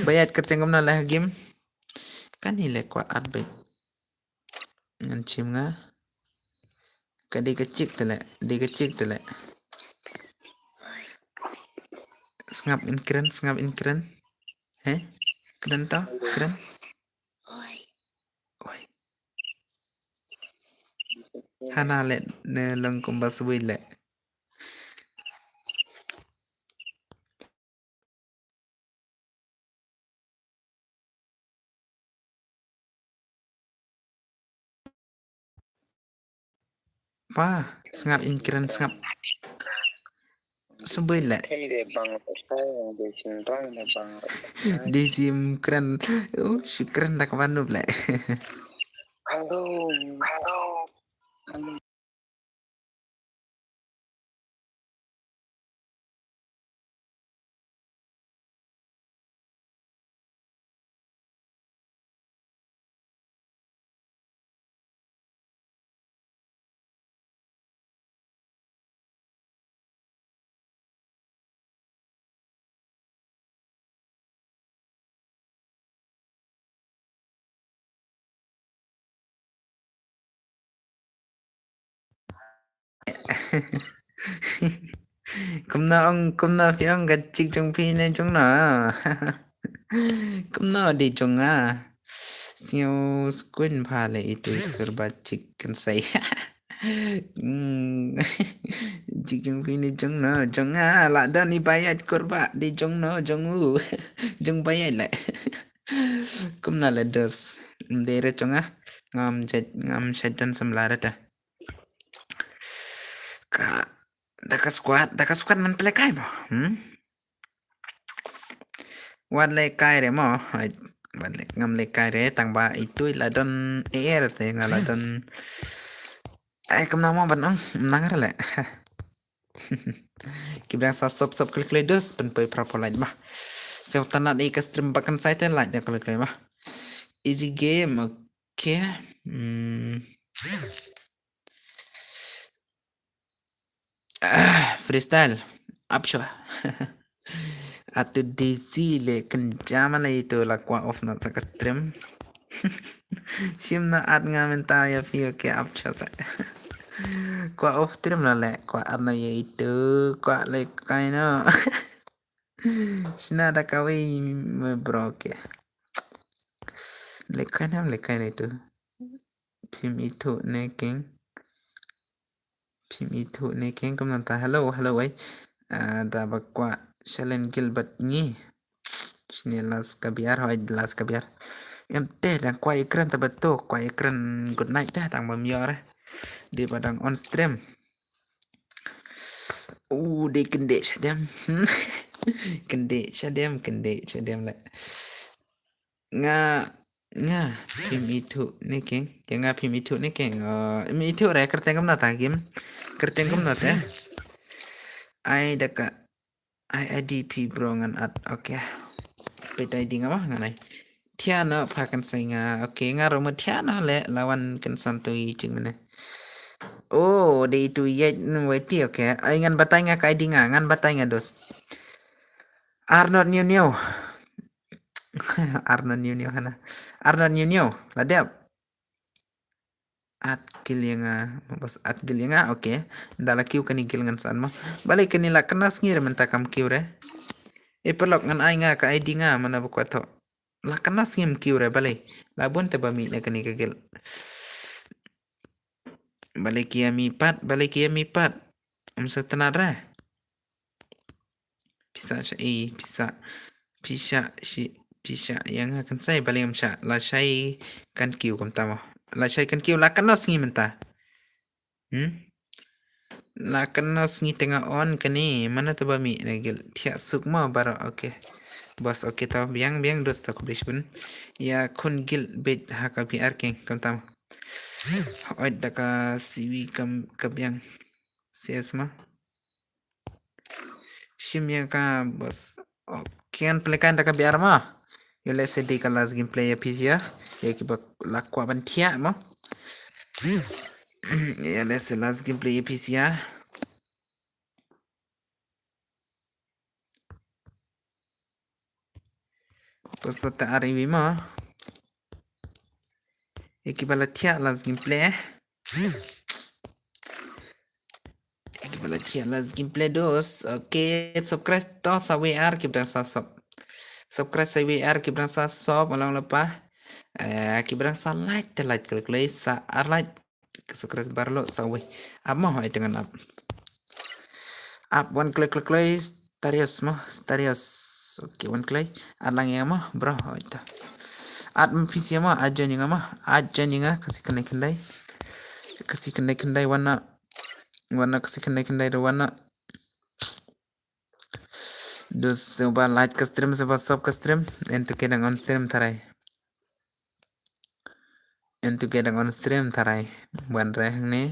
Bayat kerja ngomna lah game. Kan nilai kuat arbet. Ngancim nga. Kadi kecik telek. Ngap in keren. Keren tau? Keren? Oi. Hana let ne lang kumbas wile. Pa, ngap in keren ngap. Sebile. Disim keren. Keren dak manu ble. Halo. Kumna phiang gachik chung phi ne chung na. Kumna di chung a. Siêu squin pha le itu serba chicken say. Chik chung phi ne chung na chung a la da ni bayat korba di chung no chung u. Chung bayat le. Kumna le dos. Dere chung a. Ngam sedan semlara dah. Ka Daka squad man pelekai mo. Wan lekai re mo. Wan ngam lekai re tang ba itu ladon air te ngaladon. Kam nama banang nangar le. Kibran sa sop klik ledos pen pe proper light mah. Saya tanat ikas stream pakan site light ya klik mah. Easy game. Okay. Freestyle upshot. Atau Daisy le kenjama la itu la kwa off na sa stream. Sim na at nga menta ya fio ke upshot sa. Kwa off stream la le kwa at na ya itu kwa le kaino. Sina da kawai me bro ke. Le kainam itu. Pim itu neking. Kemudian hello ay. Da bakwa Shalen Gilbert ni. Sini las kabiar. Em teh dan kuai ekran tabato, kuai ekran good night dah tang bamior di padang on stream. Đi kende sadam. Kende sadam lại. Nga phim itu nih keng nga phim itu nih keng itu re kerteng kam nata game kerteng kam nata ai daka ai IDP bro ngan at oke beda ID ngapa nganai Tiana pakan saya nga oke nga rumah Tiana le lawan kan santui cing mana oh de itu ya weti oke ai ngan batai nga ka ID ngan batai nga dos Arnold New Arnold New hana Arnold New ladap at gilinga bos at gilinga oke ndala kiu kani gilingan san mo balik kani la kenas ngir menta kam kiu re perlok ngan ai nga ka ID nga mana bu kwato la kenas ngim kiu re balik labun te bami na kani kagil balik kia mi pat sa tanara bisa yang akan saya balik amsa la sai kan kiu kam tamo la sai kan kiu la kenas ngim menta la kenas ngi tengah on kani mana tu bami nagil tia sukma bara oke bos oke tau biang dos tak kubis pun ya kun gil bet haka biar keng kam tam oi daka siwi kam kabyang siasma shim yang ka bos kian pelekan daka biar ma yo let's say deka las gameplay ya pizia ya ki bak lakwa ban tia mo ya let's say last gameplay ya pizia Pasota arrivi mo. Equivalatia las gameplay. Equivalatia las gameplay 2. Oke, subscribe to sa WR kibran sa sob. Subscribe sa WR kibran sa sob walang lupa. Kibran sa like klik sa like subscribe barlo sa we. Amo hoy dengan up one klik tarios mo tarios. Oke one klik alang yang mo bro hoy ta. At PC mo aja nyinga kasih kendai warna kasih kendai warna dus coba like ke stream coba sub ke stream entu kedang on stream tarai buan reh nih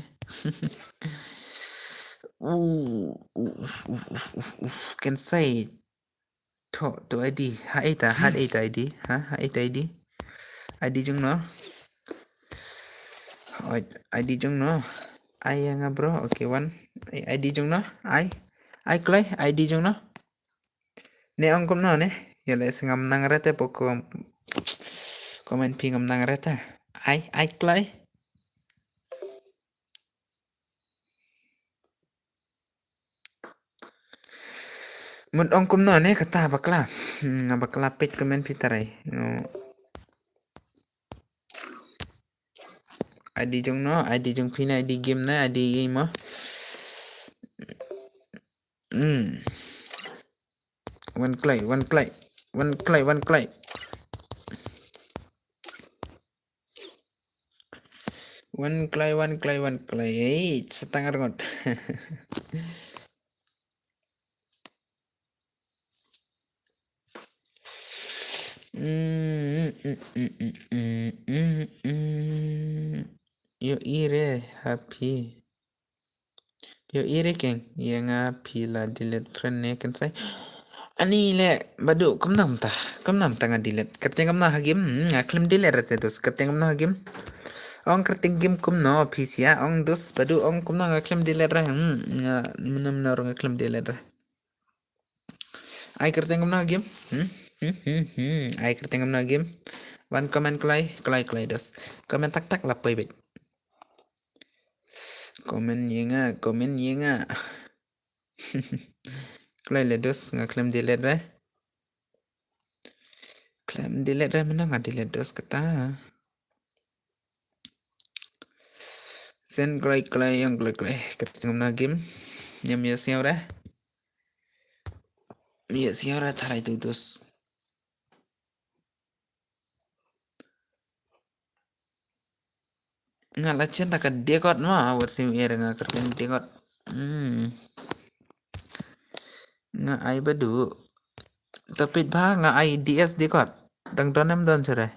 can say to ID ha ID ID jeng no ID jeng no ai nga bro oke one ID jeng no ai klay ID jeng no ne ongkom no ne ya le ngam nang rete poko komen pi ngam nang rete ai klay mut ongkom no ne kata bakla pet komen pi tarai no ID jeng pina ID game na ID game mo one clay setengah rengot yo ire keng yang pila delete friend ne kan say ani le badu kam nam tanga delete kateng kam na hagim aklim delete rate dos kateng kam na hagim ong kerting game kum no PC ya ong dos badu ong kum na ngaklim delete ra minam na orang ngaklim delete ra ai kerting kam na game ai kerting kam na game one comment klay dos comment tak lapai bet komen yenga klay le dos ngaklim delete ra klaim delete ra mana delete dos kata sen klay yang klay kerting kam na game nyam ya siapa tarai itu dos ngalachen tak dekot mah awat sim era ngakertin dekot nga ai badu tapi ba nga ai DS di kot dang donem don cerai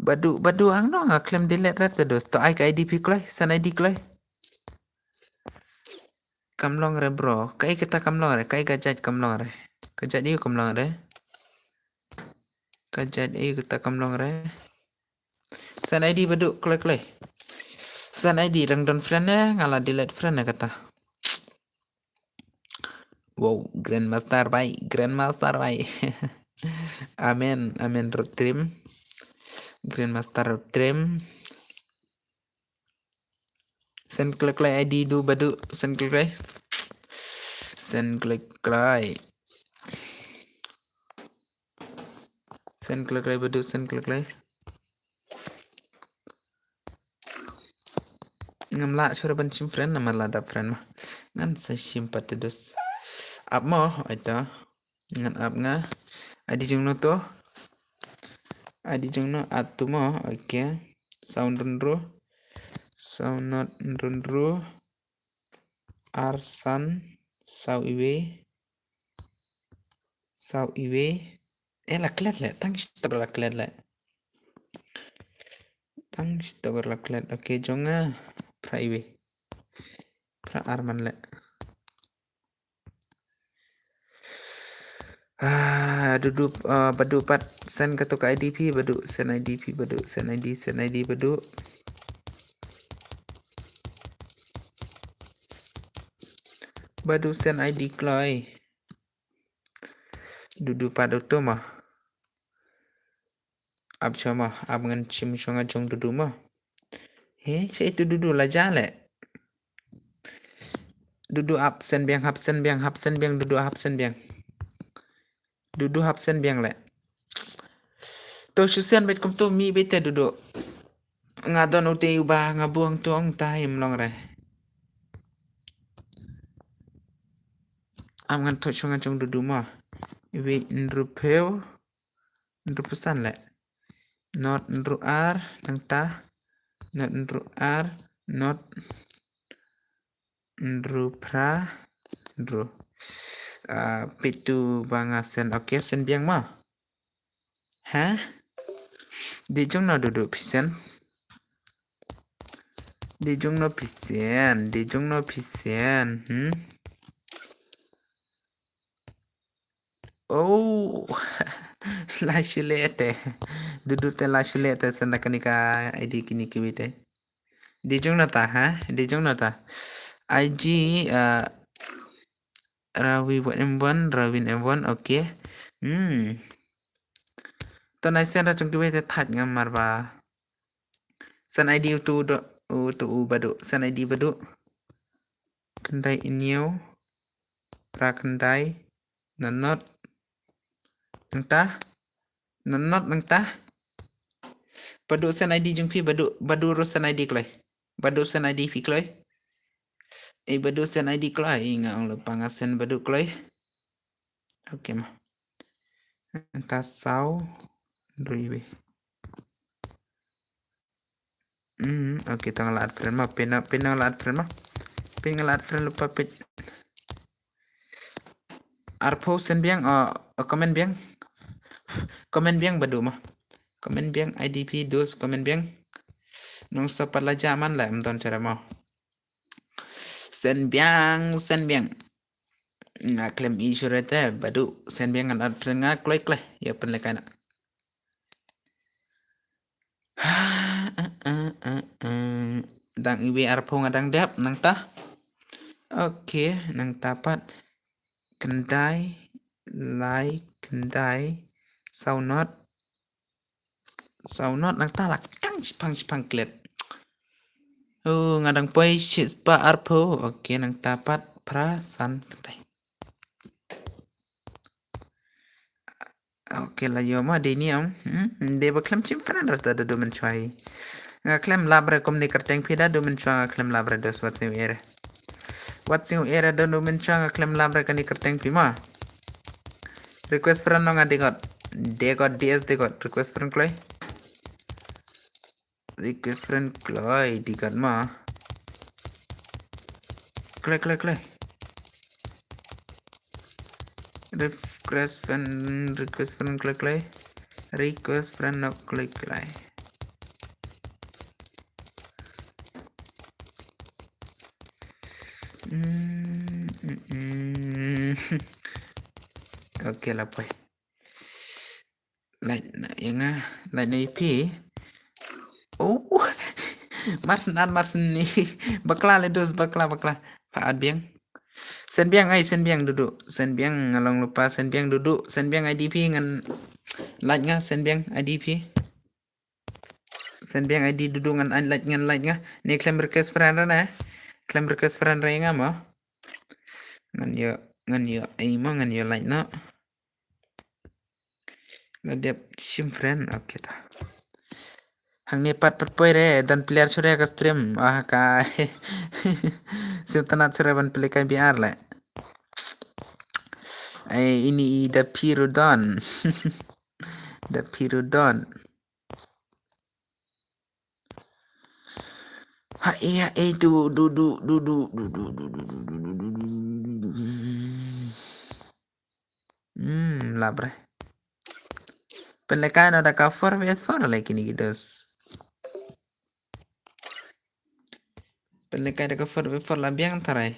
badu ang no nga claim delete rat dos to ai ka IDP klai san ID klai kamlong re bro kai kita kamlong re kai gajat kamlong re gajat iu kamlong re gajat iu kita kamlong re san ID badu klai klai san ID dang don friend ya ngala delete friend ya kata wow grandmaster bye amen road trim grandmaster road trim send klik ID du badu send klik badu send klik ngamla chura bancim friend nama lada friend mah ngan sa simpat dos up mo aita ngan up nga adi jung no to adi jung no atu mo okay sound not runru arsan sau iwe laklet le tang store laklet le tang store laklet okay jonga pra iwe pra arman le duduk badu pat send ke tok IDP badu send IDP badu send ID badu send ID kloi duduk pada tu mah ab chama ab ngan chim chonga chong duduk mah he saya itu duduk lah jale duduk absen biang duduk absen biang le to susian bet kom to mi bete duduk ngadon ute ubah ngabuang tuang taim long re am ngan to chonga chong duduk mah iwi nru pesan le not nru ar nang ta not nru ar not nru pra nru pitu banga sen okay sen biang mah ha di jong no duduk pisen di jong no pisen oh lashilete duduk te lashilete sen kanika ID kini kiwite di jong no ta ha di jong no ta IG Rawin M1 okay to nai sen ra chung kiwite that ngamar ba san ID tu badu san ID badu kendai inyo pra kendai nanot nangta badu san ID jung pi badu ro san ID klai badu san ID pi klai badu san ID klai nga ong pangasen badu klai okay mah nangta sau riwe okay tang lat friend mah pena lat friend mah pengalat friend lupa pit arpo sen biang comment biang badu mah comment biang IDP dos comment biang nong sapat la jaman la don cara mau sen biang nga claim insurance badu sen biang ngan friend nga klik ya penlekana dang iwi arpo ngadang dap nang ta okay nang tapat kendai saunot nang ta lak kang cipang klet ngadang poi pa arpo okay nang tapat prasan kendai okay lah yo ma de ni am de ba klem chim fana rata do men chwai nga klem labre komni kerteng phida do men chwa klem labre dos watching era do men chwa klem labre kani kerteng pima request friend no ngadegot degot DS degot request friend kloi dikat ma kloi request friend klik lagi. Request friend no klik lagi. Oke lah boy. Like yang like na IP. Oh, Marsen nih. Bakla le dos bakla. Pak Biang. Sen Biang duduk. Sen Biang ngalong lupa Sen Biang duduk. Sen Biang IDP ngan like nga Sen Biang IDP. Sen Biang ID duduk ngan like nga. Ni klaim request friend na. Klaim request friend ra nga mo. Ngan yo ai mo ngan yo like no. Ngadep sim friend oke ta. Hang ni pat perpoi re dan player sure ka stream ka sim tanat sure ban play kai biar le. Ini the Pirudon. The Pirudon. Ha iya itu duduk. Labre. Penlekan ada cover lagi ni gidos. Penlekan ada cover labiang tarai.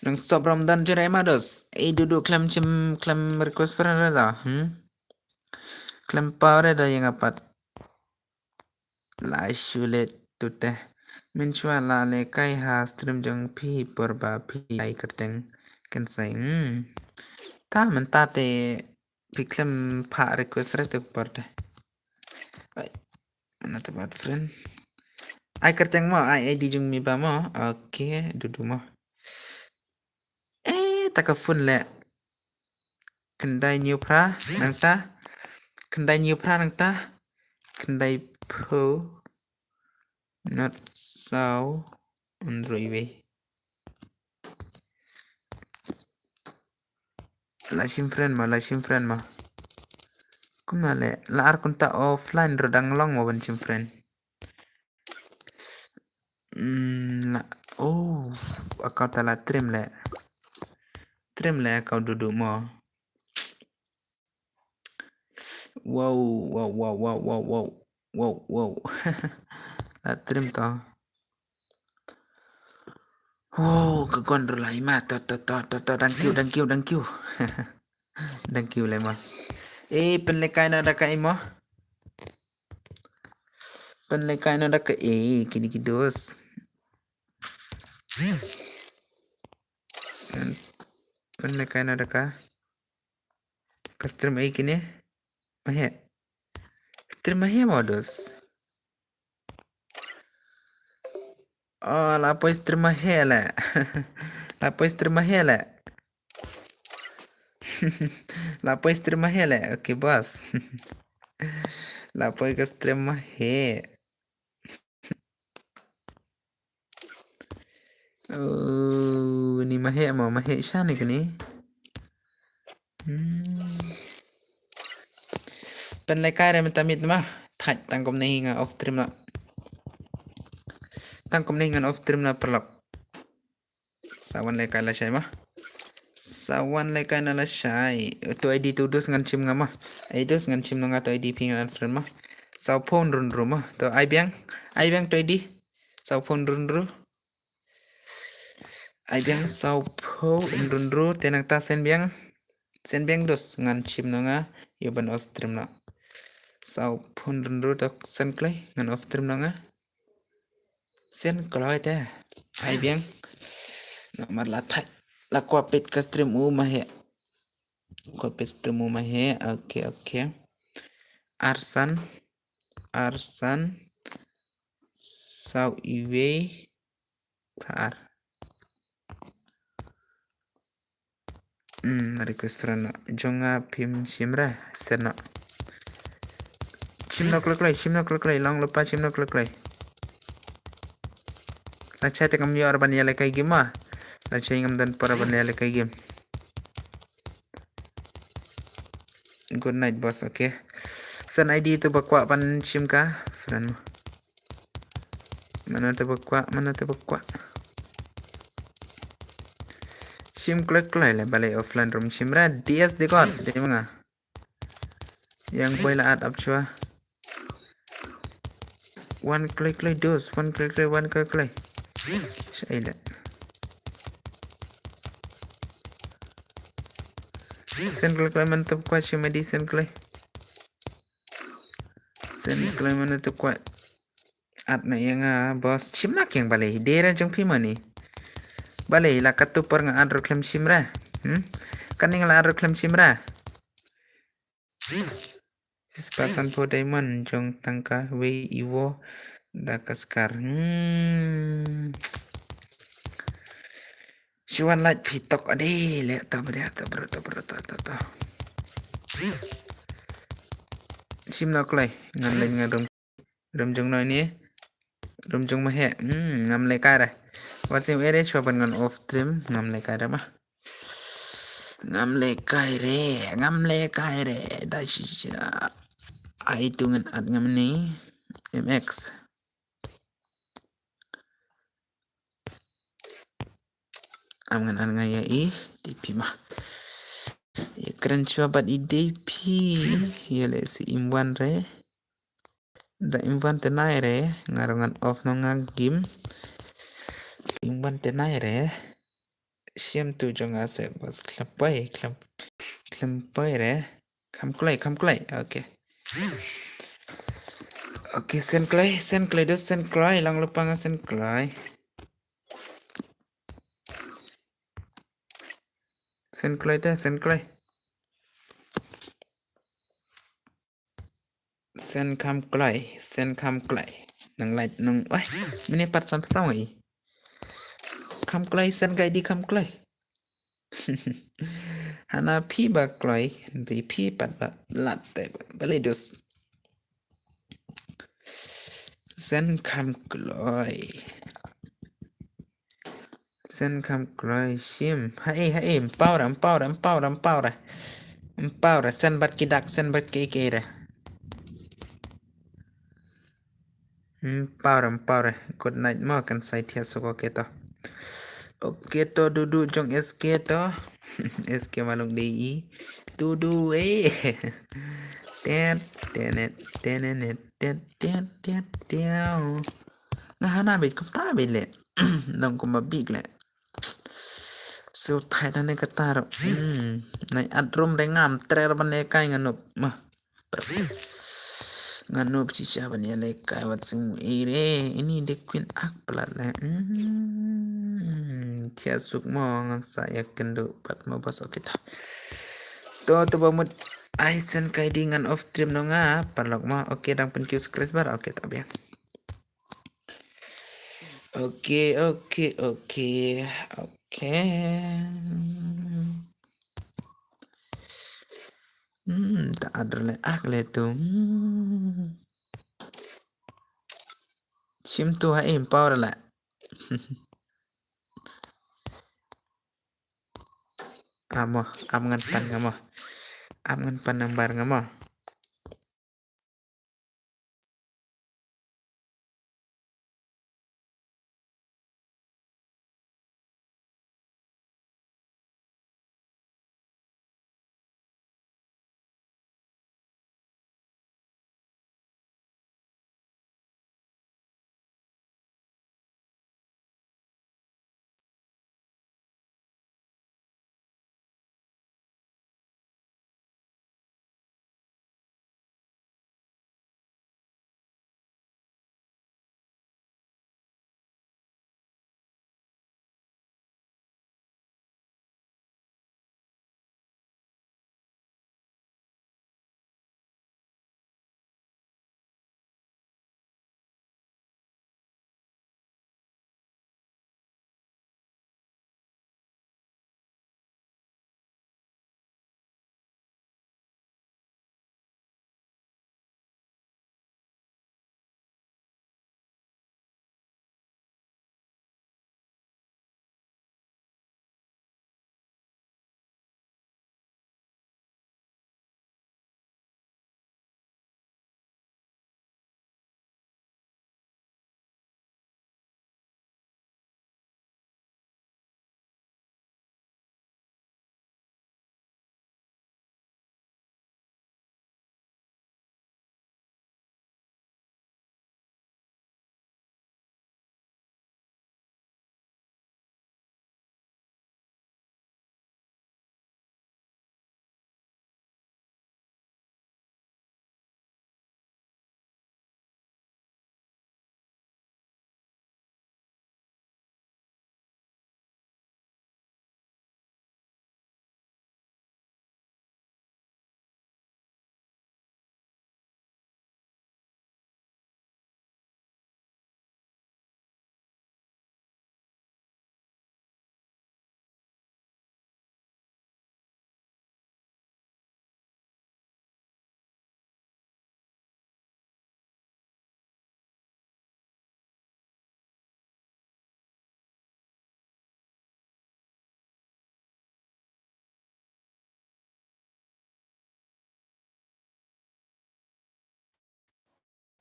Nang stop Ramadan jere mados. Duduk klaim request friend ada. Klaim power ada yang apat. La sulit tuteh. Menchua la le kai ha stream jong pi porba pi ai kerteng kan sai. Ta mentate pi klaim pa request rete porte. Mana tempat friend. Ai kerteng mo ai ID jong mi ba mo. Oke, duduk mo. Takafun le. Kendai new pra nang ta. Kendai po. Not so Android way. La sim friend ma. Kumna le la ar kunta offline rodang long mo ban sim friend. Akau tala trim le akau duduk mo. Wow. La trim to. Ke gondol lai ma to thank you. Thank you le ma. Penlekai na da kai mo. Penlekai na da ka kini kidos. Penlekai na da ka. Custom kini. Mahe. Stream mahe modus. La poi stream mahe la. La poi stream mahe la. Oke bos. La poi ke stream mahe. Ni mahe mo mahe shani kini. Penlekai re mentamit mah. Thaj tangkom nahi nga off stream la. Tangkom nahi nga off stream la perlap. Sawan lekai la shay mah. Sawan lekai na la shay. Tu ID tu dos ngan chim nga mah. Dos ngan chim nga tu ID pingan friend mah. Sau phone run mah. Tu ai biang tu ID. Sau phone run. Ai biang sau phone run tenang ta sen biang dos ngan chim nga yoban off stream la. Sau phone run tak sen klay ngan off stream nga. Sen kalau ada, ai biang nomor latak, la kuapit ke stream mahe, oke. Arsan, sau iwe, par. Request friend, jonga pim simra, seno. Chimno klik lay, long lupa chimno klik lay. La chat ngam yo arban yale kai game ma. La chat ngam dan para ban yale kai game. Good night boss, okay. Sen ID tu bakwa pan sim ka friend. Mana tu bakwa. Shim klek-klek le balai offline room shimra DS dekor di mga yang boy laat apchua one klek-klek dos one klek-klek shaila sen klek-klek mantap kuat shimadi sen klek mantap kuat at na yang bos shimnak yang balai dera jong pimani balai la katu per nga adro klem shimra kaning la adro klem shimra kesempatan po diamond jong tangka we iwo dakaskar cuan light pitok ade le ta bro sim nak lai ngan lên ngan rum jong noi ni rum jong ma he ngam le ka ra wat sim ere choban ngan off trim ngam le ka ra ma ngam le kai re da shi ai tungan at ngam ni mx am ngan an ngaya dp mah keren coba di dp ya le si imwan re da imwan tenai re ngarongan off no ngagim imwan tenai re siam tu jong ase bas klampai re kam klai oke sen klai dos sen klai lang lupang sen klai dah sen klai sen kam klai nang light nang mini pat sam ngai kam klai sen gai di kam klai hana pi ba klai bi pi pat ba lat te balai dos sen kam klai sim hai empowra sen bat kidak sen bat kekera empowra good night mo kan sai thia soko keto oke to dudu jong sk to sk malung di dudu tenet hana bit kum ta bile dong kum big le so thai dan ka taro nai adrum re ngam trer ban le kai nganup mah nganup si siapa nih le kai wat sing ini de queen ak pelat le tia suk mo ngang saya kendo pat mo bas kita to bamut Aisen kai dengan off stream no nga parlok mo oke dang pen kius kres bar oke tak biang oke tak ada le ak le tu sim tu ha power la amo am ngan pan ngamo am ngan pan nambar ngamo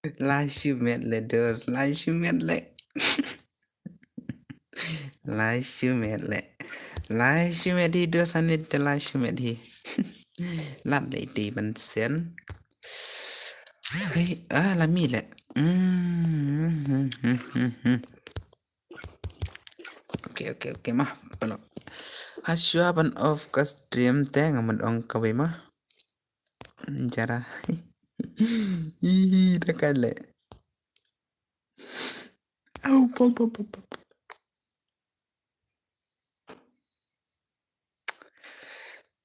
Lasciumedle dos, lasciumedle. Lasciumedle. Lasciumedi dos anit de lasciumedi. Lát lấy tí bánh xén. Hey, la mille. Okay, mah. Pelok. Hasya ban of ka stream teh ngamun ong kawe mah. Cara. Ih, dakale. Au, pom.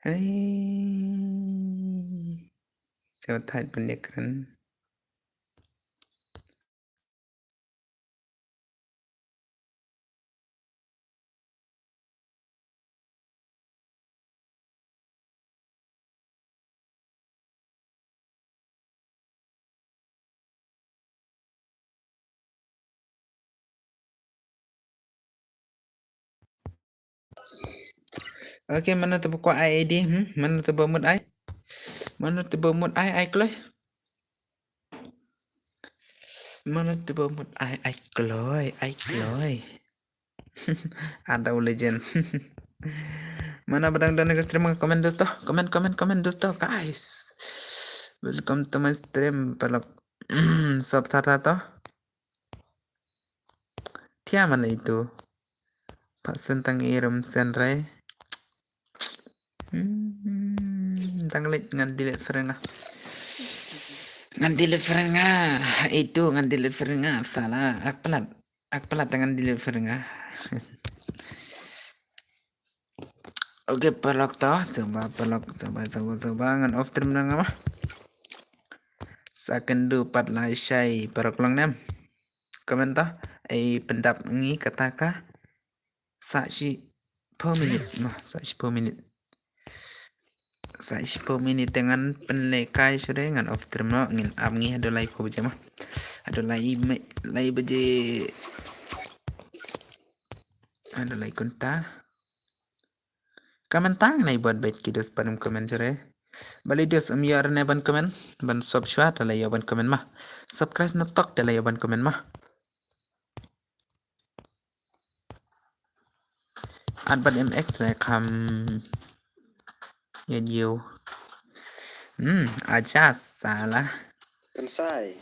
Hey. Saya tahu pendekan. Okay, mana tu buku ID? Mana tu bermut ai? Mana tu bermut ai keloi? Mana tu bermut ai keloi. Ada legend. Mana badang dan ke stream komen dosto. Komen dosto guys. Welcome to my stream pelok. Sob tata to. Tia mana itu? Pak Sentang Irum Senrai. Tanglit ngan delete frengah. Ngan delete frengah. Itu ngan delete frengah. Salah. Ak pelat dengan delete frengah. Oke, pelok toh. Coba ngan off stream nang apa? Sakendu pat lai syai pelok lang nem. Komen toh. Pendap ngi kataka. Saksi per minute. Nah, saksi per minute. Sa 10 minit dengan penlekai sudah dengan off stream no ngin ngi ada live ko bejama ada live beje ada live konta kamentang nai buat baik kidos panum komen sore bali dos yar ne ban komen ban sob shwa tala ya ban komen mah subscribe no tok tala ya ban komen mah ad ban mx le kam ya dio aja salah Pensai.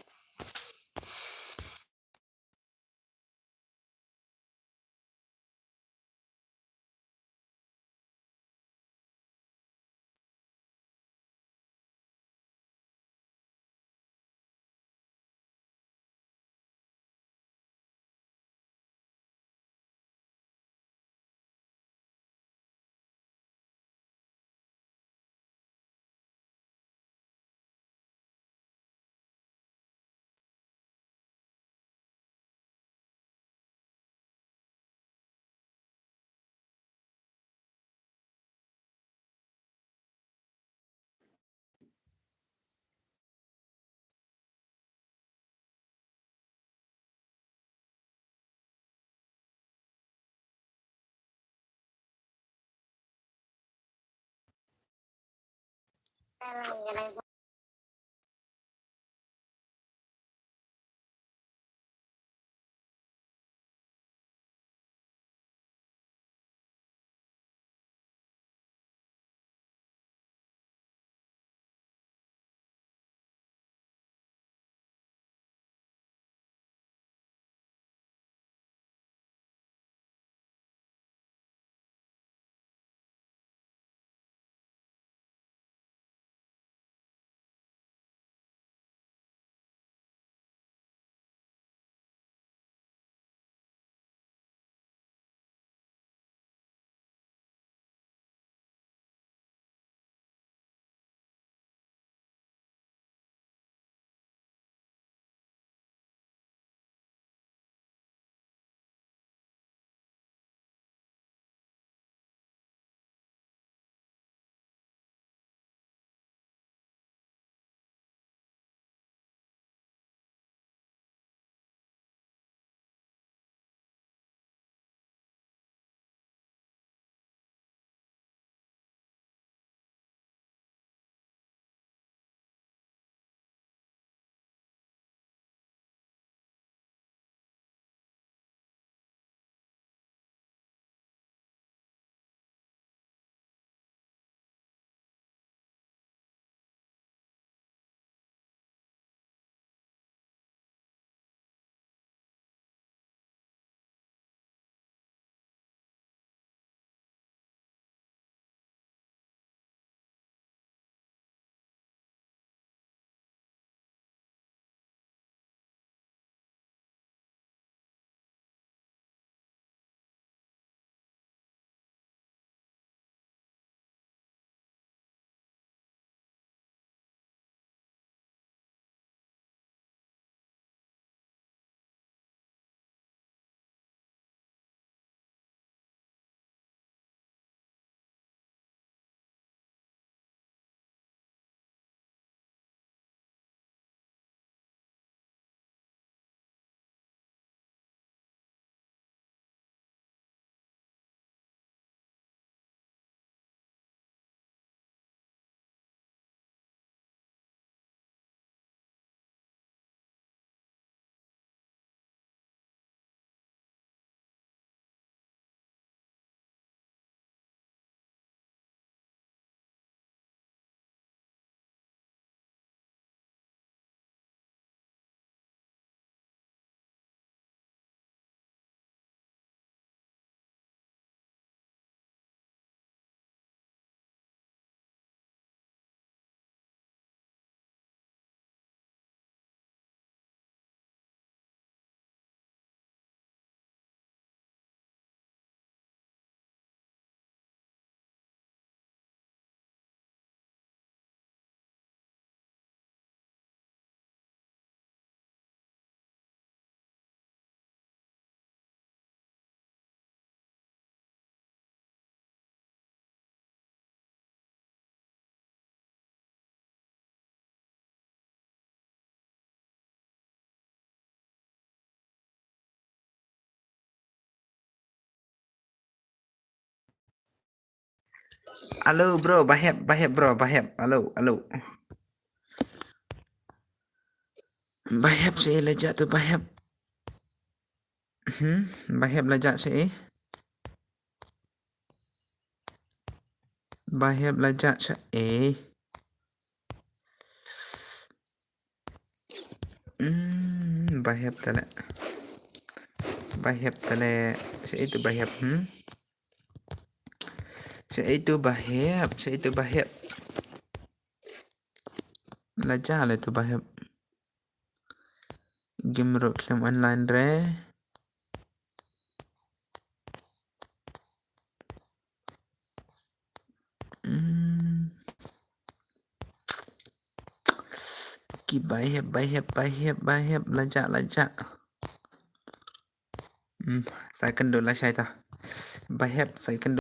Halo bro, baheb bro, baheb. Halo. Baheb saya lejak tu baheb. Baheb lejak saya. Baheb lejak saya. Baheb tala. Baheb tala. Saya itu baheb. Saya itu baheb. Lejak lah tu baheb. Game road claim online re. Ki baheb lajak. Saya kendul lah saya tu. Baheb saya kendul.